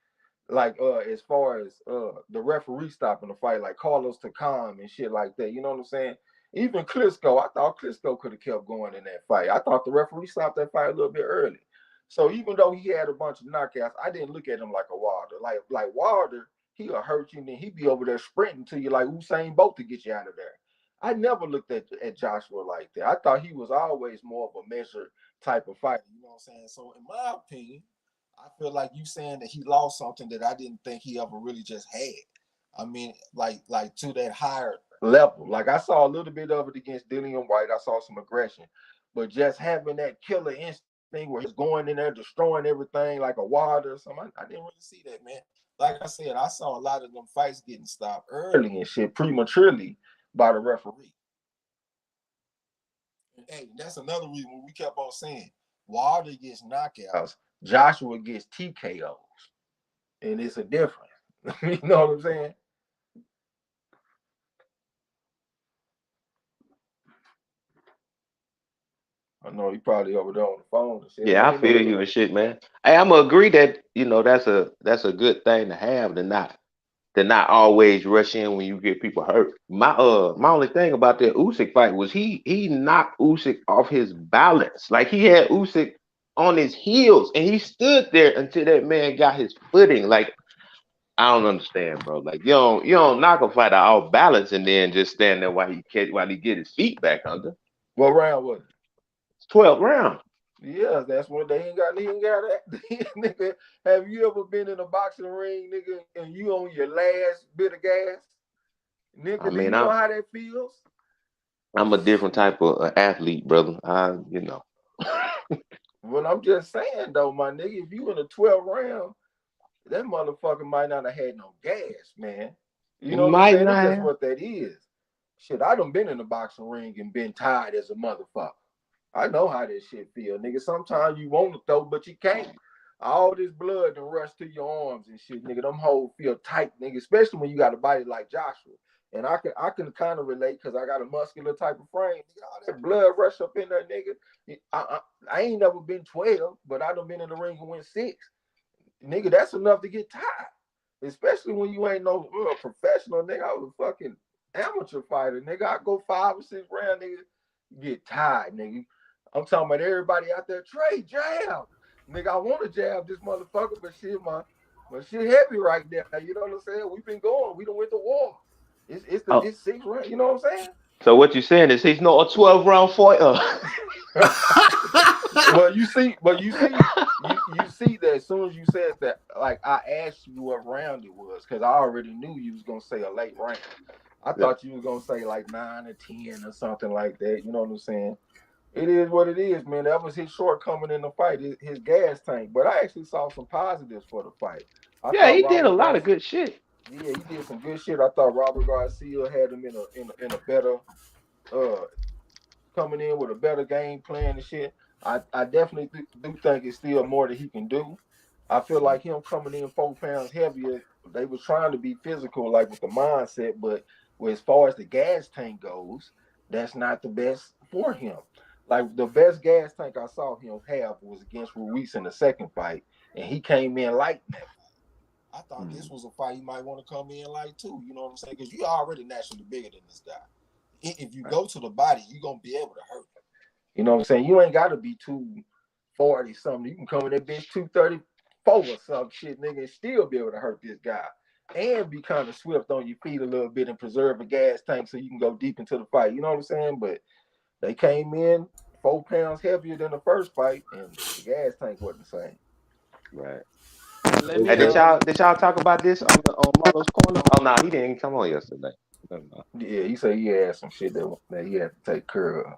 Speaker 9: Like as far as the referee stopping the fight, like Carlos Takam and shit like that. You know what I'm saying? Even Klitschko, I thought Klitschko could have kept going in that fight. I thought the referee stopped that fight a little bit early. So even though he had a bunch of knockouts, I didn't look at him like a Wilder. Like Wilder, he'll hurt you and then he'd be over there sprinting to you like Usain Bolt to get you out of there. I never looked at Joshua like that. I thought he was always more of a measured type of fighter. You know what I'm saying? So in my opinion, I feel like you saying that he lost something that I didn't think he ever really just had. I mean, like to that higher level. Like I saw a little bit of it against Dillian White. I saw some aggression, but just having that killer instinct where he's going in there destroying everything like a Wilder or something, I didn't really see that, man. Like I said, I saw a lot of them fights getting stopped early and shit prematurely by the referee. And hey, that's another reason we kept on saying Wilder gets knockouts, Joshua gets TKOs, and it's a difference. You know what I'm saying? I know he probably over there on the phone. And shit.
Speaker 7: Yeah, I feel you and shit, man. Hey, I'm gonna agree that that's a good thing to have, to not always rush in when you get people hurt. My only thing about that Usyk fight was he knocked Usyk off his balance. Like he had Usyk on his heels and he stood there until that man got his footing. Like I don't understand, bro. Like you don't knock a fighter off balance and then just stand there while he get his feet back under.
Speaker 9: What round was it?
Speaker 7: 12th round.
Speaker 9: Yeah, that's when he ain't got that. Nigga, have you ever been in a boxing ring, nigga, and you on your last bit of gas? Nigga, do you know how that feels?
Speaker 7: I'm a different type of athlete, brother.
Speaker 9: Well, I'm just saying though, my nigga, if you in a 12 round, that motherfucker might not have had no gas, man. You know what I'm
Speaker 7: Might
Speaker 9: saying?
Speaker 7: not
Speaker 9: That's just
Speaker 7: have.
Speaker 9: what that is. Shit, I done been in the boxing ring and been tired as a motherfucker. I know how this shit feel, nigga. Sometimes you want to throw, but you can't. All this blood done rush to your arms and shit, nigga. Them hoes feel tight, nigga. Especially when you got a body like Joshua. And I can kind of relate because I got a muscular type of frame. Nigga, all that blood rush up in there, nigga. I ain't never been 12, but I done been in the ring and went 6. Nigga, that's enough to get tired. Especially when you ain't no professional, nigga. I was a fucking amateur fighter, nigga. I go 5 or 6 rounds, nigga. Get tired, nigga. I'm talking about everybody out there. Trey, jab. Nigga, I want to jab this motherfucker, but shit, my shit heavy right there. You know what I'm saying? We've been going. We done went to war. It's 6 rounds. You know what I'm saying?
Speaker 7: So what you saying is he's not a 12-round fighter.
Speaker 9: Well, you see that as soon as you said that, like I asked you what round it was, because I already knew you was gonna say a late round. I thought you was gonna say like 9 or 10 or something like that. You know what I'm saying? It is what it is, man. That was his shortcoming in the fight, his gas tank. But I actually saw some positives for the fight.
Speaker 7: Yeah, he did a lot of good shit.
Speaker 9: Yeah, he did some good shit. I thought Robert Garcia had him in a better coming in with a better game plan and shit. I definitely do think it's still more that he can do. I feel like him coming in 4 pounds heavier, they was trying to be physical, like with the mindset, but as far as the gas tank goes, that's not the best for him. Like the best gas tank I saw him have was against Ruiz in the second fight, and he came in light in that.
Speaker 10: I thought this was a fight he might want to come in like too. You know what I'm saying? Because you're already naturally bigger than this guy. If you go to the body, you're gonna be able to hurt him.
Speaker 9: You know what I'm saying? You ain't gotta be 240 something. You can come in that bitch 234 or some shit, nigga, and still be able to hurt this guy. And be kind of swift on your feet a little bit and preserve a gas tank so you can go deep into the fight. You know what I'm saying? But they came in 4 pounds heavier than the first fight, and the gas tank wasn't the same.
Speaker 7: Right. Hey, did y'all talk about this on Marlo's Corner? Oh no, he didn't come on yesterday.
Speaker 9: Yeah, he said he had some shit that he had to take care of.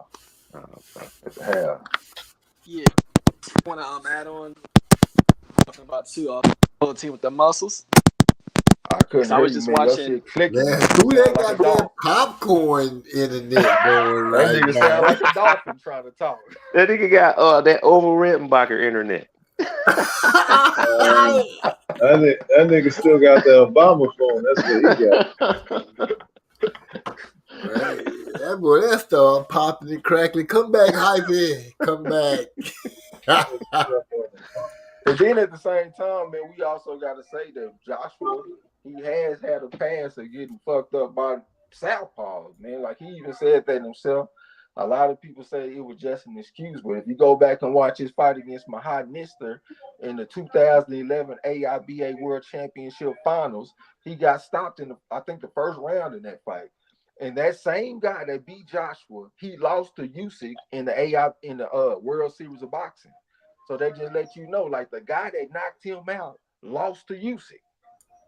Speaker 9: At the half.
Speaker 6: Yeah, want to add on talking about too whole team with the muscles.
Speaker 9: I couldn't.
Speaker 6: I was just watching.
Speaker 3: Man, who that goddamn popcorn internet going right
Speaker 9: that nigga
Speaker 3: now?
Speaker 9: sound like a dolphin trying to talk.
Speaker 7: That nigga got that over Rittenbacher internet.
Speaker 5: That nigga still got the Obama phone. That's what he got.
Speaker 3: Right. That boy, that stuff popping and crackling. Come back, Hypey. Come back.
Speaker 9: And then at the same time, man, we also got to say that Joshua, he has had a past of getting fucked up by southpaws, man. Like he even said that himself. A lot of people say it was just an excuse, but if you go back and watch his fight against Mahad Nister in the 2011 AIBA World Championship Finals, he got stopped in I think the first round in that fight. And that same guy that beat Joshua, he lost to Usyk in the World Series of Boxing. So they just let you know, like the guy that knocked him out lost to Usyk.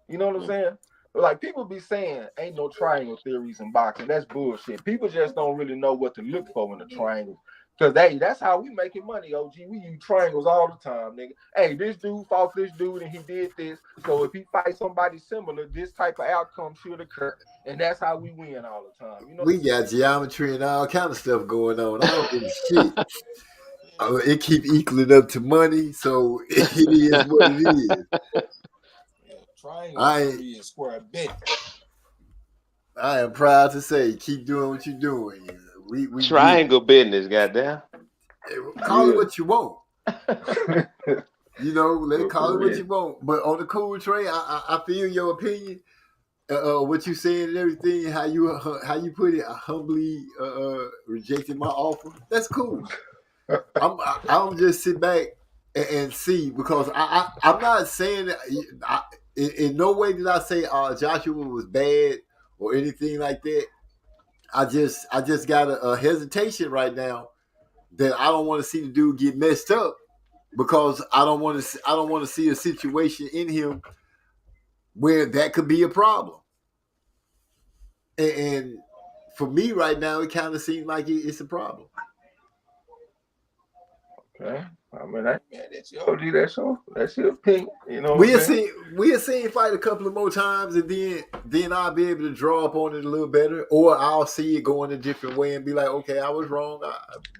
Speaker 9: You know what I'm saying? Like people be saying, ain't no triangle theories in boxing. That's bullshit. People just don't really know what to look for in the triangles. Because that's how we making money, OG. We use triangles all the time, nigga. Hey, this dude fought this dude and he did this. So if he fights somebody similar, this type of outcome should occur. And that's how we win all the time. You know,
Speaker 3: we got geometry and all kind of stuff going on. I don't give a shit. It keep equaling up to money, so it is what it is.
Speaker 10: Triangle theory and square bit.
Speaker 3: I am proud to say, keep doing what you're doing. We
Speaker 7: triangle business, goddamn.
Speaker 3: Call it what you want. You know, let it call it what you want. But on the cool train, I feel your opinion, what you saying and everything, how you put it. I humbly rejected my offer. That's cool. I'm just sit back and see, because I'm not saying that. In no way did I say Joshua was bad or anything like that. I just got a hesitation right now that I don't want to see the dude get messed up, because I don't want to see a situation in him where that could be a problem. And for me right now, it kind of seems like it's a problem.
Speaker 9: Okay. I mean, man, that's your OG. That's your opinion. You know what
Speaker 3: We'll
Speaker 9: I'm saying?
Speaker 3: see fight a couple of more times, and then I'll be able to draw up on it a little better, or I'll see it going a different way and be like, okay, I was wrong.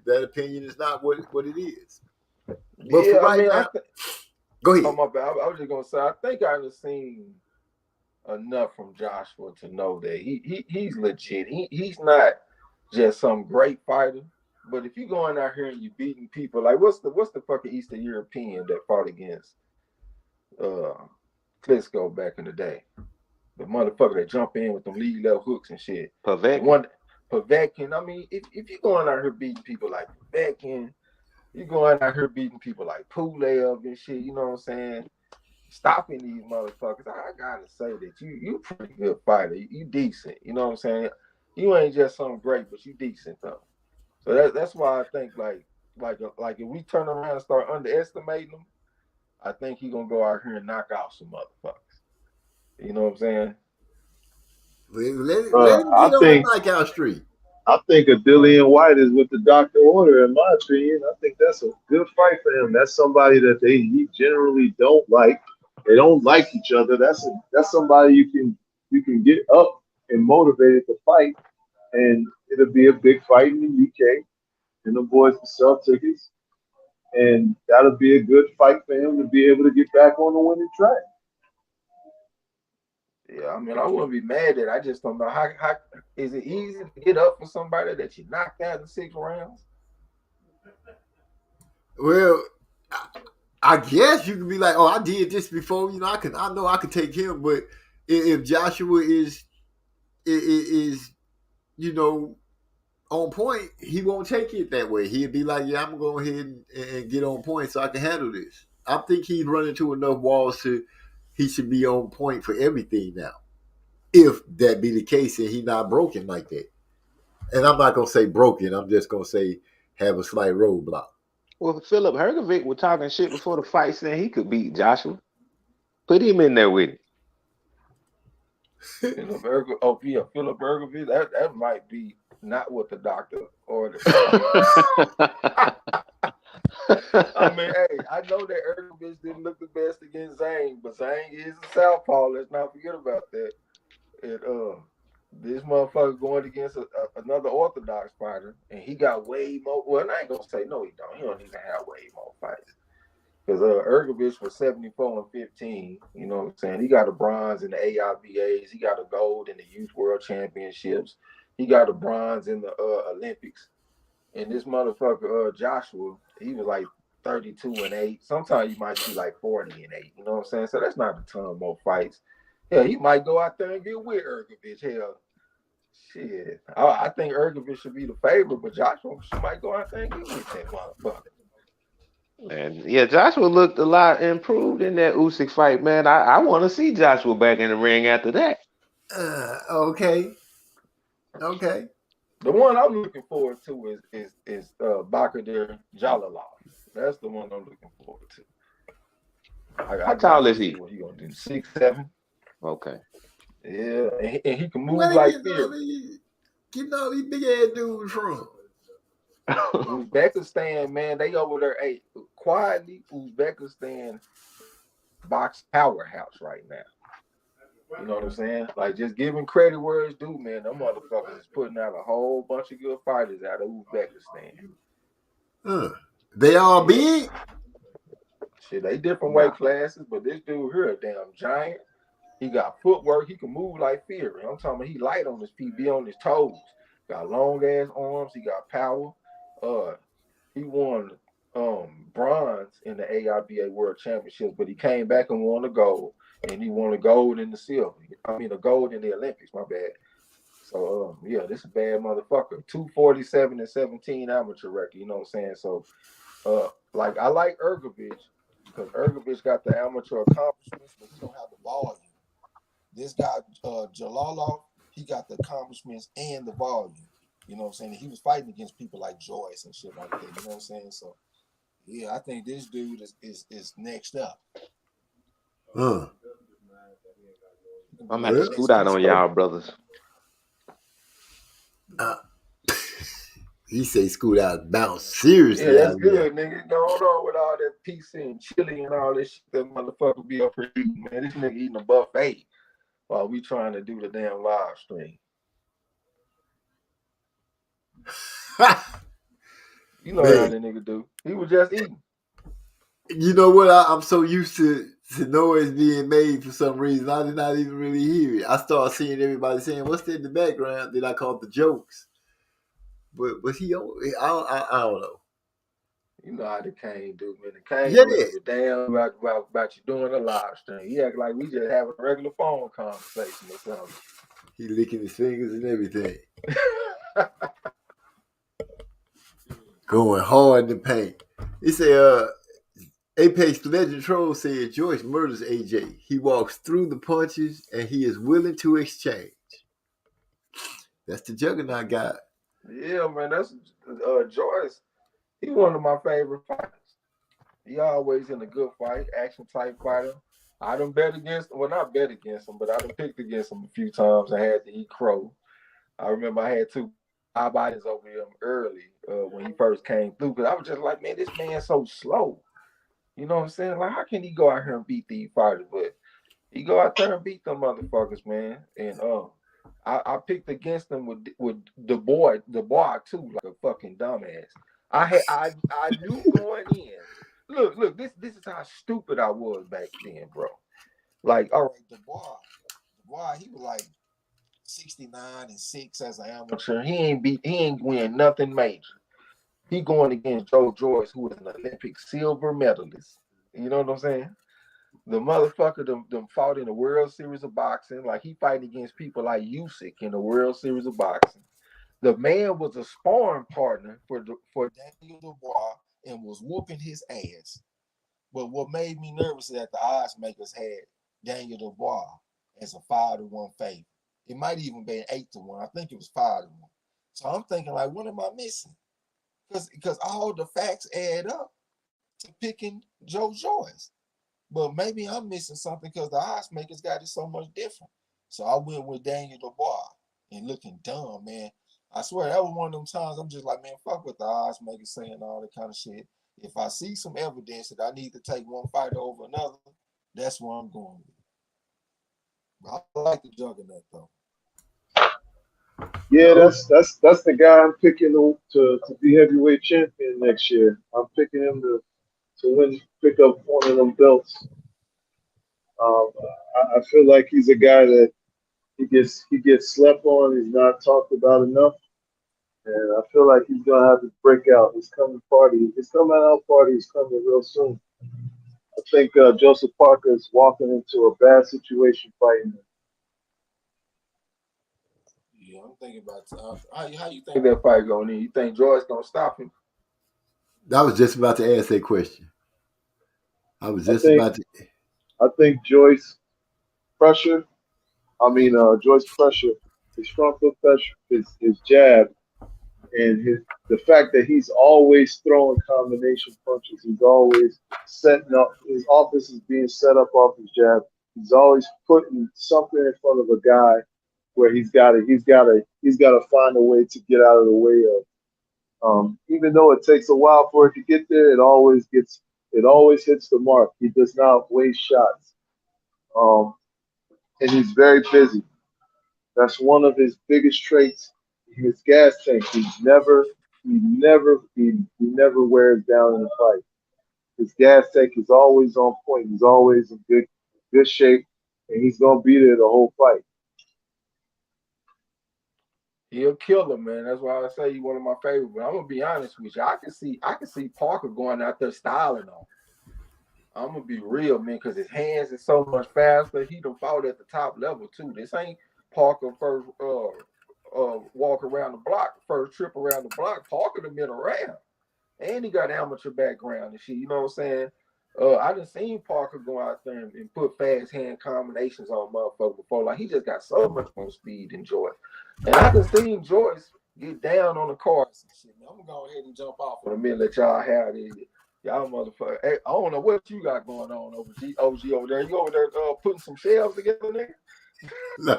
Speaker 3: That opinion is not what it is. But
Speaker 9: Yeah,
Speaker 3: for right now, go ahead.
Speaker 9: Oh my bad. I was just gonna say, I think I've seen enough from Joshua to know that he's legit. He's not just some great fighter. But if you going out here and you beating people, like what's the fucking Eastern European that fought against Klitschko back in the day? The motherfucker that jump in with them lead level hooks and shit. Povetkin. I mean, if you going out here beating people like Povetkin, you going out here beating people like Pulev and shit, you know what I'm saying? Stopping these motherfuckers. I gotta say that you pretty good fighter. You decent. You know what I'm saying? You ain't just something great, but you decent though. So that's why I think like if we turn around and start underestimating him, I think he gonna go out here and knock out some motherfuckers. You know what I'm saying?
Speaker 3: Let him get on the knockout street.
Speaker 5: I think a Dillian White is what the doctor ordered, in my opinion. I think that's a good fight for him. That's somebody that he generally don't like. They don't like each other. That's somebody you can get up and motivated to fight, and it'll be a big fight in the UK, and the boys will sell tickets, and that'll be a good fight for him to be able to get back on the winning track.
Speaker 9: Yeah, I mean, I wouldn't be mad at it. I just don't know how is it easy to get up for somebody that you knocked out in 6 rounds?
Speaker 3: Well, I guess you can be like, oh, I did this before. You know, I know I can take him, but if Joshua is you know, on point, he won't take it that way. He'd be like, yeah, I'm going to go ahead and get on point so I can handle this. I think he's running into enough walls he should be on point for everything now. If that be the case and he's not broken like that. And I'm not going to say broken. I'm just going to say have a slight roadblock.
Speaker 7: Well, Philip Hergovic was talking shit before the fight saying he could beat Joshua. Put him in there with it.
Speaker 9: Philip Hergovic, that might be not what the doctor ordered. I mean, hey, I know that Hergovic didn't look the best against Zhang, but Zhang is a southpaw. Let's not forget about that. And this motherfucker going against another Orthodox fighter, and he got way more. Well, I ain't gonna say no, he don't. He don't even have way more fights. Because Hergovic was 74-15. You know what I'm saying? He got a bronze in the AIBAs. He got a gold in the Youth World Championships. He got a bronze in the Olympics. And this motherfucker, Joshua, he was like 32-8. Sometimes you might see like 40-8. You know what I'm saying? So that's not a ton more fights. Yeah, he might go out there and get with Hergovic. Hell, shit. I think Hergovic should be the favorite, but Joshua might go out there and get with that motherfucker.
Speaker 7: And yeah, Joshua looked a lot improved in that Usyk fight, man. I want to see Joshua back in the ring after that.
Speaker 3: Okay.
Speaker 9: The one I'm looking forward to is Bakhtir Jalilov. That's the one I'm looking forward to.
Speaker 7: How tall is he?
Speaker 9: What he gonna do? 6'7".
Speaker 7: Okay.
Speaker 9: Yeah, and he can move like Fury.
Speaker 3: Get all these big ass dudes from
Speaker 9: Uzbekistan, man, they over there. Hey, quietly, Uzbekistan box powerhouse right now. You know what I'm saying? Like, just giving credit where it's due, man. Them motherfuckers is putting out a whole bunch of good fighters out of Uzbekistan.
Speaker 3: They all big?
Speaker 9: Shit, they different weight classes, but this dude here a damn giant. He got footwork. He can move like Fury. I'm talking about he light on his feet, be on his toes. Got long ass arms. He got power. He won bronze in the AIBA World Championships, but he came back and won the gold. And he won a gold in the silver. I mean, a gold in the Olympics. My bad. So, yeah, this is a bad motherfucker. 247-17 amateur record. You know what I'm saying? So, like, I like Hergovic because Hergovic got the amateur accomplishments, but he don't have the volume. This guy, Jalilov, he got the accomplishments and the volume. You know what I'm saying? He was fighting against people like Joyce and shit like that. You know what I'm saying? So, yeah, I think this dude is next up.
Speaker 7: I'm gonna have to scoot out on y'all, brothers.
Speaker 3: He say scoot out and bounce seriously.
Speaker 9: Yeah, that's
Speaker 3: out there.
Speaker 9: good, nigga. Going on with all that pizza and chili and all this shit that motherfucker be up here eating, man. This nigga eating a buffet while we trying to do the damn live stream. You know how the nigga do. He was just eating.
Speaker 3: You know what? I'm so used to noise being made for some reason. I did not even really hear it. I started seeing everybody saying, "What's that in the background?" Then I caught the jokes. But was he on? I don't know.
Speaker 9: You know how the Kane do, man. The Kane
Speaker 3: Yeah.
Speaker 9: don't give a damn about you doing a live stream. He act like we just having a regular phone conversation or something.
Speaker 3: He licking his fingers and everything. Going hard in the paint. He said, Apex Legend Troll said Joyce murders AJ. He walks through the punches and he is willing to exchange. That's the Juggernaut guy.
Speaker 9: Yeah, man. That's Joyce. He one of my favorite fighters. He always in a good fight, action type fighter. I done bet against him. Well, not bet against him, but I done picked against him a few times. I had to eat crow. I remember I had 2 bodies over him early when he first came through. Because I was just like, man, this man's so slow. You know what I'm saying? Like, how can he go out here and beat these fighters? But he go out there and beat them motherfuckers, man. And I picked against him with the boy too, like a fucking dumbass. I knew going in. Look, this is how stupid I was back then, bro. Like, all right,
Speaker 10: The boy, he was like 69-6 as an amateur.
Speaker 9: he ain't win nothing major. He going against Joe Joyce, who is an Olympic silver medalist. You know what I'm saying? The motherfucker them fought in the World Series of Boxing. Like, he fighting against people like Usyk in the World Series of Boxing. The man was a sparring partner for
Speaker 10: Daniel Dubois and was whooping his ass. But what made me nervous is that the odds makers had Daniel Dubois as a 5-1 favorite. It might even be 8-1. I think it was 5-1. So I'm thinking, like, what am I missing? Because all the facts add up to picking Joe Joyce. But maybe I'm missing something because the odds makers got it so much different. So I went with Daniel Dubois and looking dumb, man. I swear that was one of them times I'm just like, man, fuck what the odds makers saying, all that kind of shit. If I see some evidence that I need to take one fighter over another, that's where I'm going with. I like the Juggernaut though.
Speaker 5: Yeah, that's the guy I'm picking to be heavyweight champion next year. I'm picking him to pick up one of them belts. I feel like he's a guy that he gets slept on. He's not talked about enough, and I feel like he's gonna have his breakout. His coming out party is coming real soon. I think Joseph Parker is walking into a bad situation fighting him.
Speaker 10: Yeah, I'm thinking about how you
Speaker 9: think that fight going in. You think Joyce gonna stop him?
Speaker 3: I was just about to ask that question. I
Speaker 5: think Joyce pressure. Joyce pressure, his front foot pressure, his jab, and the fact that he's always throwing combination punches. He's always setting up. His offense is being set up off his jab. He's always putting something in front of a guy where he's got to find a way to get out of the way of. Even though it takes a while for it to get there, it always hits the mark. He does not waste shots. And he's very busy. That's one of his biggest traits. His gas tank. He never wears down in a fight. His gas tank is always on point. He's always in good shape, and he's gonna be there the whole fight.
Speaker 9: He'll kill him, man. That's why I say he's one of my favorites. But I'm gonna be honest with you. I can see Parker going out there styling on. I'm gonna be real, man, because his hands is so much faster. He done fought at the top level too. This ain't Parker first walk around the block, first trip around the block. Parker done been around, and he got amateur background and shit. You know what I'm saying? I done seen Parker go out there and put fast hand combinations on motherfuckers before. Like, he just got so much more speed than Joyce. And I done seen Joyce get down on the cards and shit. Man, I'm gonna go ahead and jump off for a minute. Let y'all have this. Y'all motherfucker. Hey, I don't know what you got going on over OG over there. You over there putting some shelves together, nigga?
Speaker 3: No,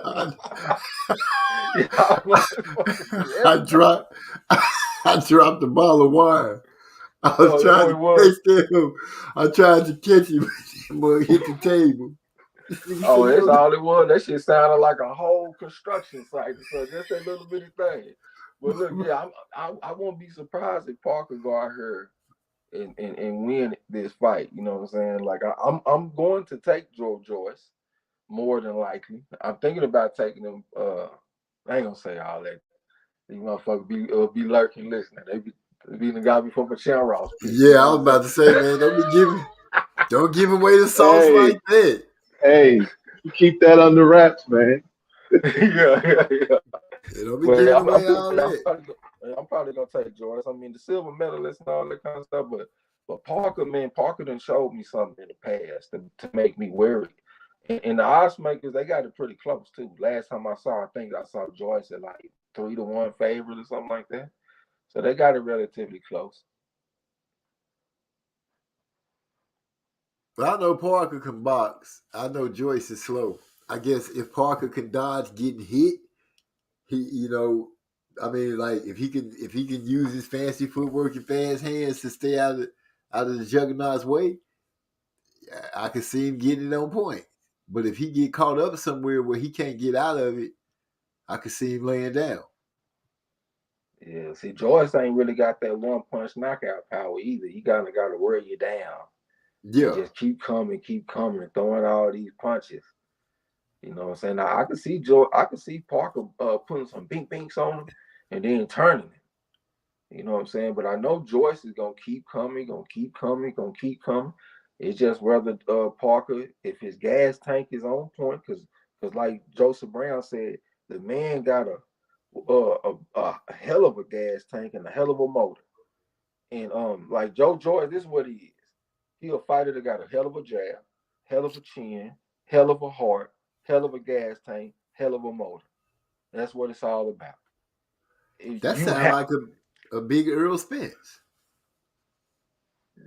Speaker 3: I dropped a bottle of wine. I was trying to catch him. I tried to catch him, but hit the table.
Speaker 9: Oh, that's all it was. That shit sounded like a whole construction site. So just that little bitty thing. But look, yeah, I won't be surprised if Parker go out here and win this fight. You know what I'm saying? Like I'm going to take Joe Joyce more than likely. I'm thinking about taking him. I ain't gonna say all that. These motherfuckers be lurking listening. They be the guy before Michelle Ross.
Speaker 3: Yeah, I was about to say, man, don't give away the sauce like that.
Speaker 5: Hey, you keep that under wraps, man.
Speaker 9: yeah.
Speaker 3: Don't be giving away all that.
Speaker 9: I'm probably gonna take Joyce. I mean, the silver medalist and all that kind of stuff, but Parker done showed me something in the past to make me worried. And the odds makers, they got it pretty close too. Last time I think I saw Joyce at like 3-1 favorite or something like that. So they got it relatively close.
Speaker 3: But I know Parker can box. I know Joyce is slow. I guess if Parker can dodge getting hit, if he can use his fancy footwork and fast hands to stay out of the Juggernaut's way, I can see him getting it on point. But if he get caught up somewhere where he can't get out of it, I can see him laying down.
Speaker 9: Yeah, see, Joyce ain't really got that one punch knockout power either. He kind of got to wear you down.
Speaker 3: Yeah,
Speaker 9: just keep coming, throwing all these punches. You know what I'm saying? Now I can see Parker putting some binks on him and then turning it. You know what I'm saying? But I know Joyce is gonna keep coming. It's just whether Parker, if his gas tank is on point, because like Joseph Brown said, the man got a hell of a gas tank and a hell of a motor. And like Joe Joyce, this is what he is. He a fighter that got a hell of a jab, hell of a chin, hell of a heart, hell of a gas tank, hell of a motor. That's what it's all about.
Speaker 3: That sounds like a big Earl Spence.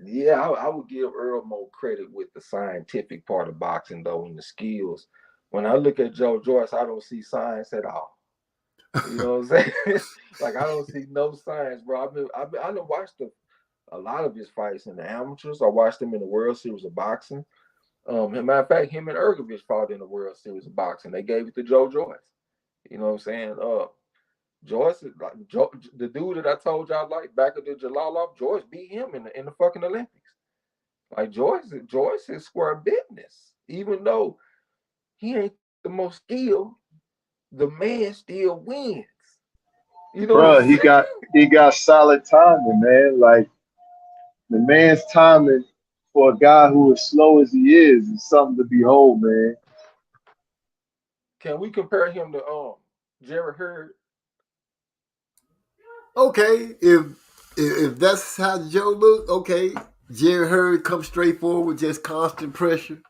Speaker 9: Yeah, I would give Earl more credit with the scientific part of boxing, though, and the skills. When I look at Joe Joyce, I don't see science at all. You know what I'm saying? Like, I don't see no science, bro. I done watched a lot of his fights in the amateurs. I watched him in the World Series of Boxing. As a matter of fact, him and Ergovich fought in the World Series of Boxing. They gave it to Joe Joyce. You know what I'm saying? Joyce is like the dude that I told y'all like back of the Jalalov. Joyce beat him in the fucking Olympics. Like Joyce is square business. Even though he ain't the most skilled, the man still wins. You know,
Speaker 5: bro, he got solid timing, man. Like the man's timing for a guy who is slow as he is something to behold, man.
Speaker 9: Can we compare him to Jarrett Hurd?
Speaker 3: Okay, if that's how Joe look, okay. Jarrett Hurd comes straight forward, just constant pressure.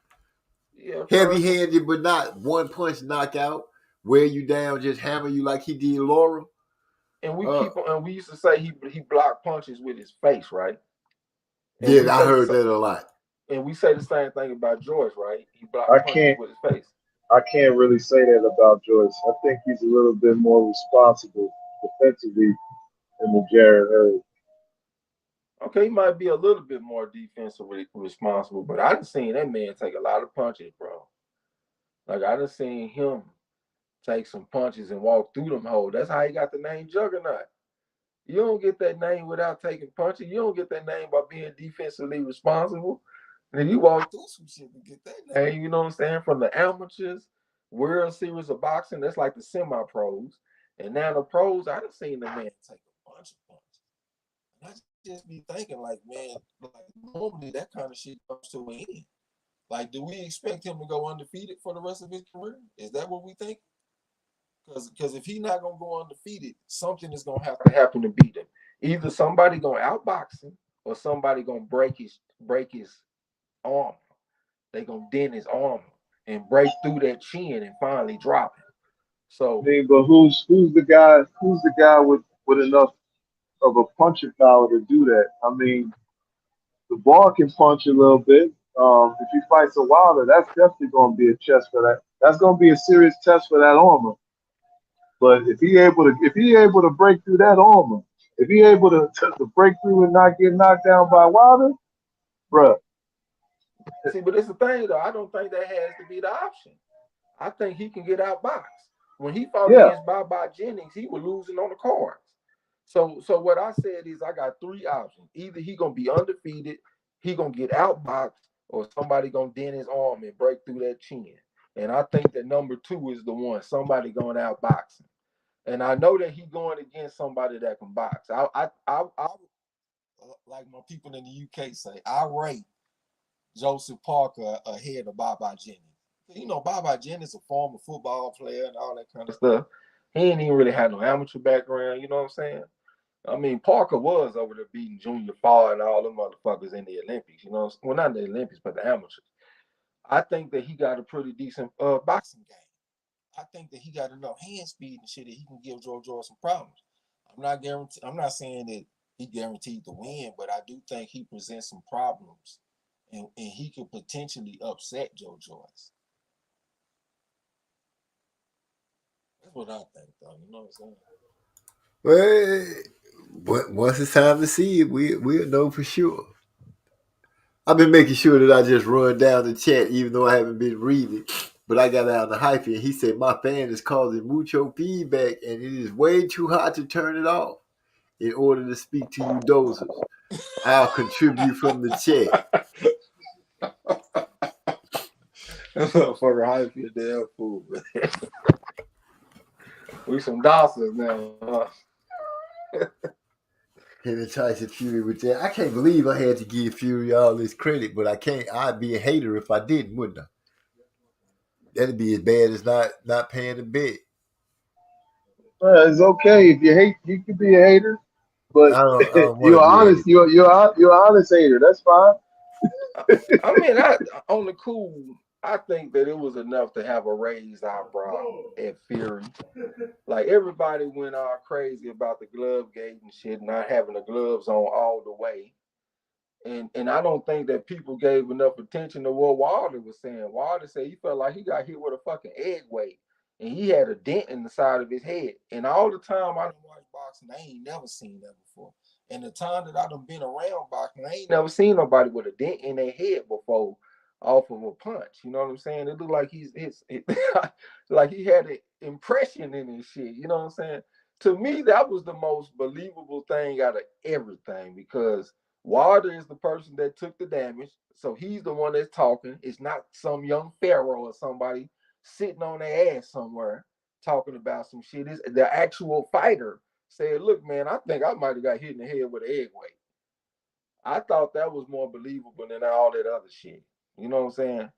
Speaker 9: Yeah,
Speaker 3: heavy-handed, but not one punch knockout, wear you down, just hammer you like he did Laura.
Speaker 9: And we used to say he blocked punches with his face, right? And
Speaker 3: yeah, I heard that a lot.
Speaker 9: And we say the same thing about Joyce, right? He blocked punches with his face.
Speaker 5: I can't really say that about Joyce. I think he's a little bit more responsible defensively than the Jarrett Hurd.
Speaker 9: Okay, he might be a little bit more defensively responsible, but I done seen that man take a lot of punches, bro. Like I done seen him take some punches and walk through them holes. That's how he got the name Juggernaut. You don't get that name without taking punches. You don't get that name by being defensively responsible. And you walk through some shit to get that name, you know what I'm saying? From the amateurs, World Series of Boxing, that's like the semi-pros. And now the pros, I done seen the man take a bunch of punches. And I just be thinking, like, man, like normally that kind of shit comes to an end. Like, do we expect him to go undefeated for the rest of his career? Is that what we think? Because if he's not gonna go undefeated, something is gonna have to happen to beat him. Either somebody gonna outbox him or somebody gonna break his arm. They gonna dent his arm and break through that chin and finally drop him. So,
Speaker 5: I mean, but who's the guy? Who's the guy with enough of a punching power to do that? I mean, the ball can punch a little bit. If he fights a Wilder, that's definitely gonna be a test for that. That's gonna be a serious test for that armor. But if he able to break through that armor If he able to break through and not get knocked down by Wilder, bruh.
Speaker 9: See, but it's the thing though. I don't think that has to be the option. I think he can get outboxed. When he fought against Baba Jennings, he was losing on the cards. So what I said is I got three options. Either he gonna be undefeated, he gonna get outboxed, or somebody gonna dent his arm and break through that chin. And I think that number two is the one. Somebody going to outbox him. And I know that he going against somebody that can box. I
Speaker 10: like my people in the UK say, I rate Joseph Parker ahead of Baba Jennings. You know, Baba Jennings is a former football player and all that kind of stuff.
Speaker 9: He ain't even really had no amateur background, you know what I'm saying? I mean, Parker was over there beating Junior Fall and all them motherfuckers in the Olympics, you know? Well, not the Olympics, but the amateurs. I think that he got a pretty decent boxing game.
Speaker 10: I think that he got enough hand speed and shit that he can give Joe George some problems. I'm not saying that he guaranteed to win, but I do think he presents some problems, and he could potentially upset Joe Joyce. That's what I think, though. You know what I'm saying?
Speaker 3: Well, once it's time to see it, we'll know for sure. I've been making sure that I just run down the chat, even though I haven't been reading. But I got out the hyphy, and he said my fan is causing mucho feedback, and it is way too hot to turn it off. In order to speak to you dozers, I'll contribute from the chat.
Speaker 9: That motherfucker hyphy a damn fool, man. We some doctors now.
Speaker 3: Him and Tyson Fury with that. I can't believe I had to give Fury all this credit, but I can't. I'd be a hater if I didn't, wouldn't I? That'd be as bad as not paying the bet.
Speaker 5: It's okay if you hate. You can be a hater, but you're honest. You're honest hater. That's fine.
Speaker 9: I mean, on the cool, I think that it was enough to have a raised eyebrow at Fury. Like, everybody went all crazy about the glove gate and shit, not having the gloves on all the way. And I don't think that people gave enough attention to what Wilder was saying. Wilder said he felt like he got hit with a fucking egg weight, and he had a dent in the side of his head. And all the time I
Speaker 10: watch boxing, I ain't never seen that before. And the time that I done been around boxing, I ain't
Speaker 9: never seen nobody with a dent in their head before off of a punch. You know what I'm saying? It looked like like he had an impression in his shit. You know what I'm saying? To me, that was the most believable thing out of everything, because Wilder is the person that took the damage, so he's the one that's talking. It's not some young pharaoh or somebody sitting on their ass somewhere talking about some shit. It's the actual fighter said, look, man, I think I might have got hit in the head with an egg weight. I thought that was more believable than all that other shit. You know what I'm saying?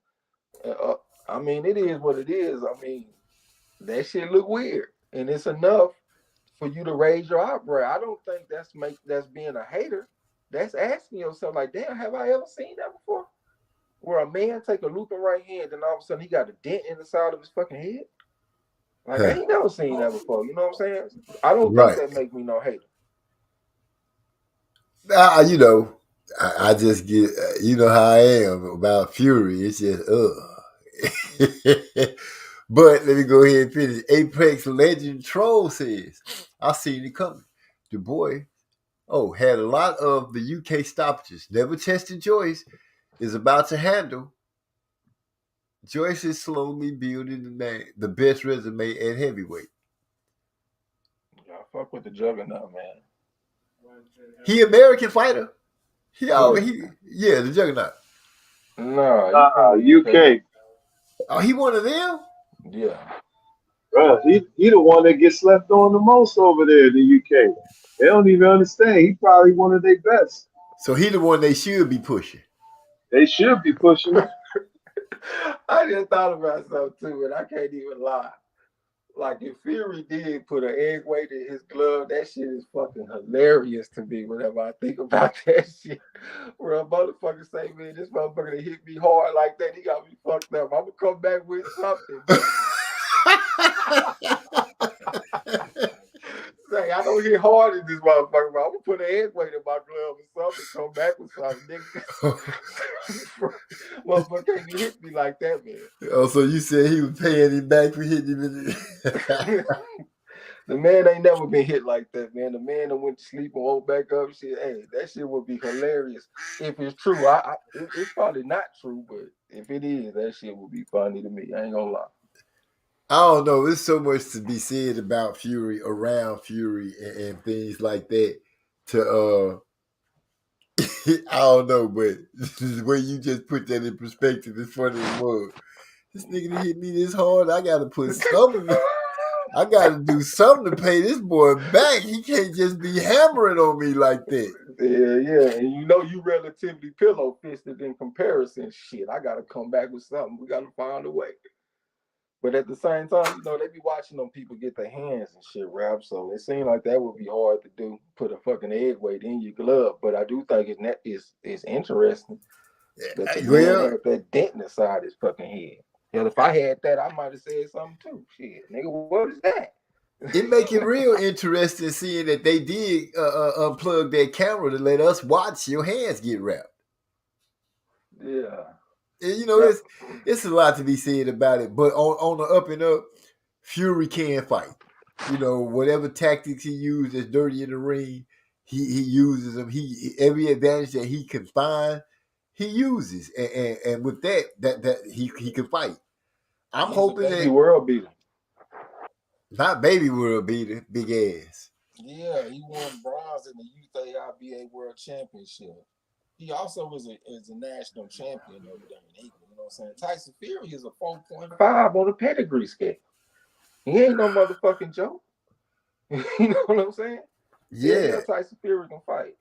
Speaker 9: I mean, it is what it is. I mean, that shit look weird, and it's enough for you to raise your eyebrow. I don't think that's being a hater. That's asking yourself, like, damn, have I ever seen that before? Where a man take a looping right hand, and all of a sudden he got a dent in the side of his fucking head? Like, I ain't never seen that before. You know what I'm saying? I don't think that make me no hater.
Speaker 3: You know, I just get, you know how I am about Fury. It's just, But let me go ahead and finish. Apex Legend Troll says, I seen it coming. The boy, had a lot of the UK stoppages. Never tested Joyce. Is about to handle. Joyce is slowly building the best resume at heavyweight.
Speaker 9: Yeah, I fuck with the Juggernaut, man.
Speaker 3: He American fighter. The Juggernaut.
Speaker 9: No,
Speaker 5: UK.
Speaker 3: Oh, he one of them?
Speaker 9: Yeah.
Speaker 5: He the one that gets slept on the most over there in the UK. They don't even understand. He probably one of their best.
Speaker 3: So he the one they should be pushing.
Speaker 5: They should be pushing him.
Speaker 9: I just thought about something too, and I can't even lie. Like, if Fury did put an egg weight in his glove, that shit is fucking hilarious to me whenever I think about that shit. Where a motherfucker say, man, this motherfucker that hit me hard like that, he got me fucked up. I'm gonna come back with something. Say, I don't hit hard in this motherfucker, but I'm gonna put an egg weight in my glove or something, come back with something, nigga. Motherfucker can't even hit me like that, man.
Speaker 3: Oh, so you said he was paying him back for hitting him in the...
Speaker 9: The man ain't never been hit like that, man. The man that went to sleep and woke back up, shit. Hey, that shit would be hilarious if it's true. It's probably not true, but if it is, that shit would be funny to me. I ain't gonna lie.
Speaker 3: I don't know. There's so much to be said about Fury, around Fury, and things like that. I don't know, but the way you just put that in perspective is funny as well. This nigga hit me this hard. I gotta put something. I gotta do something to pay this boy back. He can't just be hammering on me like that.
Speaker 9: Yeah. And you know you relatively pillow fisted in comparison. Shit, I gotta come back with something. We gotta find a way. But at the same time, you know, they be watching them people get their hands and shit wrapped. So it seems like that would be hard to do. Put a fucking egg weight in your glove. But I do think it's interesting that the man had that dent in the side of his fucking head. Hell, if I had that, I might have said something too. Shit, nigga, what is that?
Speaker 3: It make it real interesting seeing that they did unplug that camera to let us watch your hands get wrapped.
Speaker 9: Yeah.
Speaker 3: And, you know, it's a lot to be said about it. But on the up and up, Fury can fight. You know, whatever tactics he used that's dirty in the ring, he uses them. Every advantage that he can find, he uses. And with that he can fight. I'm hoping that
Speaker 9: world beater.
Speaker 3: Not baby world beater, big ass.
Speaker 10: Yeah, he won bronze in the Youth AIBA World Championship. He also is a national champion over there in England. You know what I'm saying? Tyson Fury is a 4.5
Speaker 9: on the pedigree scale. He ain't no motherfucking joke. You know what I'm saying?
Speaker 3: Yeah.
Speaker 9: Tyson Fury can fight.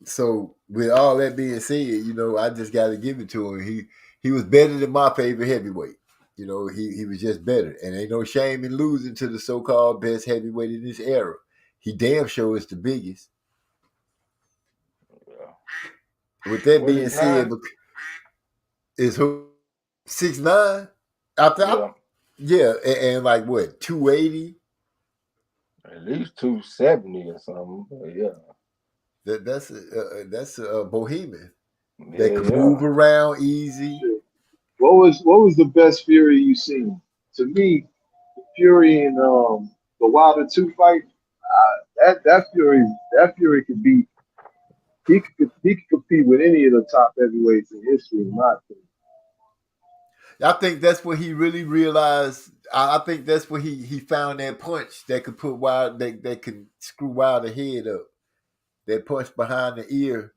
Speaker 3: So with all that being said, you know, I just got to give it to him. He was better than my favorite heavyweight. You know, he was just better. And ain't no shame in losing to the so-called best heavyweight in this era. He damn sure is the biggest. Yeah. With that being said, is who 6'9"? Yeah, and like what, 280?
Speaker 9: At least 270 or something. But yeah.
Speaker 3: That's a Bohemian. That can move around easy.
Speaker 5: What was the best Fury you seen? To me, Fury and the Wilder 2 fight, that Fury could beat. He could compete with any of the top heavyweights in history, in my opinion.
Speaker 3: I think that's what he really realized. I think that's where he found that punch that could put that could screw Wilder's head up. That punch behind the ear.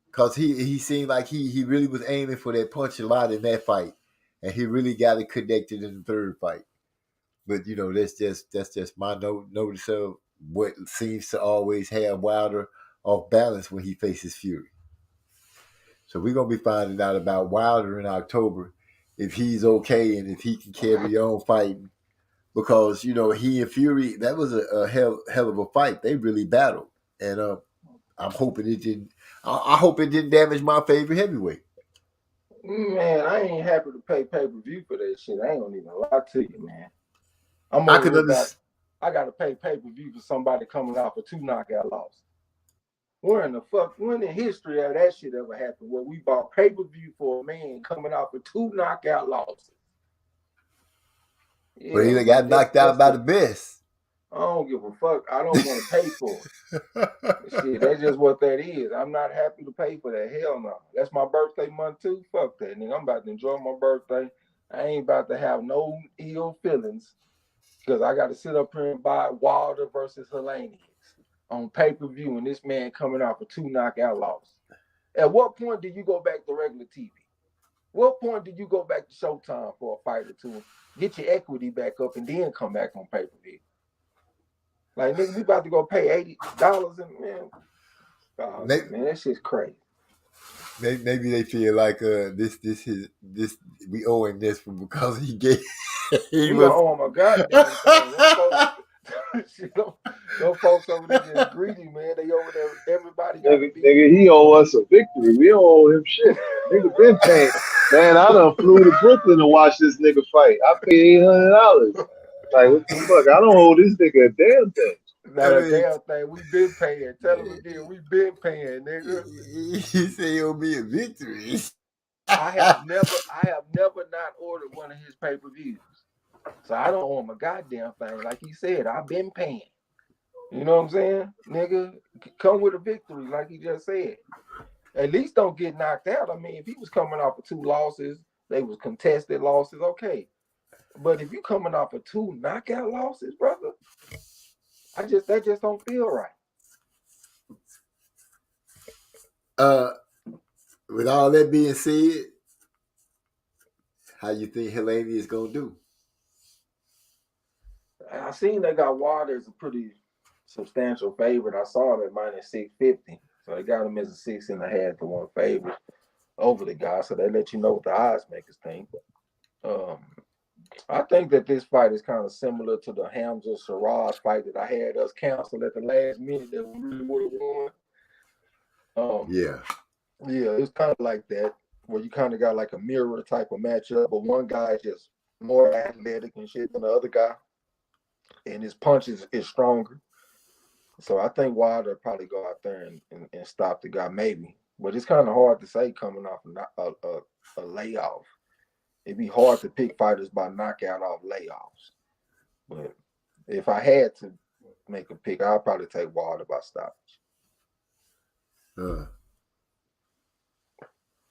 Speaker 3: Because he seemed like he really was aiming for that punch a lot in that fight. And he really got it connected in the third fight. But, you know, that's just my notice of what seems to always have Wilder off balance when he faces Fury. So we're going to be finding out about Wilder in October, if he's okay and if he can carry on fighting. Because, you know, he and Fury, that was a hell of a fight. They really battled. And I'm hoping it didn't. I hope it didn't damage my favorite heavyweight.
Speaker 9: Man, I ain't happy to pay pay-per-view for that shit. I ain't gonna even lie to you, man. I gotta pay pay-per-view for somebody coming off a 2 knockout loss. When in history have that shit ever happened where we bought pay-per-view for a man coming off a 2 knockout loss?
Speaker 3: Yeah, but he got knocked out by the best.
Speaker 9: I don't give a fuck. I don't want to pay for it. Shit, that's just what that is. I'm not happy to pay for that. Hell no. That's my birthday month too. Fuck that, nigga. I'm about to enjoy my birthday. I ain't about to have no ill feelings because I got to sit up here and buy Wilder versus Helenius on pay-per-view and this man coming off a 2 knockout loss. At what point do you go back to regular TV? What point do you go back to Showtime for a fight or two, get your equity back up, and then come back on pay-per-view? Like, nigga, we about to go pay $80 and man, that shit's crazy.
Speaker 3: Maybe they feel like this we owe him this because he gave.
Speaker 9: We don't owe him a goddamn thing. Those folks over there just greedy, man. They over there, everybody.
Speaker 5: Nigga, he owe us a victory. We don't owe him shit. Nigga been paying. Man, I done flew to Brooklyn to watch this nigga fight. I paid $800. Like, what the fuck? I don't owe this nigga a damn thing.
Speaker 9: Not a damn thing. We been paying. Tell him again. We been paying, nigga.
Speaker 3: He said he'll be a victory.
Speaker 9: I have never not ordered one of his pay-per-views. So I don't owe him a goddamn thing. Like he said, I've been paying. You know what I'm saying? Nigga, come with a victory, like he just said. At least don't get knocked out. I mean, if he was coming off of 2 losses, they was contested losses, okay. But if you coming off of 2 knockout losses, brother, that just don't feel right.
Speaker 3: With all that being said, how you think Helene is gonna do?
Speaker 9: I seen they got Wilder as a pretty substantial favorite. I saw him at minus 650. So they got him as a 6.5 to 1 favorite over the guy. So they let you know what the odds makers think. I think that this fight is kind of similar to the Hamza Shiraz fight that I had us cancel at the last minute that we really would have won.
Speaker 3: Yeah,
Speaker 9: it's kind of like that, where you kind of got like a mirror type of matchup, but one guy is just more athletic and shit than the other guy, and his punch is stronger. So I think Wilder probably go out there and stop the guy, maybe. But it's kind of hard to say coming off a layoff. It'd be hard to pick fighters by knockout off layoffs. But if I had to make a pick, I'd probably take Wilder by stoppage.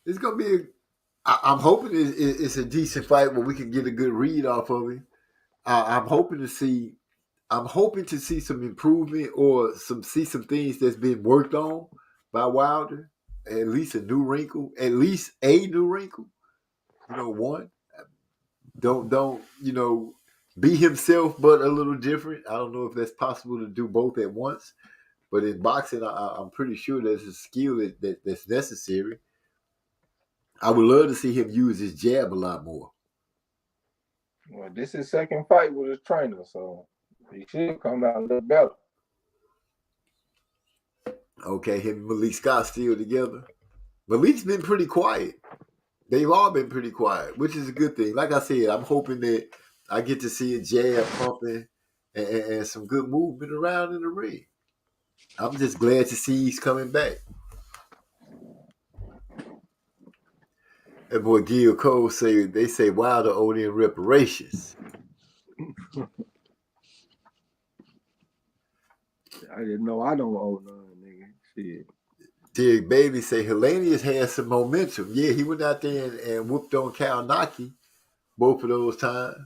Speaker 3: It's gonna be. I'm hoping it's a decent fight where we can get a good read off of it. I'm hoping to see some improvement or see some things that's been worked on by Wilder. At least a new wrinkle. You know, one. Don't be himself, but a little different. I don't know if that's possible to do both at once. But in boxing, I'm pretty sure there's a skill that's necessary. I would love to see him use his jab a lot more.
Speaker 9: Well, this is his second fight with his trainer, so he should come out a little better.
Speaker 3: Okay, him and Malik Scott still together. Malik's been pretty quiet. They've all been pretty quiet, which is a good thing. Like I said, I'm hoping that I get to see a jab pumping and some good movement around in the ring. I'm just glad to see he's coming back. That boy Gil Cole they say Wilder owed in reparations.
Speaker 9: I didn't know I don't owe none, nigga. Shit.
Speaker 3: Derek Bailey say Helenius had some momentum. Yeah, he went out there and whooped on Kalnaki both of those times.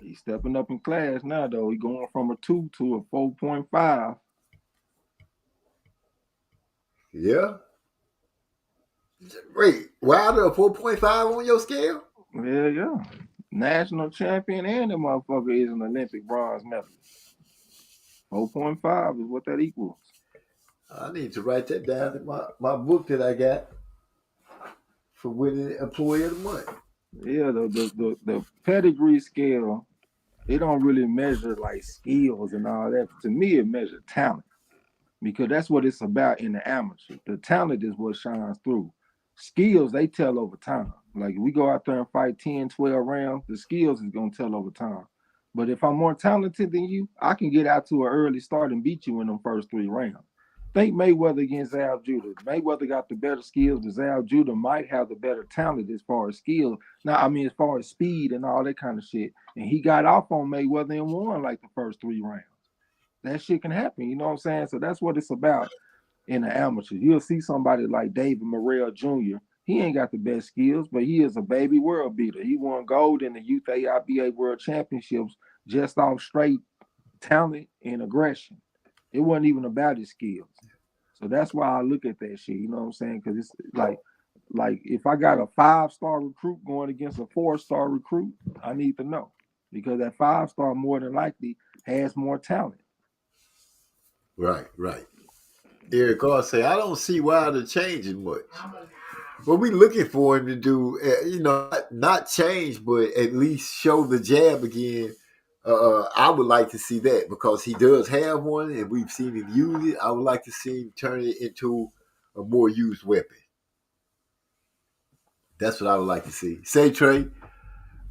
Speaker 9: He's stepping up in class now, though. He's going from a 2 to a 4.5.
Speaker 3: Yeah. Wait, Wilder a 4.5 on your scale?
Speaker 9: Yeah. National champion and the motherfucker is an Olympic bronze medalist. 4.5 is what that equals.
Speaker 3: I need to write that down in my book that I got for winning Employee of the Month.
Speaker 9: Yeah, the pedigree scale, it don't really measure like skills and all that. To me, it measures talent, because that's what it's about in the amateur. The talent is what shines through. Skills, they tell over time. Like, if we go out there and fight 10, 12 rounds, the skills is going to tell over time. But if I'm more talented than you, I can get out to an early start and beat you in them first 3 rounds. Think Mayweather against Zal Judah. Mayweather got the better skills, but Zal Judah might have the better talent as far as skill. Now, I mean, as far as speed and all that kind of shit. And he got off on Mayweather and won like the first 3 rounds. That shit can happen, you know what I'm saying? So that's what it's about in the amateur. You'll see somebody like David Morrell Jr. He ain't got the best skills, but he is a baby world beater. He won gold in the Youth AIBA World Championships just off straight talent and aggression. It wasn't even about his skills. So that's why I look at that shit, you know what I'm saying? Because it's like if I got a 5-star recruit going against a 4-star recruit, I need to know. Because that 5-star more than likely has more talent.
Speaker 3: Right. Eric Carr say, I don't see Wilder changing much. What we looking for him to do, not change, but at least show the jab again. I would like to see that, because he does have one and we've seen him use it. I would like to see him turn it into a more used weapon. That's what I would like to see. Say, Trey,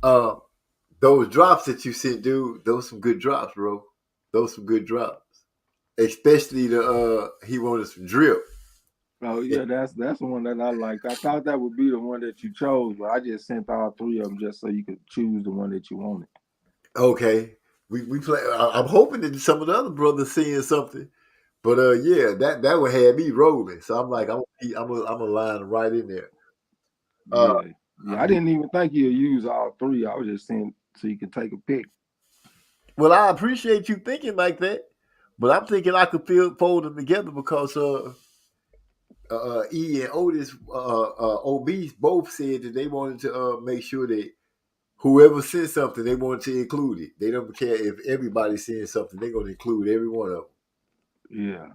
Speaker 3: those drops that you sent, dude, those some good drops, bro. Those some good drops. Especially he wanted some drip.
Speaker 9: Oh yeah, that's the one that I like. I thought that would be the one that you chose, but I just sent all 3 of them just so you could choose the one that you wanted.
Speaker 3: Okay. we play. I'm hoping that some of the other brothers seeing something. But yeah, that would have me rolling. So I'm like, I'm a line right in there.
Speaker 9: I didn't even think you'd use all three. I was just saying so you can take a pick.
Speaker 3: Well, I appreciate you thinking like that, but I'm thinking I could fold them together because E and Otis, Obese both said that they wanted to make sure that whoever sent something, they wanted to include it. They don't care if everybody's seeing something; they're going to include every one of them.
Speaker 9: Yeah.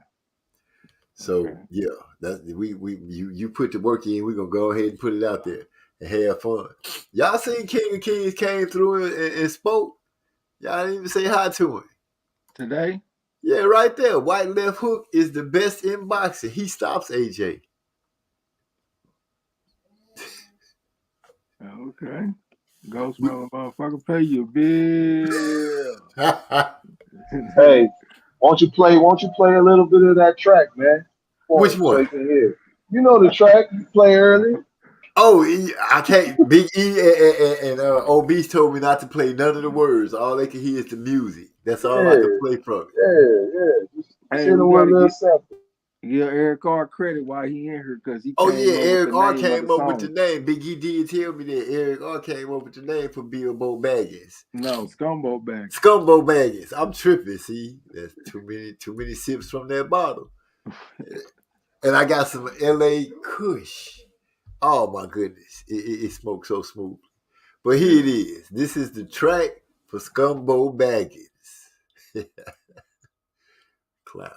Speaker 3: So yeah, that's you put the work in. We're gonna go ahead and put it out there and have fun. Y'all seen King of Kings came through and spoke. Y'all didn't even say hi to him
Speaker 9: today.
Speaker 3: Yeah, right there. White left hook is the best in boxing. He stops AJ.
Speaker 9: Okay. Ghost motherfucker, pay your bill.
Speaker 5: Hey, won't you play a little bit of that track, man?
Speaker 3: Which one?
Speaker 5: So you can hear. You know the track you play early.
Speaker 3: Oh, I can't. Big E and Obese told me not to play none of the words. All they can hear is the music. That's all I can play from it.
Speaker 5: Yeah. Just send them one little sample.
Speaker 9: Give Eric R credit while he in here because he.
Speaker 3: Eric R came up with the name. Big E did tell me that Eric R came up with the name for Bilbo Baggins.
Speaker 9: No, Scumbo Baggins.
Speaker 3: Scumbo Baggins. I'm tripping. See, that's too many sips from that bottle. And I got some LA Kush. Oh my goodness, it smokes so smooth. But here it is. This is the track for Scumbo Baggins. Cloudy.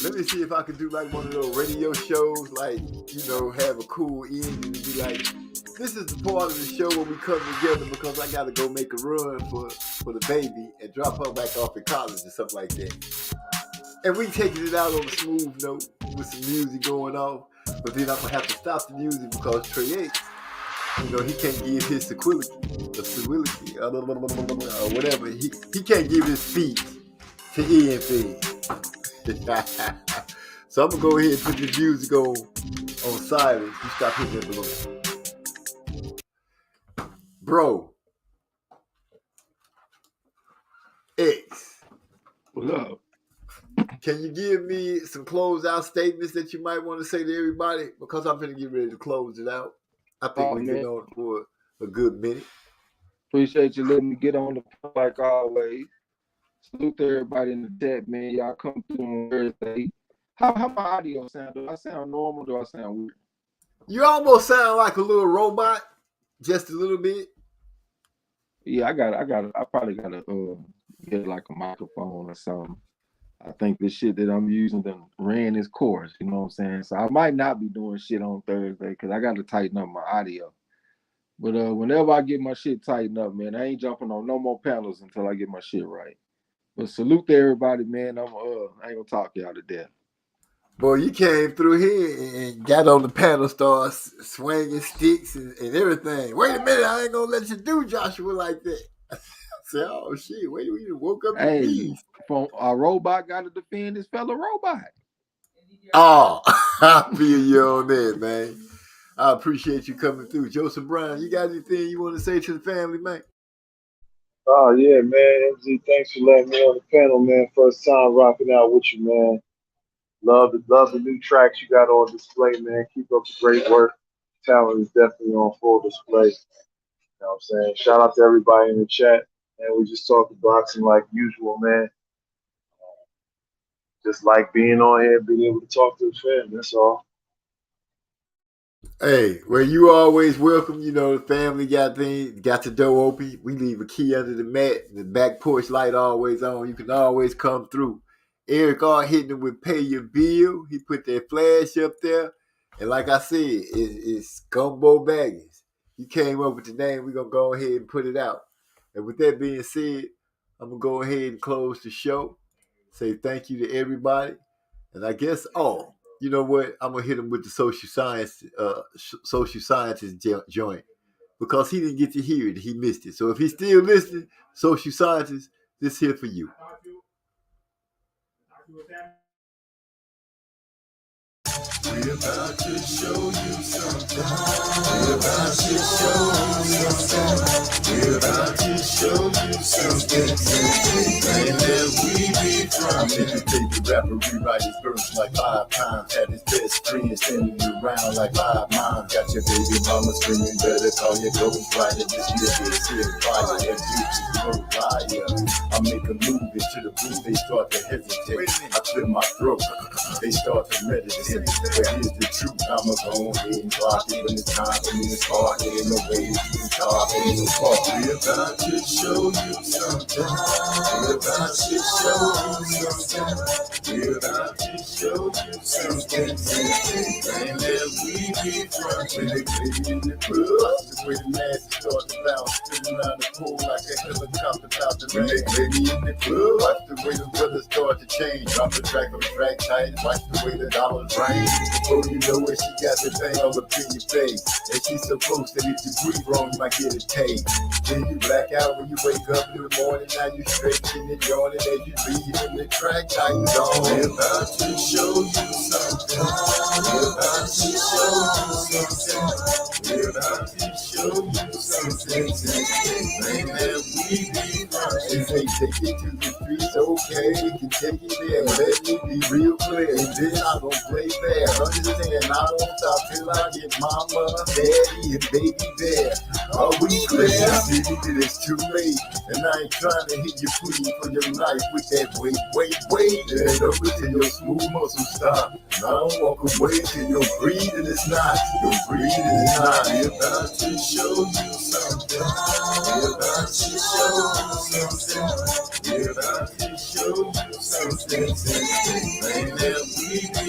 Speaker 3: Let me see if I could do like one of those radio shows, like, have a cool end and be like, this is the part of the show where we come together because I got to go make a run for the baby and drop her back off at college or something like that. And we taking it out on a smooth note with some music going off, but then I'm going to have to stop the music because Trey X, he can't give his soliloquy, or whatever. He can't give his speech to ENP. So I'm gonna go ahead and put this music on silence. You stop hitting that balloon. Bro. X.
Speaker 9: What's up?
Speaker 3: Can you give me some closeout statements that you might want to say to everybody? Because I'm gonna get ready to close it out. I think we've been on for a good minute.
Speaker 9: Appreciate you letting me get on the phone like always. Salute to everybody in the chat, man. Y'all come through on Thursday. How my audio sound? Do I sound normal? Or do I sound weird?
Speaker 3: You almost sound like a little robot, just a little bit.
Speaker 9: Yeah, I probably gotta get like a microphone or something. I think the shit that I'm using done ran its course, you know what I'm saying? So I might not be doing shit on Thursday because I gotta tighten up my audio. But whenever I get my shit tightened up, man, I ain't jumping on no more panels until I get my shit right. But salute to everybody, man. I ain't gonna talk y'all to death.
Speaker 3: Boy, you came through here and got on the panel, started swinging sticks and everything. Wait a minute, I ain't gonna let you do Joshua like that. I said, oh shit, wait, we woke up the bees.
Speaker 9: A robot got to defend his fellow robot.
Speaker 3: Oh, I feel you on that, man. I appreciate you coming through. Joseph Brown, you got anything you want to say to the family, man?
Speaker 5: Oh yeah, man. MZ, thanks for letting me on the panel, man. First time rocking out with you, man. Love the new tracks you got on display, man. Keep up the great work. Talent is definitely on full display. You know what I'm saying? Shout out to everybody in the chat. And we just talking boxing like usual, man. Just like being on here, being able to talk to the fans. That's all.
Speaker 3: Hey, well, you always welcome. You know, the family got the door open. We leave a key under the mat. The back porch light always on. You can always come through. Eric all hitting him with pay your bill. He put that flash up there. And like I said, it's Gumbo Baggins. He came up with the name. We're going to go ahead and put it out. And with that being said, I'm going to go ahead and close the show. Say thank you to everybody. And I guess, you know what? I'm gonna hit him with the social scientist joint because he didn't get to hear it. He missed it. So if he's still listening, social scientist, this here for you. We're about to show you something. We're about to show you something. We're about to show you something. And then we be from it. You take the rapper, rewrite his verse like 5 times. Had his best friend standing around like 5 moms. Got your baby mama screaming, better call your ghostwriter. This nigga is here, fire. That bitch is no liar. I make a move into the booth, they start to hesitate. I clear my throat, they start to meditate. But here's the truth, I'ma go ahead and rock it when it's time for me to start. There ain't no way to keep talking no part. We're about to show you something. We're about to show you something. We're about to show you something. And then we be from when they play in the club. The way the nasty start to bounce, spinning around the pool like a helicopter about to rain. Baby in the club, watch the way the weather start to change. Drop the track on the track tight, watch the way the dollars rain. Before you know it, she got the thing all up in your face. And she's so close that if you breathe wrong, you might get a taste. Then you black out when you wake up in the morning. Now you stretching and yawning as you leave in the track tight on. We're about to show you something. We're about to show you something. We're about to show you something. And then we be running. They take it to the streets, okay, we can take it there. Let me be real clear, and then I'm gonna play fair. Understand, I won't stop till I get mama, daddy, and baby there. Are we clear? See that it's too late, and I ain't trying to hit you plead for your life with that wait. And over till your smooth muscles stop. And I don't walk away till your breathing is not. Your breathing is not. We're about to show you something. We're about to show you something. We're about to show you something. And then we